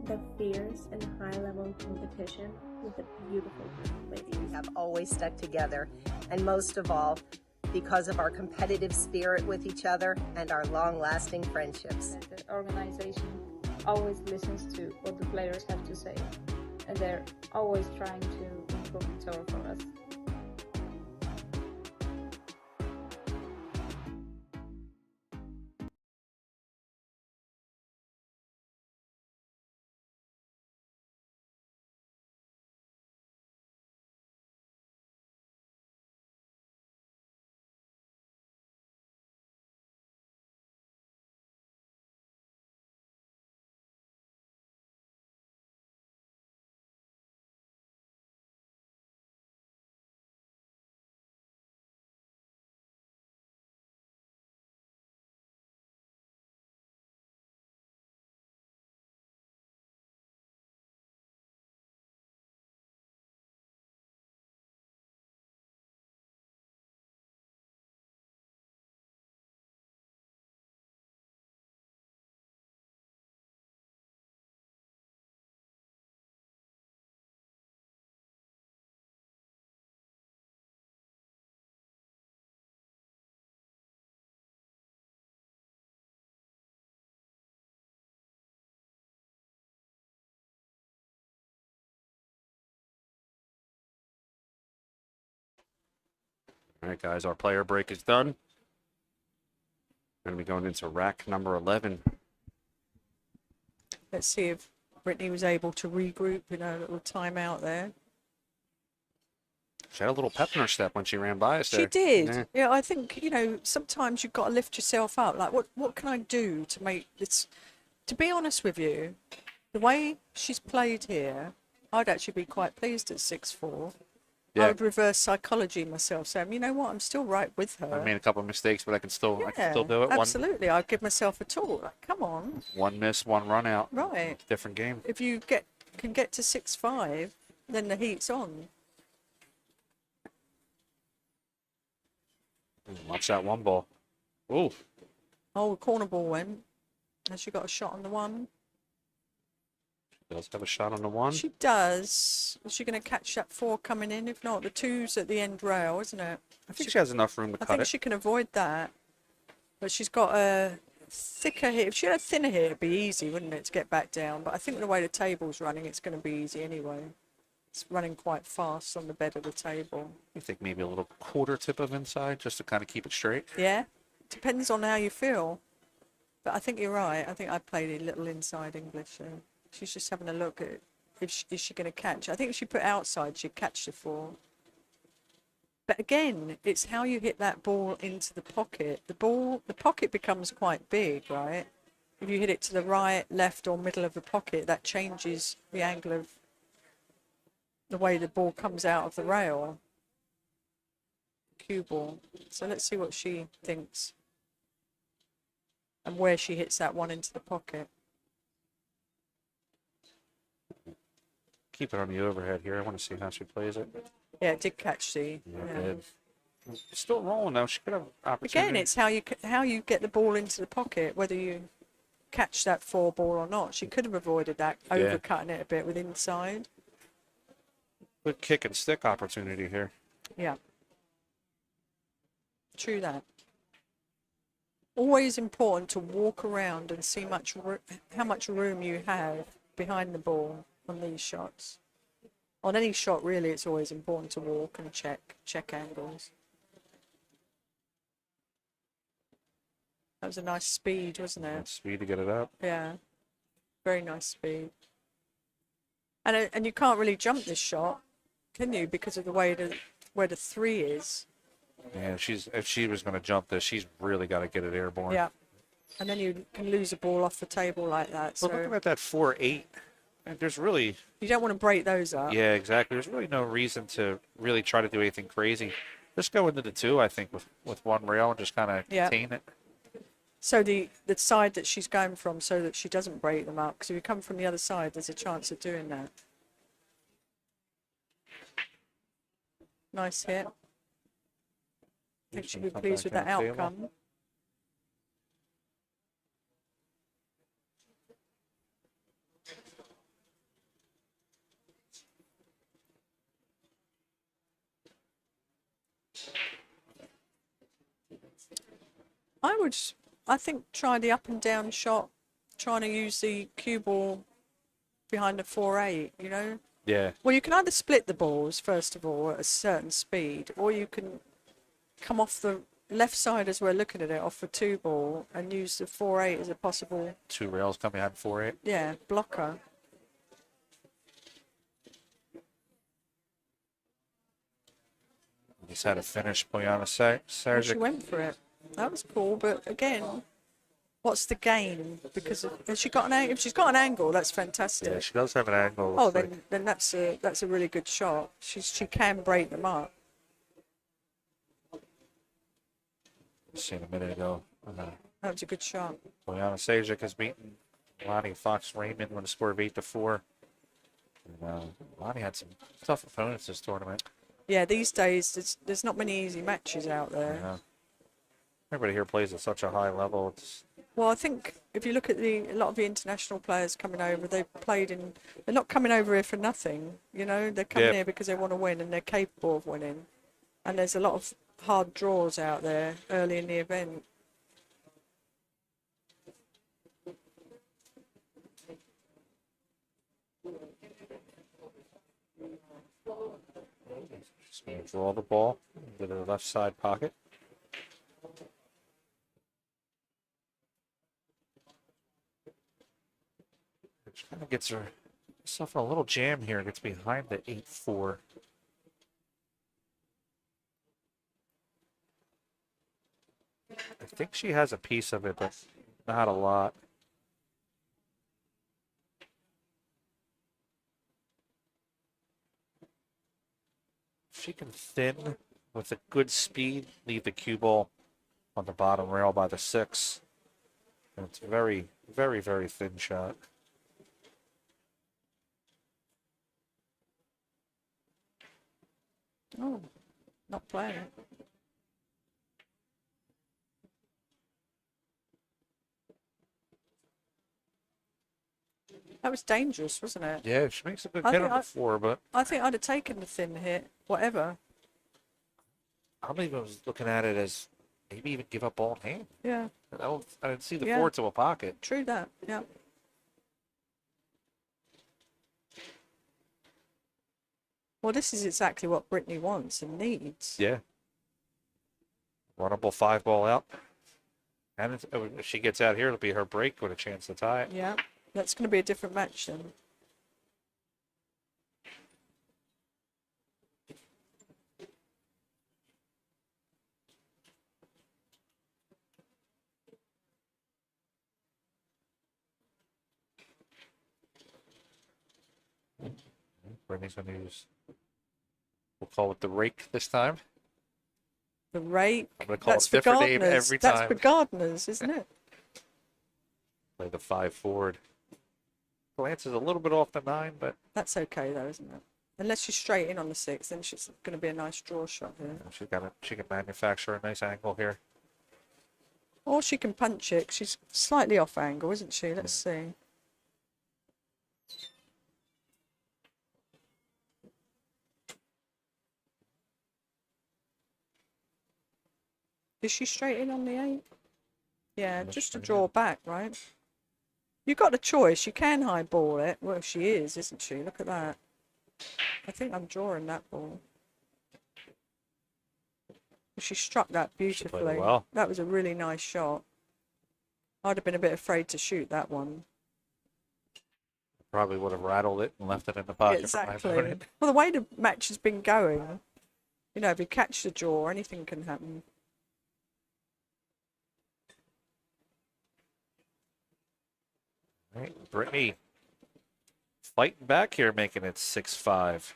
Speaker 23: The fierce and high-level competition with a beautiful group of ladies.
Speaker 24: We have always stuck together, and most of all, because of our competitive spirit with each other and our long-lasting friendships.
Speaker 25: The organization always listens to what the players have to say, and they're always trying to improve the tour for us.
Speaker 1: All right, guys, our player break is done. We're going to be going into rack number 11.
Speaker 2: Let's see if Brittany was able to regroup in a little timeout there.
Speaker 1: She had a little pep in her step when she ran by us there.
Speaker 2: She did.
Speaker 1: Yeah.
Speaker 2: Yeah, I think, you know, sometimes you've got to lift yourself up. Like, what can I do to make this... To be honest with you, the way she's played here, I'd actually be quite pleased at 6-4.
Speaker 1: Yeah.
Speaker 2: I would reverse psychology myself, saying, you know what, I'm still right with her.
Speaker 1: I made a couple of mistakes, but I can still do it.
Speaker 2: Absolutely. I'd give myself a talk. Like, come on.
Speaker 1: One miss, one run out.
Speaker 2: Right.
Speaker 1: Different game.
Speaker 2: If you can get to 6-5, then the heat's on.
Speaker 1: Watch that one ball. Ooh.
Speaker 2: Oh, the corner ball went. Has she got a shot on the one?
Speaker 1: She does have a shot on the one.
Speaker 2: She does. Is she going to catch that 4 coming in? If not, the 2's at the end rail, isn't it?
Speaker 1: I think she has enough room to cut it.
Speaker 2: I think she can avoid that. But she's got a thicker hit. If she had a thinner hit, it'd be easy, wouldn't it, to get back down? But I think the way the table's running, it's going to be easy anyway. It's running quite fast on the bed of the table.
Speaker 1: You think maybe a little quarter tip of inside just to kind of keep it straight?
Speaker 2: Yeah. Depends on how you feel. But I think you're right. I think I played a little inside English. She's just having a look at is she going to catch. I think if she put outside, she'd catch the 4. But again, it's how you hit that ball into the pocket. The pocket becomes quite big, right? If you hit it to the right, left, or middle of the pocket, that changes the angle of the way the ball comes out of the rail. Cue ball. So let's see what she thinks and where she hits that one into the pocket.
Speaker 1: Keep it on the overhead here. I want to see how she plays it.
Speaker 2: Yeah, it did catch the.
Speaker 1: Yeah, it did. It's still rolling though. She could have opportunity.
Speaker 2: Again, it's how you get the ball into the pocket, whether you catch that 4 ball or not. She could have avoided that, overcutting it a bit with inside.
Speaker 1: Good kick and stick opportunity here.
Speaker 2: Yeah. True that. Always important to walk around and see how much room you have behind the ball on these shots. On any shot, really, it's always important to walk and check angles. That was a nice speed, wasn't it?
Speaker 1: Nice speed to get it up.
Speaker 2: Yeah. Very nice speed. And you can't really jump this shot, can you? Because of the way where the 3 is.
Speaker 1: Yeah, if she was going to jump this, she's really got to get it airborne.
Speaker 2: Yeah. And then you can lose a ball off the table like that.
Speaker 1: But looking at that 4-8, there's really...
Speaker 2: You don't want to break those up.
Speaker 1: Yeah, exactly. There's really no reason to really try to do anything crazy. Just go into the 2, I think, with one rail and just kind of contain it.
Speaker 2: So the side that she's going from, so that she doesn't break them up. Because if you come from the other side, there's a chance of doing that. Nice hit. I think she'll be pleased with that outcome. I think, try the up and down shot, trying to use the cue ball behind the 4-8, you know?
Speaker 15: Yeah.
Speaker 2: Well, you can either split the balls, first of all, at a certain speed, or you can come off the left side as we're looking at it, off the 2-ball, and use the 4-8 as a possible...
Speaker 15: 2 rails come behind 4-8.
Speaker 2: Yeah, blocker.
Speaker 15: Just had a finish Boyana Sarah.
Speaker 2: Well, she went for it. That was cool, but again, what's the gain? Because if she's got an angle, that's fantastic.
Speaker 15: Yeah, she does have an angle.
Speaker 2: Oh, then that's a really good shot. She can break them up.
Speaker 15: Seen a minute ago.
Speaker 2: That was a good shot.
Speaker 15: Boyana Sajic has beaten Lonnie Fox Raymond with a score of 8-4. And, Lonnie had some tough opponents this tournament.
Speaker 2: Yeah, these days there's not many easy matches out there.
Speaker 15: Yeah. Everybody here plays at such a high level.
Speaker 2: Well, I think if you look at a lot of the international players coming over, they're not coming over here for nothing. You know, they're coming here because they want to win and they're capable of winning. And there's a lot of hard draws out there early in the event.
Speaker 15: Just going to draw the ball into the left side pocket. She kind of gets herself in a little jam here. Gets behind the 8-4. I think she has a piece of it, but not a lot. She can thin with a good speed, leave the cue ball on the bottom rail by the 6. And it's a very, very, very thin shot.
Speaker 2: Oh, not playing it. That was dangerous, wasn't it?
Speaker 15: Yeah, she makes a good hit on the 4, but...
Speaker 2: I think I'd have taken the thin hit, whatever.
Speaker 15: I believe I was looking at it as maybe even give up ball in hand.
Speaker 2: Yeah.
Speaker 15: I didn't see the 4 to a pocket.
Speaker 2: True that, yeah. Well, this is exactly what Britney wants and needs.
Speaker 15: Yeah. Runnable 5-ball out. And if she gets out here, it'll be her break with a chance to tie it.
Speaker 2: Yeah, that's going to be a different match then.
Speaker 15: Brittany's going to use, we'll call it the rake this time.
Speaker 2: The rake?
Speaker 15: I'm going to call it a different name every time.
Speaker 2: That's for gardeners, isn't it?
Speaker 15: Play the 5 forward. Glances a little bit off the 9, but...
Speaker 2: That's okay though, isn't it? Unless she's straight in on the 6, then she's going to be a nice draw shot here.
Speaker 15: She can manufacture a nice angle here.
Speaker 2: Or she can punch it. She's slightly off angle, isn't she? Let's see. Is she straight in on the 8? Yeah, just to draw back, right? You've got a choice. You can high ball it. Well, she is, isn't she? Look at that. I think I'm drawing that ball. She struck that beautifully.
Speaker 15: Well.
Speaker 2: That was a really nice shot. I'd have been a bit afraid to shoot that one.
Speaker 15: Probably would have rattled it and left it in the pocket.
Speaker 2: Exactly. Well, the way the match has been going, you know, if you catch the draw, anything can happen.
Speaker 15: Right, Brittany fighting back here, making it 6-5.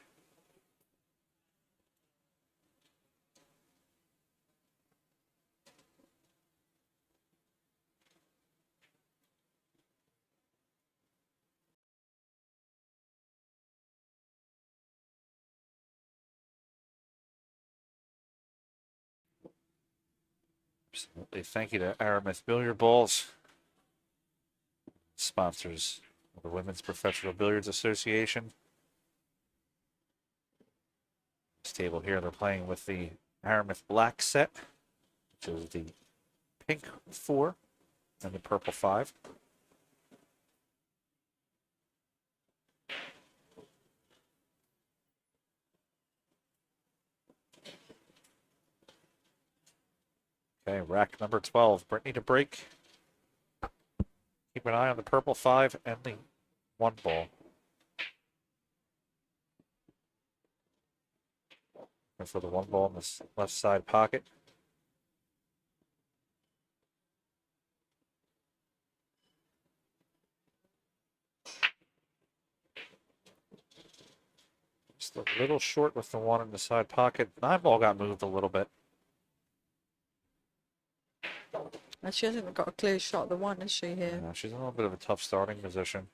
Speaker 15: Absolutely. Thank you to Aramith Billiard Balls, sponsors of the Women's Professional Billiards Association. This table here, they're playing with the Aramith Black set, which is the pink 4 and the purple 5. Okay, rack number 12, Brittany to break. Keep an eye on the purple 5 and the 1 ball. And for the 1 ball in this left side pocket. Just a little short with the 1 in the side pocket. 9 ball got moved a little bit.
Speaker 2: And she hasn't got a clear shot at the 1, has she, here?
Speaker 15: Yeah, she's in a little bit of a tough starting position.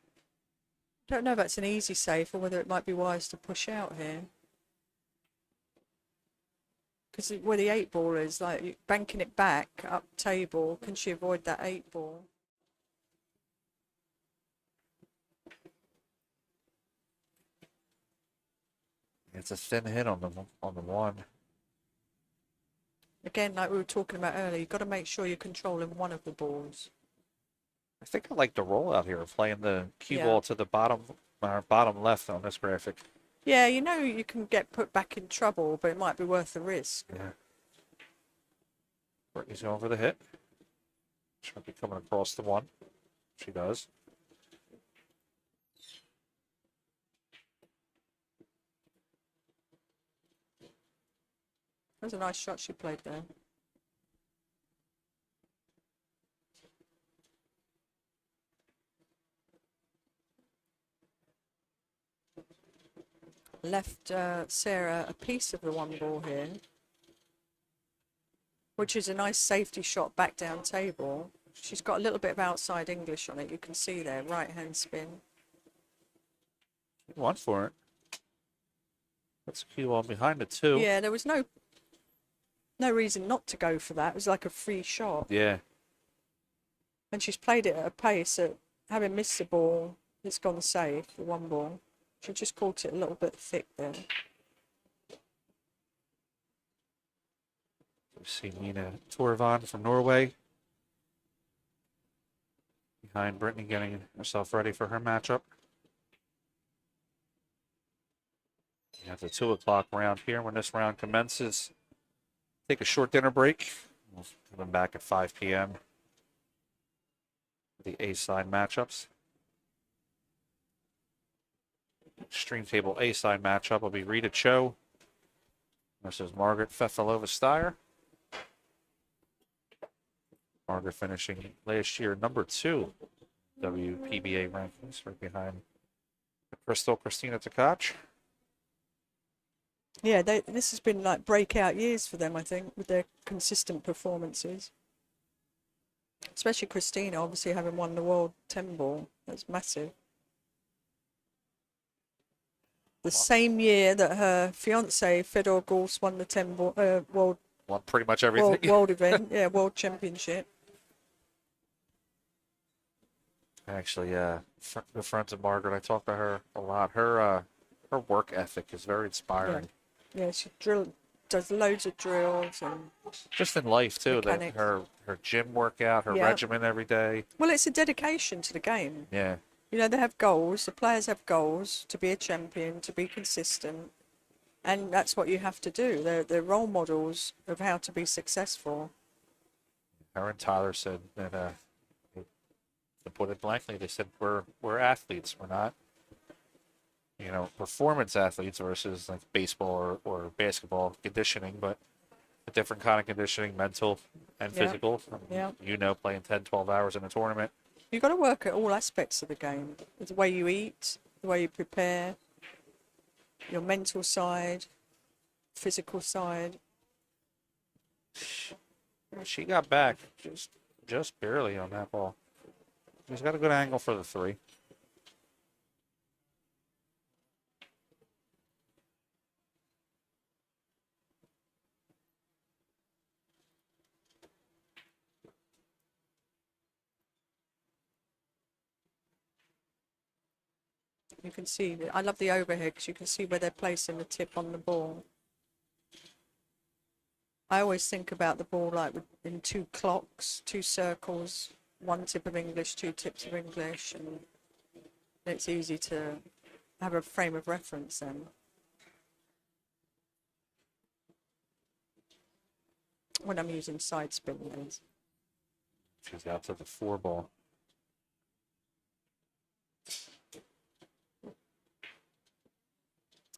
Speaker 2: Don't know if that's an easy save or whether it might be wise to push out here. Because where the 8 ball is, like banking it back up table, can she avoid that 8 ball?
Speaker 15: It's a thin hit on the 1.
Speaker 2: Again, like we were talking about earlier, you've got to make sure you're controlling one of the balls.
Speaker 15: I think I like the rollout here, playing the cue ball to the bottom left on this graphic.
Speaker 2: Yeah, you know you can get put back in trouble, but it might be worth the risk.
Speaker 15: Yeah. Brittany's going for the hit. She'll be coming across the 1. She does.
Speaker 2: That was a nice shot she played there. Left Sarah a piece of the 1 ball here, which is a nice safety shot back down table. She's got a little bit of outside English on it. You can see there, right hand spin.
Speaker 15: He went for it. That's a cue ball behind it too.
Speaker 2: Yeah, there was no reason not to go for that. It was like a free shot.
Speaker 15: Yeah.
Speaker 2: And she's played it at a pace that, having missed the ball, it's gone safe, the 1 ball. She just caught it a little bit thick there.
Speaker 15: We see Nina Torvan from Norway behind Brittany, getting herself ready for her matchup. We have the 2 o'clock round here. When this round commences, take a short dinner break. We'll come back at 5 p.m. The A-side matchups. Stream table A-side matchup will be Rita Cho versus Margaret Fefalova-Steyer. Margaret finishing last year number 2 WPBA rankings, right behind Christina Tpke.
Speaker 2: Yeah, this has been like breakout years for them, I think, with their consistent performances. Especially Christina, obviously having won the World 10 ball. That's massive. The same year that her fiance Fedor Gauss won the 10 ball, world.
Speaker 15: Won pretty much everything.
Speaker 2: World event, yeah, World Championship.
Speaker 15: Actually, good friends of Margaret. I talk to her a lot. Her work ethic is very inspiring.
Speaker 2: Yeah, she does loads of drills and
Speaker 15: just in life too. That her gym workout, her regimen every day.
Speaker 2: Well, it's a dedication to the game.
Speaker 15: Yeah.
Speaker 2: You know, they have goals. The players have goals to be a champion, to be consistent, and that's what you have to do. They're role models of how to be successful.
Speaker 15: Her and Tyler said that, to put it blankly, they said we're athletes. We're not, performance athletes versus like baseball or basketball conditioning, but a different kind of conditioning, mental and physical.
Speaker 2: Yeah.
Speaker 15: Playing 10, 12 hours in a tournament.
Speaker 2: You've got to work at all aspects of the game. The way you eat, the way you prepare, your mental side, physical side.
Speaker 15: She got back just barely on that ball. She's got a good angle for the 3.
Speaker 2: You can see, I love the overhead because you can see where they're placing the tip on the ball. I always think about the ball like in two clocks, two circles, one tip of English, two tips of English, and it's easy to have a frame of reference then. When I'm using side spin lanes.
Speaker 15: She's out to the 4 ball.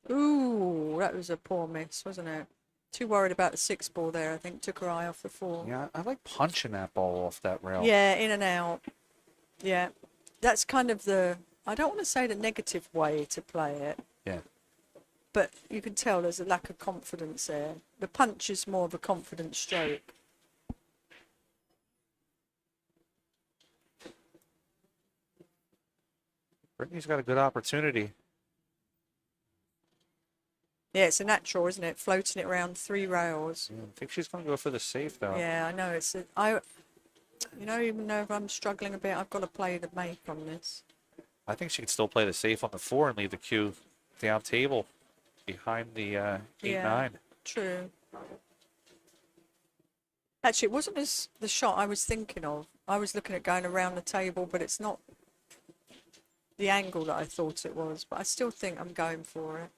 Speaker 2: Ooh, that was a poor miss, wasn't it? Too worried about the 6 ball there, I think. Took her eye off the 4.
Speaker 15: Yeah, I like punching that ball off that rail.
Speaker 2: Yeah, in and out. Yeah. That's kind of the, I don't want to say the negative way to play it.
Speaker 15: Yeah.
Speaker 2: But you can tell there's a lack of confidence there. The punch is more of a confident stroke.
Speaker 15: Brittany's got a good opportunity.
Speaker 2: Yeah, it's a natural, isn't it? Floating it around 3 rails.
Speaker 15: I think she's going to go for the safe, though.
Speaker 2: Yeah, I know. You know, even though if I'm struggling a bit, I've got to play the make on this.
Speaker 15: I think she can still play the safe on the 4 and leave the cue down table behind the 8-9.
Speaker 2: Yeah, true. Actually, it wasn't the shot I was thinking of. I was looking at going around the table, but it's not the angle that I thought it was. But I still think I'm going for it.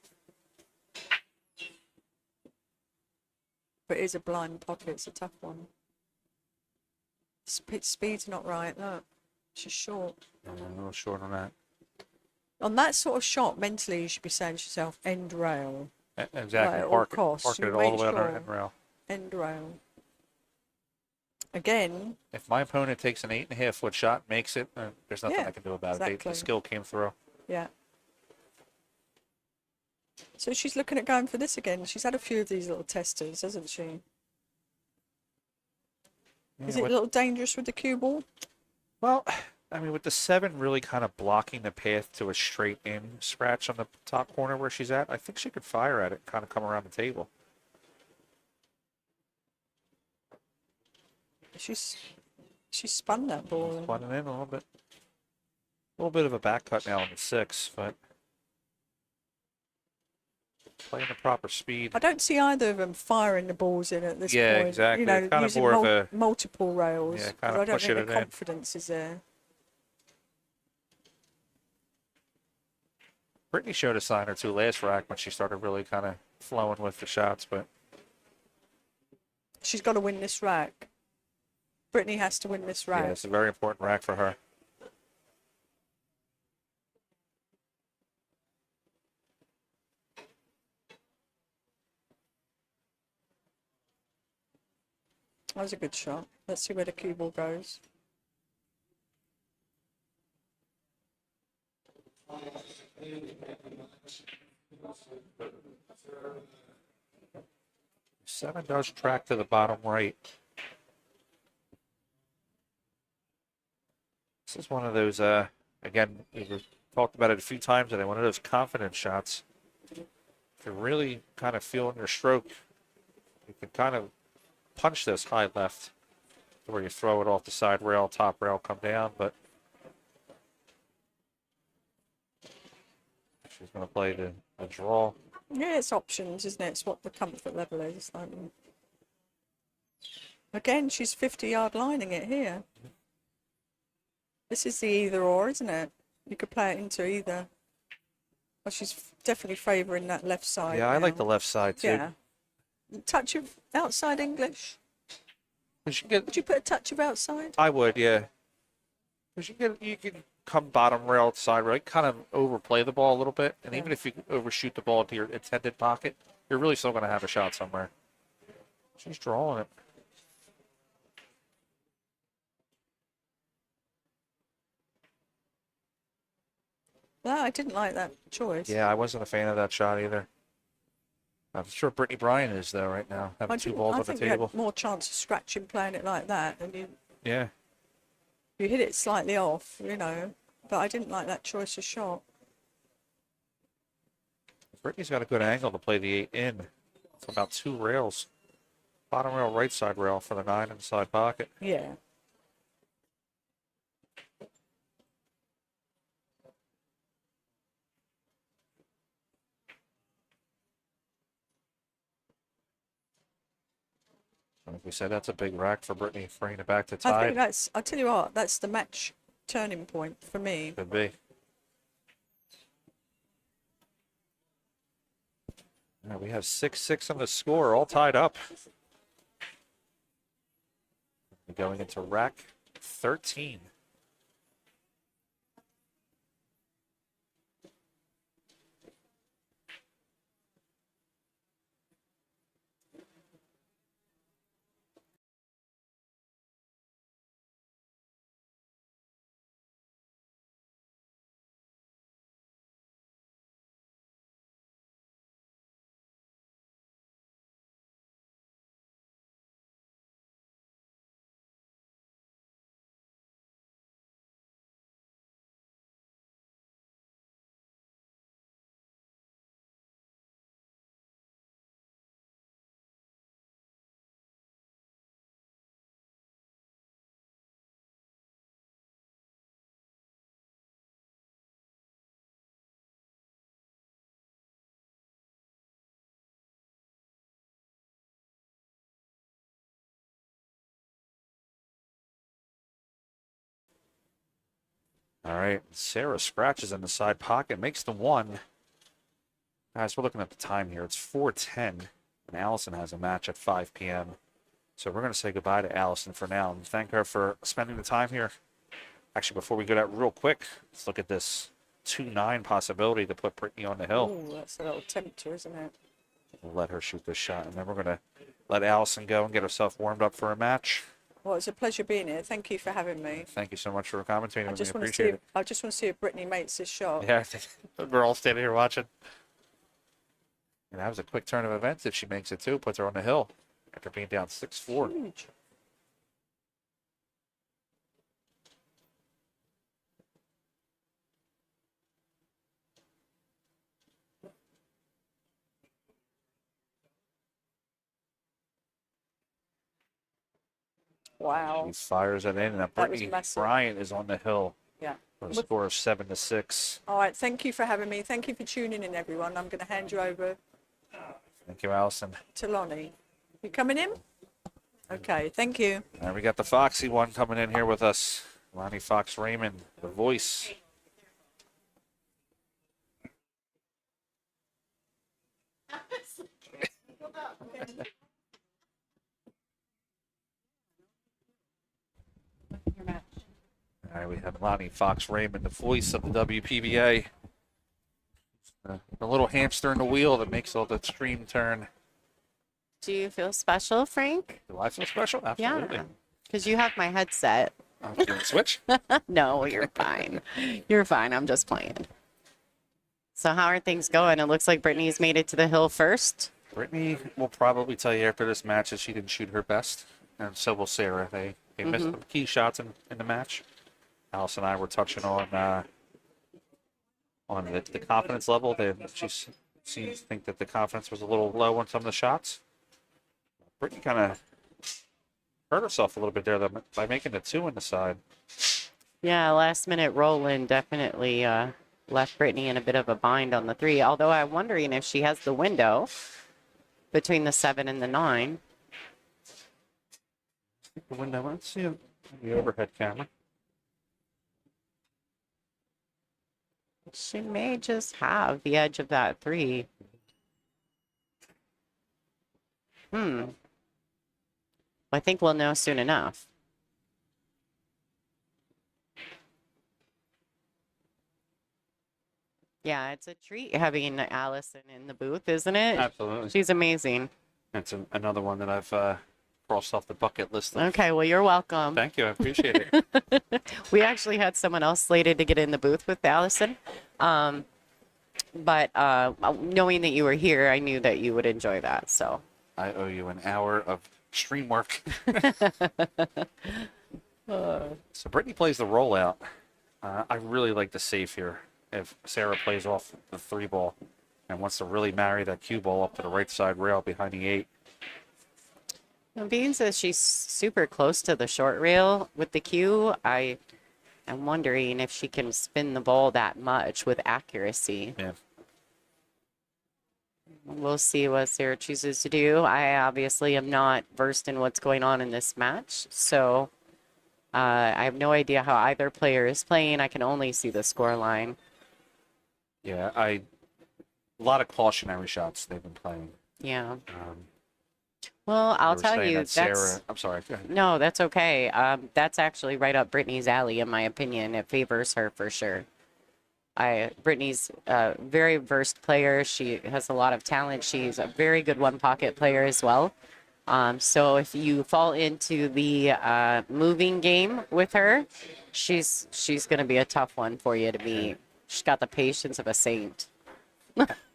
Speaker 2: But it is a blind pocket. It's a tough one. Speed's not right. Look, she's short.
Speaker 15: Yeah, a little short on that.
Speaker 2: On that sort of shot, mentally, you should be saying to yourself, end rail.
Speaker 15: Exactly.
Speaker 2: Like,
Speaker 15: Park it all the way on our end rail.
Speaker 2: End rail. Again.
Speaker 15: If my opponent takes an 8.5-foot shot and makes it, there's nothing I can do about it. The skill came through.
Speaker 2: Yeah. So she's looking at going for this again. She's had a few of these little testers, hasn't she?
Speaker 15: Yeah,
Speaker 2: Is it a little dangerous with the cue ball?
Speaker 15: Well, I mean, with the 7 really kind of blocking the path to a straight in scratch on the top corner where she's at, I think she could fire at it and kind of come around the table.
Speaker 2: She's spun that ball.
Speaker 15: Spun it in a little bit. A little bit of a back cut now on the 6, but playing the proper speed.
Speaker 2: I don't see either of them firing the balls in at this point.
Speaker 15: Yeah, exactly.
Speaker 2: You know,
Speaker 15: kind of
Speaker 2: using
Speaker 15: more of a
Speaker 2: multiple rails.
Speaker 15: Yeah, kind
Speaker 2: I
Speaker 15: of
Speaker 2: don't
Speaker 15: pushing
Speaker 2: think
Speaker 15: it
Speaker 2: the
Speaker 15: in.
Speaker 2: confidence is there.
Speaker 15: Brittany showed a sign or two last rack when she started really kind of flowing with the shots, but
Speaker 2: She's got to win this rack. Brittany has to win this rack.
Speaker 15: yeah, it's a very important rack for her.
Speaker 2: That was a good shot. Let's see where the cue ball goes.
Speaker 15: Seven does track to the bottom right. This is one of those, again, we've talked about it a few times today, one of those confidence shots. If you're really kind of feeling your stroke, you can kind of punch this high left where you throw it off the side rail, top rail, come down, but she's going to play the draw.
Speaker 2: Yeah, it's options, isn't it? It's what the comfort level is. Like, again, she's 50-yard lining it here. This is the either or, isn't it? You could play it into either. Well, she's definitely favouring that left side.
Speaker 15: Yeah, I
Speaker 2: now.
Speaker 15: like the left side too.
Speaker 2: Yeah. Touch of outside English. Would you put a touch of outside?
Speaker 15: I would, yeah. Because you can come bottom rail, side rail, kind of overplay the ball a little bit, and even if you overshoot the ball into your intended pocket, you're really still going to have a shot somewhere. She's drawing it.
Speaker 2: No, I didn't like that choice.
Speaker 15: Yeah, I wasn't a fan of that shot either. I'm sure Brittany Bryant is though right now, having 2 balls
Speaker 2: I
Speaker 15: on the
Speaker 2: think you
Speaker 15: table.
Speaker 2: had more chance of scratching playing it like that than you.
Speaker 15: Yeah.
Speaker 2: You hit it slightly off, you know, but I didn't like that choice of shot.
Speaker 15: Brittany's got a good angle to play the 8 in. It's about 2 rails. Bottom rail, right side rail for the 9 inside pocket.
Speaker 2: Yeah.
Speaker 15: Like we said, that's a big rack for Brittany, bringing it back to
Speaker 2: I
Speaker 15: tied.
Speaker 2: think that's, I'll tell you what, that's the match turning point for me.
Speaker 15: Could be. All right, we have 6-6 on the score, all tied up. Going into rack 13. All right, Sara scratches in the side pocket, makes the one. Guys, we're looking at the time here. It's 4:10, and Allison has a match at 5 p.m. So we're going to say goodbye to Allison for now and thank her for spending the time here. Actually, before we go that real quick, let's look at this 2-9 possibility to put Brittany on the hill.
Speaker 2: Oh, that's a little tempter, isn't it?
Speaker 15: We'll let her shoot this shot, and then we're going to let Allison go and get herself warmed up for a match.
Speaker 2: Well, it's a pleasure being here. Thank you for having me.
Speaker 15: Thank you so much for commentating.
Speaker 2: I just
Speaker 15: We
Speaker 2: want to see.
Speaker 15: appreciate it.
Speaker 2: I just want to see if Brittany makes this shot.
Speaker 15: Yeah, I think we're all standing here watching. And that was a quick turn of events. If she makes it too, puts her on the hill after being down 6-4.
Speaker 2: Huge. Wow.
Speaker 15: She fires it in, and
Speaker 2: That was
Speaker 15: Brittany
Speaker 2: massive.
Speaker 15: Bryant is on the hill
Speaker 2: Yeah.
Speaker 15: for a score of 7-6.
Speaker 2: All right. Thank you for having me. Thank you for tuning in, everyone. I'm going to hand you over
Speaker 15: Thank you, Allison.
Speaker 2: to Lonnie. You coming in? Okay. Thank you.
Speaker 15: And we got the Foxy one coming in here with us. Lonnie Fox Raymond, the voice. All right, we have Lonnie Fox Raymond, the voice of the WPBA. The little hamster in the wheel that makes all the stream turn.
Speaker 9: Do you feel special, Frank?
Speaker 15: Do I feel special? Absolutely.
Speaker 9: Yeah, because you have my headset.
Speaker 15: You want to switch?
Speaker 9: No, you're fine. You're fine. I'm just playing. So how are things going? It looks like Brittany's made it to the hill first.
Speaker 15: Brittany will probably tell you after this match that she didn't shoot her best, and so will Sara. They missed some key shots in the match. Alice and I were touching on the confidence level. She seems to think that the confidence was a little low on some of the shots. Brittany kind of hurt herself a little bit there by making the 2 in the side.
Speaker 9: Yeah, last minute roll-in definitely left Brittany in a bit of a bind on the 3. Although I'm wondering if she has the window between the 7 and the 9.
Speaker 15: The window. Let's see the overhead camera.
Speaker 9: She may just have the edge of that 3. I think we'll know soon enough. Yeah, it's a treat having Allison in the booth, isn't it?
Speaker 15: Absolutely.
Speaker 9: She's amazing.
Speaker 15: That's another one that I've crossed off the bucket list.
Speaker 9: Okay, well, you're welcome.
Speaker 15: Thank you. I appreciate it.
Speaker 9: We actually had someone else slated to get in the booth with Allison. But knowing that you were here, I knew that you would enjoy that. So
Speaker 15: I owe you an hour of stream work. So Brittany plays the rollout. I really like the safe here. If Sara plays off the 3 ball and wants to really marry that cue ball up to the right side rail behind the 8.
Speaker 9: being that she's super close to the short rail with the cue, I am wondering if she can spin the ball that much with accuracy.
Speaker 15: Yeah.
Speaker 9: We'll see what Sara chooses to do. I obviously am not versed in what's going on in this match, so I have no idea how either player is playing. I can only see the score line.
Speaker 15: Yeah, a lot of cautionary shots they've been playing.
Speaker 9: Yeah. Well, I'll
Speaker 15: were
Speaker 9: tell
Speaker 15: saying
Speaker 9: you,
Speaker 15: that Sara, I'm sorry. Go ahead.
Speaker 9: no, that's okay. That's actually right up Brittany's alley, in my opinion. It favors her for sure. Brittany's a very versed player. She has a lot of talent. She's a very good one-pocket player as well. So if you fall into the moving game with her, she's going to be a tough one for you to beat. She's got the patience of a saint.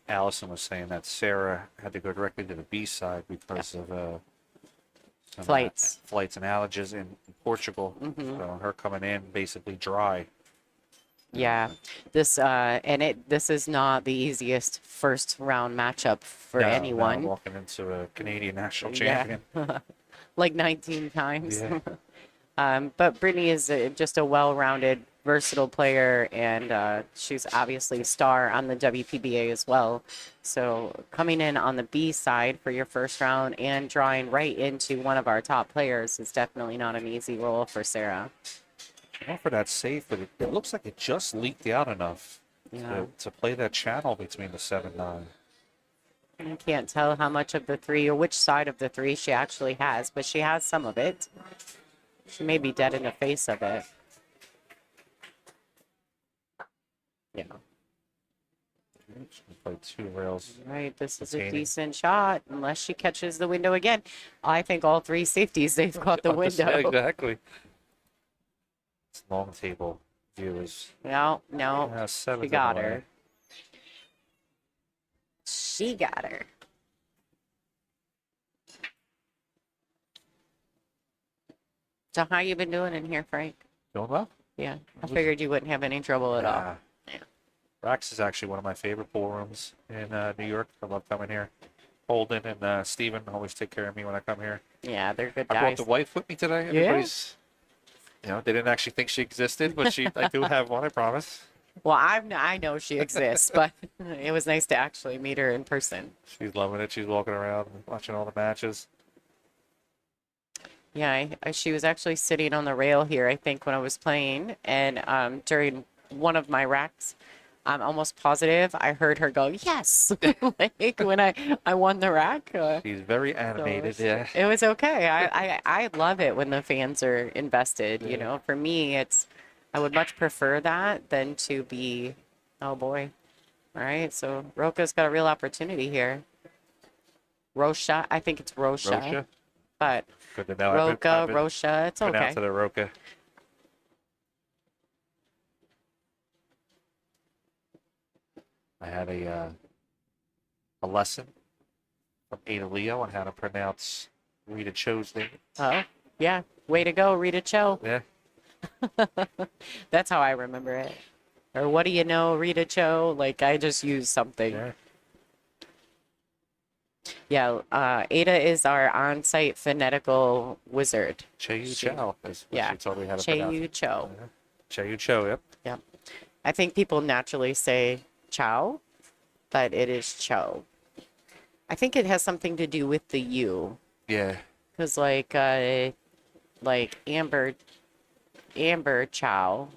Speaker 15: Allison was saying that Sara had to go directly to the B side because of some, flights and outages in Portugal. So her coming in basically dry.
Speaker 9: Yeah, this this is not the easiest first round matchup for anyone.
Speaker 15: No, walking into a Canadian national champion.
Speaker 9: Yeah. Like 19 times.
Speaker 15: Yeah.
Speaker 9: But Britney is just a well-rounded, versatile player, and she's obviously a star on the WPBA as well. So coming in on the B side for your first round and drawing right into one of our top players is definitely not an easy role for Sara.
Speaker 15: For that safe, but it looks like it just leaked out enough to play that channel between the 7-9.
Speaker 9: I can't tell how much of the three or which side of the three she actually has, but she has some of it. She may be dead in the face of it. Yeah.
Speaker 15: She can play 2 rails.
Speaker 9: Right, this is a decent shot, unless she catches the window again. I think all 3 safeties, they've caught the window.
Speaker 15: Exactly. This long table view is...
Speaker 9: No,
Speaker 15: she
Speaker 9: got her. She got her. So how you been doing in here, Frank?
Speaker 15: Doing well.
Speaker 9: Yeah, I figured you wouldn't have any trouble at all.
Speaker 15: Yeah. Raxx is actually one of my favorite pool rooms in New York. I love coming here. Holden and Steven always take care of me when I come here.
Speaker 9: Yeah, they're good
Speaker 15: I
Speaker 9: guys.
Speaker 15: brought the wife with me today. Everybody's, they didn't actually think she existed, but I do have one, I promise.
Speaker 9: Well, I know she exists, but it was nice to actually meet her in person.
Speaker 15: She's loving it. She's walking around watching all the matches.
Speaker 9: Yeah, she was actually sitting on the rail here, I think, when I was playing. And during one of my racks, I'm almost positive I heard her go, yes, like when I won the rack.
Speaker 15: She's very animated,
Speaker 9: so it was okay. I love it when the fans are invested. You know, for me, I would much prefer that than to be, oh boy. All right, so Rocha's got a real opportunity here. Rocha, I think it's Rocha. But
Speaker 15: good to know.
Speaker 9: Rocha, Rocha, it's okay.
Speaker 15: Out to the Rocha. I had a lesson from Ada Leo on how to pronounce Rita Cho's name.
Speaker 9: Oh, yeah. Way to go, Rita Cho.
Speaker 15: Yeah.
Speaker 9: That's how I remember it. Or what do you know, Rita Cho? Like, I just use something. Yeah, Ada is our on-site phonetical wizard.
Speaker 15: Che-Yu Cho is what she told me how to pronounce
Speaker 9: Che-Yu
Speaker 15: it.
Speaker 9: Cho.
Speaker 15: Che-Yu Cho, yep.
Speaker 9: Yep. I think people naturally say Chow, but it is Cho. I think it has something to do with the U.
Speaker 15: Yeah.
Speaker 9: Because like Amber Chow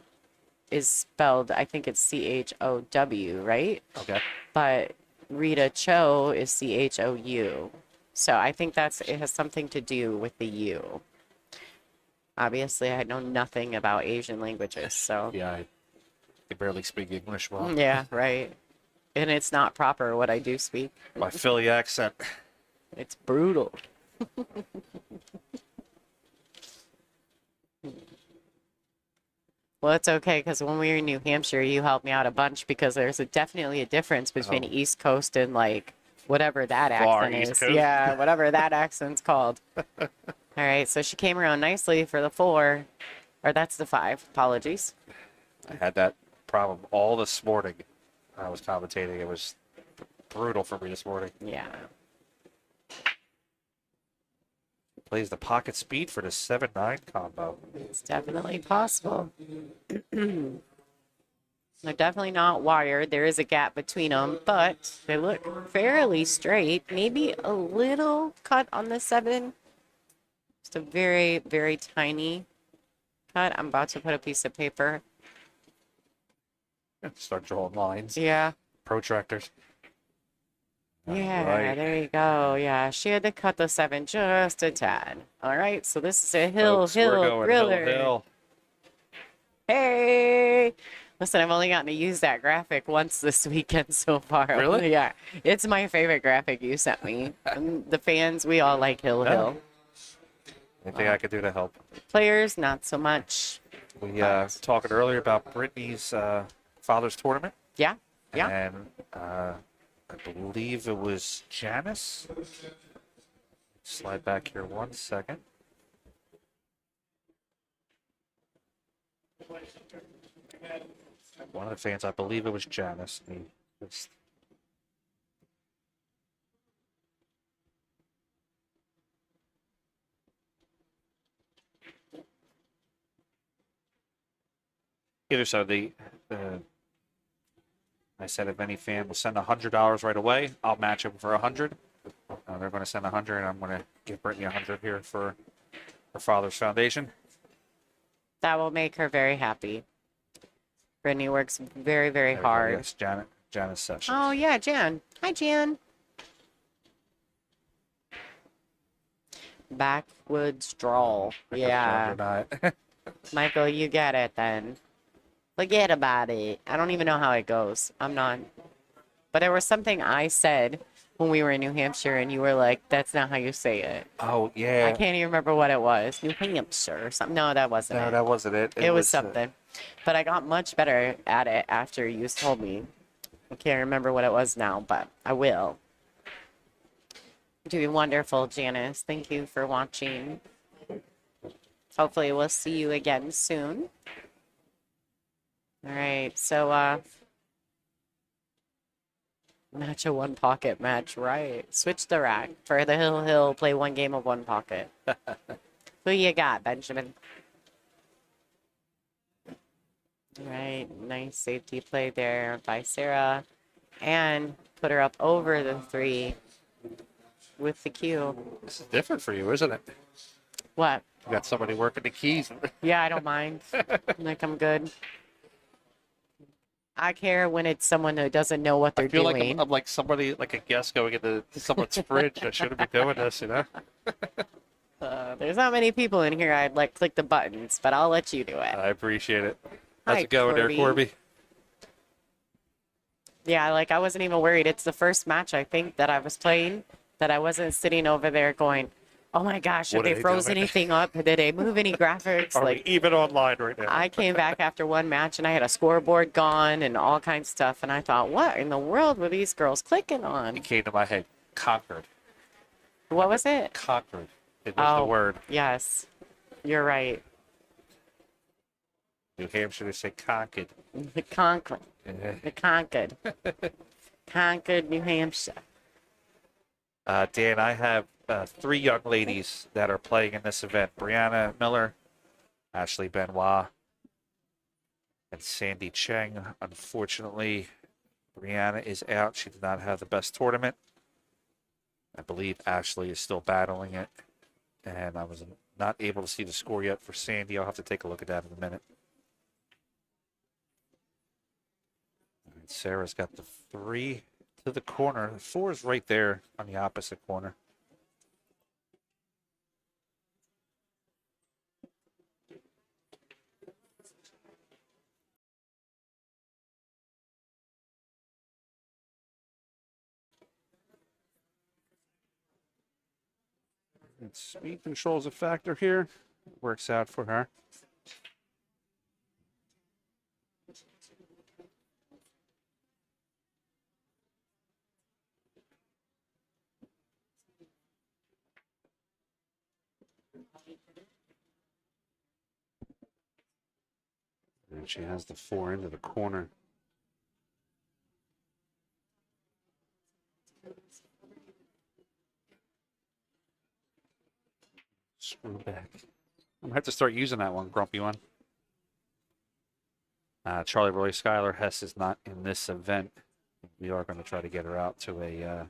Speaker 9: is spelled, I think it's C-H-O-W, right?
Speaker 15: Okay.
Speaker 9: But Rita Cho is C-H-O-U. So I think it has something to do with the U. Obviously, I know nothing about Asian languages, so.
Speaker 15: Yeah, I barely speak English well.
Speaker 9: Yeah, right. And it's not proper what I do speak.
Speaker 15: My Philly accent.
Speaker 9: It's brutal. Well, it's okay, because when we were in New Hampshire, you helped me out a bunch, because there's definitely a difference between East Coast and, like, whatever that accent is. Yeah, whatever that accent's called. All right, so she came around nicely for the 4. Or that's the 5. Apologies.
Speaker 15: I had that problem all this morning. I was commentating. It was brutal for me this morning.
Speaker 9: Yeah.
Speaker 15: Plays the pocket speed for the 7-9 combo.
Speaker 9: It's definitely possible. They're definitely not wired. There is a gap between them, but they look fairly straight. Maybe a little cut on the 7. Just a very, very tiny cut. I'm about to put a piece of paper.
Speaker 15: Start drawing lines.
Speaker 9: Yeah.
Speaker 15: Protractors.
Speaker 9: Yeah,
Speaker 15: Right.
Speaker 9: there you go. Yeah, she had to cut the 7 just a tad. All right, so this is a hill,
Speaker 15: Folks, we're
Speaker 9: hill,
Speaker 15: going
Speaker 9: griller.
Speaker 15: hill.
Speaker 9: Hey! Listen, I've only gotten to use that graphic once this weekend so far.
Speaker 15: Really?
Speaker 9: Yeah. It's my favorite graphic you sent me. And the fans, we all like Hill
Speaker 15: Yeah.
Speaker 9: Hill.
Speaker 15: Anything I could do to help?
Speaker 9: Players, not so much.
Speaker 15: We talking earlier about Brittany's father's tournament.
Speaker 9: Yeah, yeah.
Speaker 15: And I believe it was Janice. Slide back here 1 second. One of the fans, I believe it was Janice. Either so, I said if any fan will send $100 right away, I'll match them for 100. They're going to send 100, and I'm going to give Brittany 100 here for her father's foundation.
Speaker 9: That will make her very happy. Brittany works very, very hard.
Speaker 15: Yes, Janice Sessions.
Speaker 9: Oh, yeah, Jan. Hi, Jan. Backwoods drawl. Yeah. Michael, you get it then. Forget about it. I don't even know how it goes. I'm not. But there was something I said when we were in New Hampshire, and you were like, that's not how you say it.
Speaker 15: Oh, yeah.
Speaker 9: I can't even remember what it was. New Hampshire or something. No, that wasn't it.
Speaker 15: No, that wasn't it.
Speaker 9: It was something. But I got much better at it after you told me. I can't remember what it was now, but I will. You're doing wonderful, Janice. Thank you for watching. Hopefully we'll see you again soon. All right, so match a one pocket match, right? Switch the rack for the hill, play one game of one pocket. Who you got, Benjamin? All right, nice safety play there by Sara, and put her up over the 3 with the cue.
Speaker 15: This is different for you, isn't it?
Speaker 9: What?
Speaker 15: You got somebody working the keys.
Speaker 9: Yeah, I don't mind. Like, I'm good. I care when it's someone who doesn't know what they're
Speaker 15: I feel
Speaker 9: doing.
Speaker 15: like I'm like somebody, like a guest going into someone's fridge. I shouldn't be doing this, you know?
Speaker 9: There's not many people in here I'd let click the buttons, but I'll let you do it.
Speaker 15: I appreciate it. How's
Speaker 9: Hi,
Speaker 15: it going there, Corby?
Speaker 9: Yeah, like, I wasn't even worried. It's the first match, I think, that I was playing that I wasn't sitting over there going, oh my gosh, have
Speaker 15: What are
Speaker 9: they
Speaker 15: they
Speaker 9: froze
Speaker 15: doing?
Speaker 9: anything up? Did they move any graphics?
Speaker 15: Are
Speaker 9: Like,
Speaker 15: we even online right now?
Speaker 9: I came back after one match and I had a scoreboard gone and all kinds of stuff. And I thought, what in the world were these girls clicking on?
Speaker 15: It came to my head. Conquered.
Speaker 9: What was it?
Speaker 15: Conquered. It was the word.
Speaker 9: Yes, you're right.
Speaker 15: New Hampshire, they say conquered.
Speaker 9: The Concord. The Concord. Concord, New Hampshire.
Speaker 15: Dan, I have 3 young ladies that are playing in this event. Brianna Miller, Ashley Benoit, and Sandy Cheng. Unfortunately, Brianna is out. She did not have the best tournament. I believe Ashley is still battling it. And I was not able to see the score yet for Sandy. I'll have to take a look at that in a minute. And Sarah's got the 3 to the corner. The 4 is right there on the opposite corner. And speed control is a factor here. Works out for her. And she has the 4 into the corner. Screw back. I'm gonna have to start using that one, grumpy one. Charlie Roy Skylar Hess is not in this event. We are going to try to get her out to a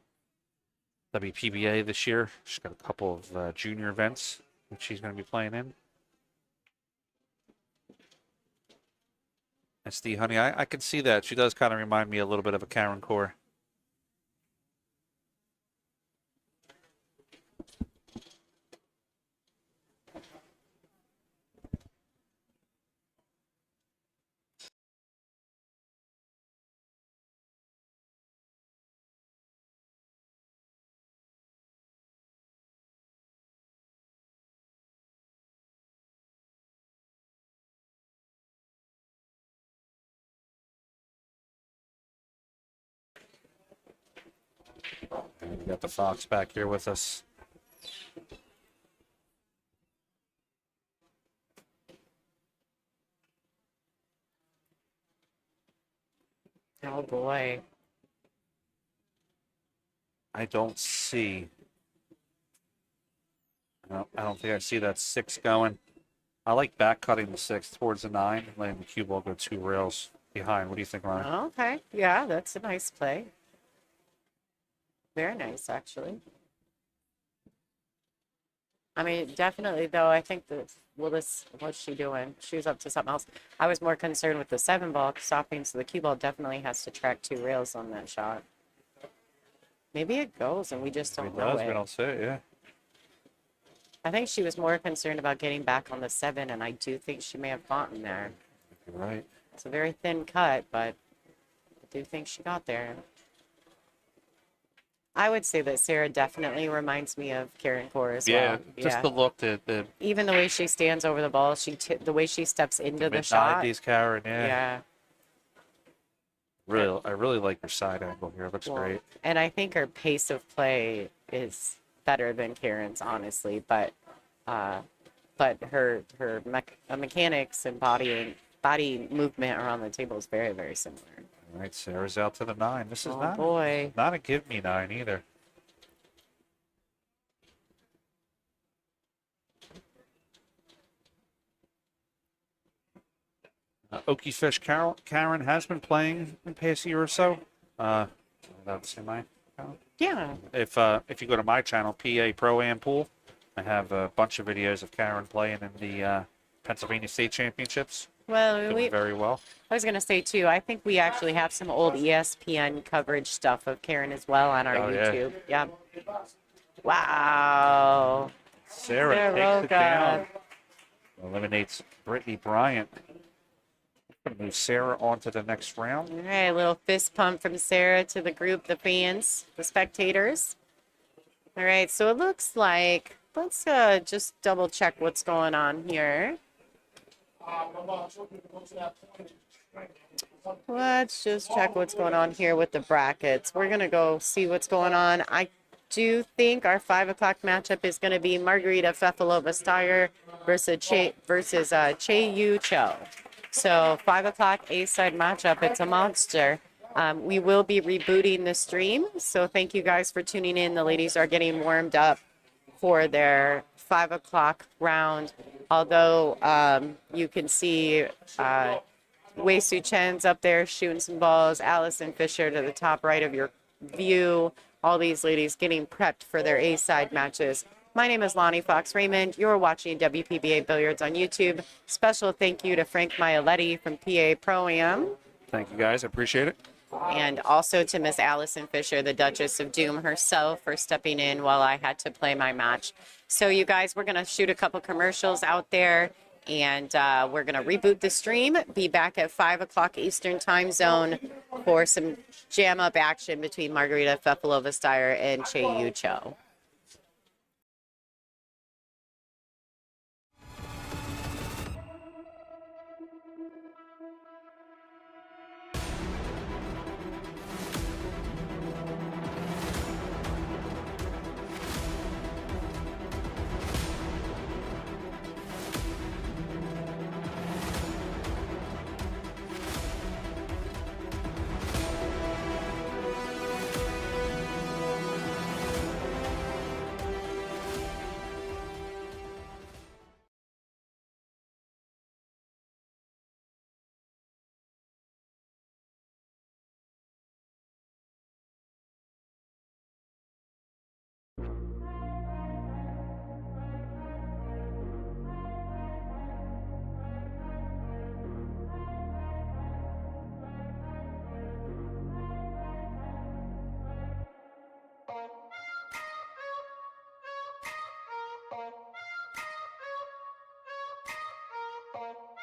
Speaker 15: WPBA this year. She's got a couple of junior events that she's going to be playing in. SD, honey, I can see that. She does kind of remind me a little bit of a Karen Core. And we got the Fox back here with us.
Speaker 9: Oh boy.
Speaker 15: I don't see. No, I don't think I see that 6 going. I like back cutting the 6 towards the 9, letting the cue ball go 2 rails behind. What do you think, Ronnie?
Speaker 9: Okay. Yeah, that's a nice play. Very nice, actually. I mean, definitely, though, I think that Willis, what's she doing? She was up to something else. I was more concerned with the 7 ball stopping, so the cue ball definitely has to track 2 rails on that shot. Maybe it goes and we just don't know it.
Speaker 15: We don't see it, yeah.
Speaker 9: I think she was more concerned about getting back on the 7, and I do think she may have gotten there.
Speaker 15: You're right.
Speaker 9: It's a very thin cut, but I do think she got there. I would say that Sara definitely reminds me of Karen Core as well.
Speaker 15: Just the look,
Speaker 9: even the way she stands over the ball, the way she steps into the shot.
Speaker 15: mid-90s Karen, yeah.
Speaker 9: Yeah.
Speaker 15: Really, I really like her side angle here. It looks great.
Speaker 9: And I think her pace of play is better than Karen's, honestly. But her mechanics and body movement around the table is very, very similar.
Speaker 15: All right, Sarah's out to the 9. This is
Speaker 9: boy.
Speaker 15: Not a give me 9 either. Okie Fish Karen has been playing in the past year or so. That's in my account.
Speaker 9: Yeah.
Speaker 15: If you go to my channel, PA Pro Am Pool, I have a bunch of videos of Karen playing in the Pennsylvania State Championships.
Speaker 9: Well,
Speaker 15: doing very well.
Speaker 9: I was going to say, too, I think we actually have some old ESPN coverage stuff of Karen as well on our YouTube. Yeah. Wow.
Speaker 15: Sara takes it down. Eliminates Brittany Bryant. Going to move Sara on to the next round.
Speaker 9: All right, a little fist pump from Sara to the group, the fans, the spectators. All right, so it looks like, let's just double check what's going on here. Let's just check what's going on here with the brackets. We're going to go see what's going on. I do think our 5 o'clock matchup is going to be Margarita Fefalova-Steyer versus Che Yu Cho. So 5 o'clock A-side matchup, it's a monster. We will be rebooting the stream, so thank you guys for tuning in. The ladies are getting warmed up for their 5 o'clock round. Although you can see Wei Su Chen's up there shooting some balls, Allison Fisher to the top right of your view. All these ladies getting prepped for their A-side matches. My name is Lonnie Fox Raymond. You're watching WPBA Billiards on YouTube. Special thank you to Frank Maialetti from PA Pro Am.
Speaker 15: Thank you, guys. I appreciate it.
Speaker 9: And also to Miss Allison Fisher, the Duchess of Doom herself, for stepping in while I had to play my match. So you guys, we're going to shoot a couple commercials out there, and we're going to reboot the stream, be back at 5 o'clock Eastern time zone for some jam-up action between Margarita Fefalova-Steyer and Che Yu Cho.
Speaker 10: Bye.